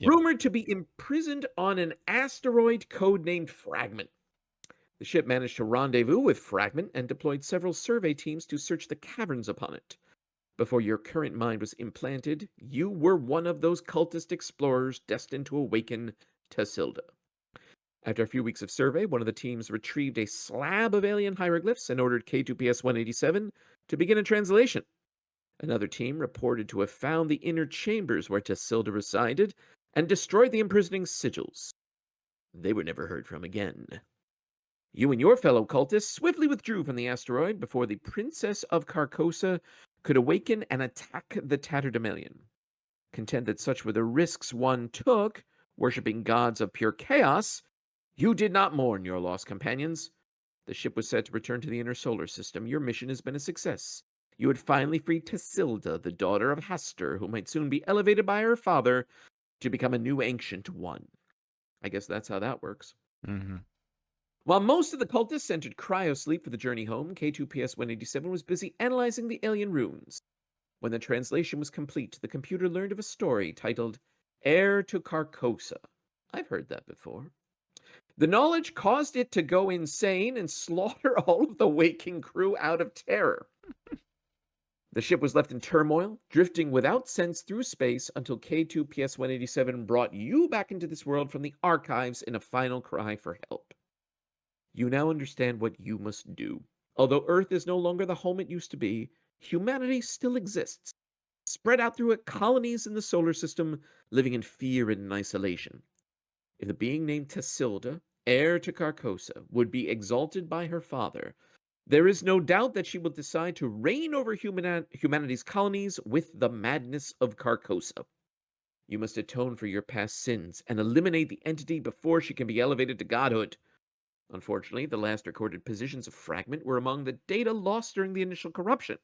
[SPEAKER 1] Yep.
[SPEAKER 2] rumored to be imprisoned on an asteroid codenamed Fragment. The ship managed to rendezvous with Fragment and deployed several survey teams to search the caverns upon it. Before your current mind was implanted, you were one of those cultist explorers destined to awaken Tassilda. After a few weeks of survey, one of the teams retrieved a slab of alien hieroglyphs and ordered K2PS 187 to begin a translation. Another team reported to have found the inner chambers where Tassilda resided and destroyed the imprisoning sigils. They were never heard from again. You and your fellow cultists swiftly withdrew from the asteroid before the Princess of Carcosa could awaken and attack the Tatterdemalion. Content that such were the risks one took, worshipping gods of pure chaos, you did not mourn your lost companions. The ship was set to return to the inner solar system. Your mission has been a success. You had finally freed Tassilda, the daughter of Hastur, who might soon be elevated by her father to become a new ancient one. I guess that's how that works.
[SPEAKER 1] Mm-hmm.
[SPEAKER 2] While most of the cultists entered cryosleep for the journey home, K2PS 187 was busy analyzing the alien runes. When the translation was complete, the computer learned of a story titled Heir to Carcosa. I've heard that before. The knowledge caused it to go insane and slaughter all of the waking crew out of terror. The ship was left in turmoil, drifting without sense through space until K2PS 187 brought you back into this world from the archives in a final cry for help. You now understand what you must do. Although Earth is no longer the home it used to be, humanity still exists, spread out through colonies in the solar system, living in fear and in isolation. If the being named Tassilda, heir to Carcosa, would be exalted by her father, there is no doubt that she will decide to reign over humanity's colonies with the madness of Carcosa. You must atone for your past sins and eliminate the entity before she can be elevated to godhood. Unfortunately, the last recorded positions of Fragment were among the data lost during the initial corruption.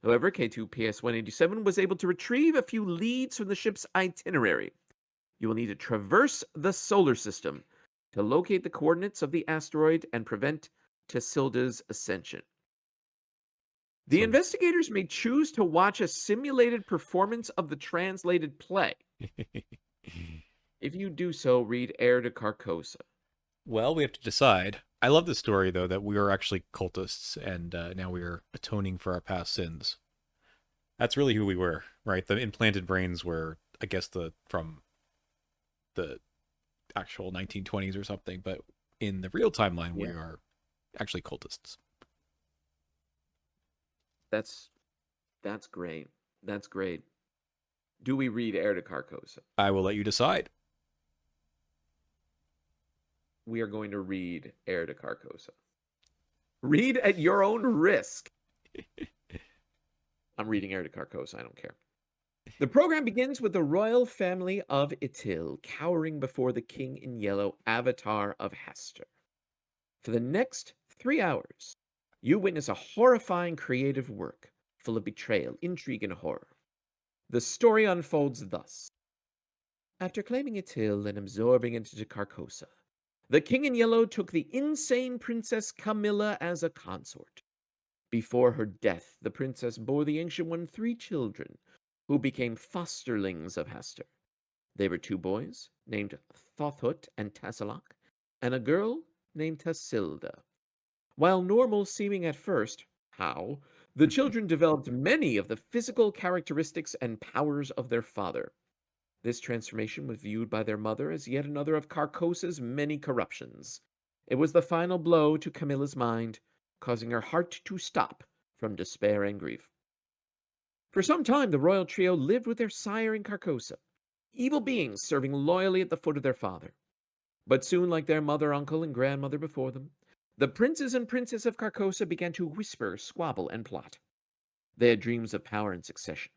[SPEAKER 2] However, K2PS-187 was able to retrieve a few leads from the ship's itinerary. You will need to traverse the solar system to locate the coordinates of the asteroid and prevent Tassilda's ascension. The
[SPEAKER 1] So
[SPEAKER 2] investigators may choose to watch a simulated performance of the translated play. If you do so, read Heir to Carcosa.
[SPEAKER 1] well, we have to decide. I love the story though that we are actually cultists and now we are atoning for our past sins. That's really who we were, right? The implanted brains were, I guess, the from the actual 1920s or something, but in the real timeline, we
[SPEAKER 2] Yeah,
[SPEAKER 1] are actually cultists.
[SPEAKER 2] that's that's great. That's great. Do we read Heir to Carcosa?
[SPEAKER 1] I will let you decide.
[SPEAKER 2] We are going to read Heir to Carcosa. Read at your own risk. I'm reading Heir to Carcosa. I don't care. The program begins with the royal family of Itil cowering before the king in yellow, avatar of Hastur. For the next 3 hours, you witness a horrifying creative work full of betrayal, intrigue, and horror. The story unfolds thus. After claiming Itil and absorbing it into Carcosa, the king in yellow took the insane Princess Camilla as a consort. Before her death, the princess bore the Ancient One 3 children, who became fosterlings of Hastur. They were 2 boys, named Thothut and Tassalak, and a girl named Tassilda. While normal seeming at first, how? The children developed many of the physical characteristics and powers of their father. This transformation was viewed by their mother as yet another of Carcosa's many corruptions. It was the final blow to Camilla's mind, causing her heart to stop from despair and grief. For some time, the royal trio lived with their sire in Carcosa, evil beings serving loyally at the foot of their father. But soon, like their mother, uncle, and grandmother before them, the princes and princess of Carcosa began to whisper, squabble, and plot. They had dreams of power and succession.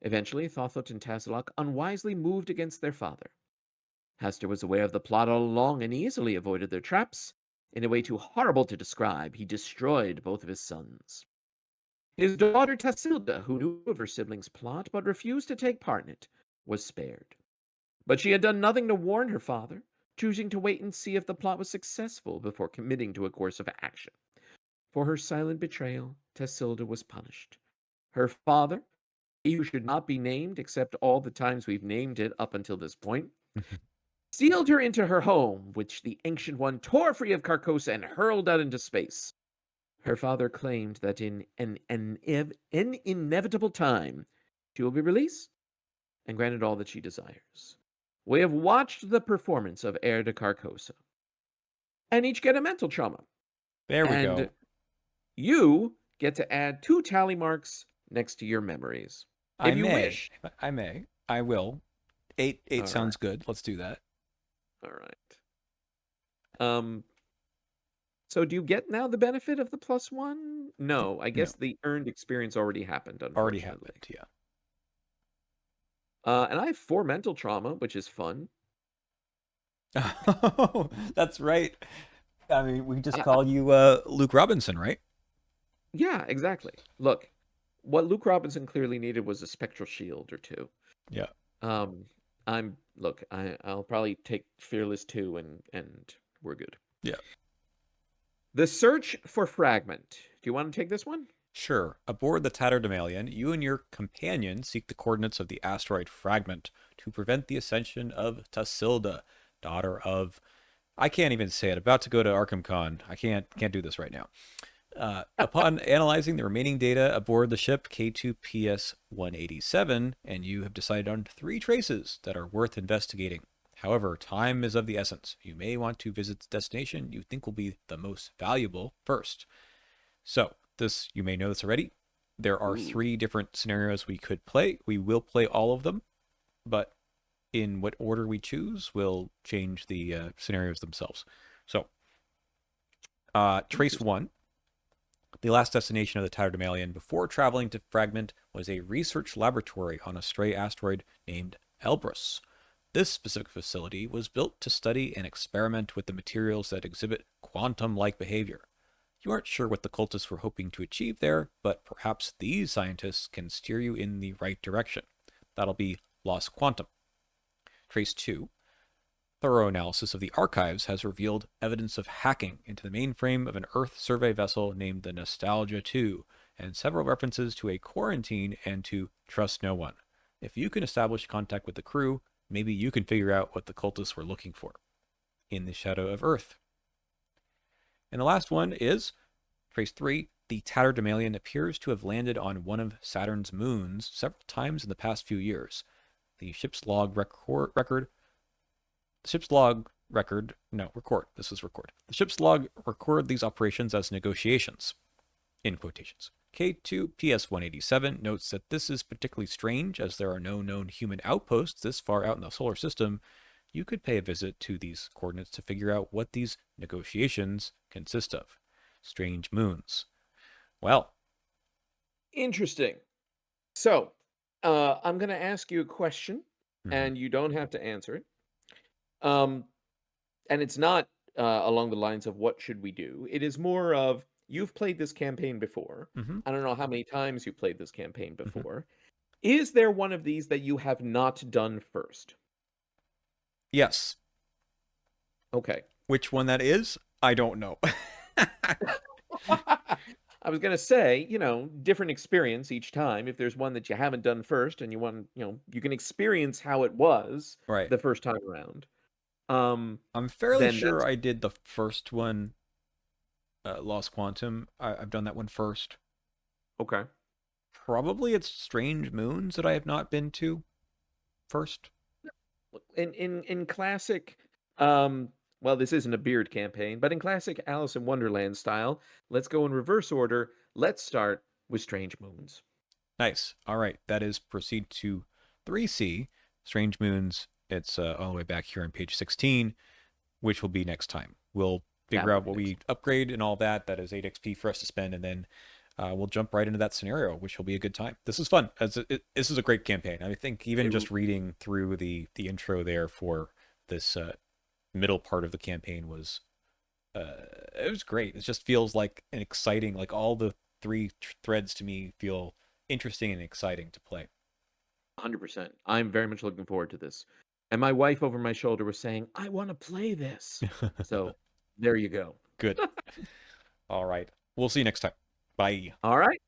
[SPEAKER 2] Eventually, Thothoth and Tazalok unwisely moved against their father. Hastur was aware of the plot all along and easily avoided their traps. In a way too horrible to describe, he destroyed both of his sons. His daughter Tassilda, who knew of her siblings' plot but refused to take part in it, was spared. But she had done nothing to warn her father, choosing to wait and see if the plot was successful before committing to a course of action. For her silent betrayal, Tassilda was punished. Her father, he who should not be named except all the times we've named it up until this point, sealed her into her home, which the Ancient One tore free of Carcosa and hurled out into space. Her father claimed that in an inevitable time, she will be released and granted all that she desires. We have watched the performance of Heir de Carcosa, and each get a mental trauma.
[SPEAKER 1] There we
[SPEAKER 2] And
[SPEAKER 1] go.
[SPEAKER 2] you get to add 2 tally marks next to your memories,
[SPEAKER 1] I
[SPEAKER 2] if you
[SPEAKER 1] may.
[SPEAKER 2] wish.
[SPEAKER 1] I may. I will. Eight
[SPEAKER 2] All right.
[SPEAKER 1] sounds good. Let's do that.
[SPEAKER 2] All right. Um, so do you get now the benefit of the +1? No, I
[SPEAKER 1] No,
[SPEAKER 2] guess the earned experience already happened,
[SPEAKER 1] already
[SPEAKER 2] unfortunately.
[SPEAKER 1] happened. Yeah.
[SPEAKER 2] And I have 4 mental trauma, which is fun.
[SPEAKER 1] Oh, that's right. I mean, we just
[SPEAKER 2] I
[SPEAKER 1] call you Luke Robinson, right?
[SPEAKER 2] Yeah, exactly. Look, what Luke Robinson clearly needed was a spectral shield or 2.
[SPEAKER 1] Yeah.
[SPEAKER 2] Um, I'll probably take Fearless 2 and we're good.
[SPEAKER 1] Yeah.
[SPEAKER 2] The search for fragment. Do you want to take this one?
[SPEAKER 1] Sure. Aboard the Tatterdemalion, you and your companion seek the coordinates of the asteroid fragment to prevent the ascension of Tassilda, daughter of I can't even say it. About to go to Arkham Con. I can't do this right now. Upon analyzing the remaining data aboard the ship K2PS-187, and you have decided on 3 traces that are worth investigating. However, time is of the essence. You may want to visit the destination you think will be the most valuable first. So, this you may know this already. There are
[SPEAKER 2] Ooh,
[SPEAKER 1] 3 different scenarios we could play. We will play all of them, but in what order we choose will change the scenarios themselves. So, Trace
[SPEAKER 2] interesting.
[SPEAKER 1] 1. The last destination of the Tatterdemalion before traveling to Fragment was a research laboratory on a stray asteroid named Elbrus. This specific facility was built to study and experiment with the materials that exhibit quantum-like behavior. You aren't sure what the cultists were hoping to achieve there, but perhaps these scientists can steer you in the right direction. That'll be Lost Quantum. Trace 2. Thorough analysis of the archives has revealed evidence of hacking into the mainframe of an Earth survey vessel named the Nostalgia 2, and several references to a quarantine and to trust no one. If you can establish contact with the crew, maybe you can figure out what the cultists were looking for. In the Shadow of Earth. And the last one is Trace 3. The Tatterdemalion appears to have landed on one of Saturn's moons several times in the past few years. The ship's log record The ship's log record, no, record, this is record. The ship's log recorded these operations as negotiations, in quotations. K2PS-187 notes that this is particularly strange as there are no known human outposts this far out in the solar system. You could pay a visit to these coordinates to figure out what these negotiations consist of. Strange moons. Well,
[SPEAKER 2] Interesting. So, I'm going to ask you a question,
[SPEAKER 1] mhm,
[SPEAKER 2] and you don't have to answer it. Um, and it's not along the lines of what should we do. It is more of you've played this campaign before.
[SPEAKER 1] mhm,
[SPEAKER 2] I don't know how many times you played this campaign
[SPEAKER 1] mhm.
[SPEAKER 2] before. Is there one of these that you have not done first?
[SPEAKER 1] Yes.
[SPEAKER 2] Okay.
[SPEAKER 1] Which one that is, I don't know.
[SPEAKER 2] I was gonna say, different experience each time. If there's one that you haven't done first and you want, you can experience how it was
[SPEAKER 1] Right.
[SPEAKER 2] the first time around.
[SPEAKER 1] I'm fairly
[SPEAKER 2] then
[SPEAKER 1] sure
[SPEAKER 2] that's
[SPEAKER 1] I did the first one, Lost Quantum. I've done that one first.
[SPEAKER 2] okay.
[SPEAKER 1] Probably it's Strange Moons that I have not been to first.
[SPEAKER 2] In classic, um, well, this isn't a beard campaign, but in classic Alice in Wonderland style, let's go in reverse order. Let's start with Strange Moons.
[SPEAKER 1] Nice. All right, that is proceed to 3C, Strange Moons. It's all the way back here on page 16, which will be next time. We'll
[SPEAKER 2] That
[SPEAKER 1] figure
[SPEAKER 2] will
[SPEAKER 1] out
[SPEAKER 2] be
[SPEAKER 1] what
[SPEAKER 2] next.
[SPEAKER 1] we upgrade and all that. That is 8 XP for us to spend, and then we'll jump right into that scenario, which will be a good time. This is fun. This is a great campaign. I think even
[SPEAKER 2] It,
[SPEAKER 1] just reading through the intro there for this middle part of the campaign was it was great. It just feels like an exciting, like all the three threads to me feel interesting and exciting to play.
[SPEAKER 2] 100%. I'm very much looking forward to this. And my wife over my shoulder was saying, I want to play this. So there you go.
[SPEAKER 1] Good. All right. We'll see you next time. Bye.
[SPEAKER 2] All right.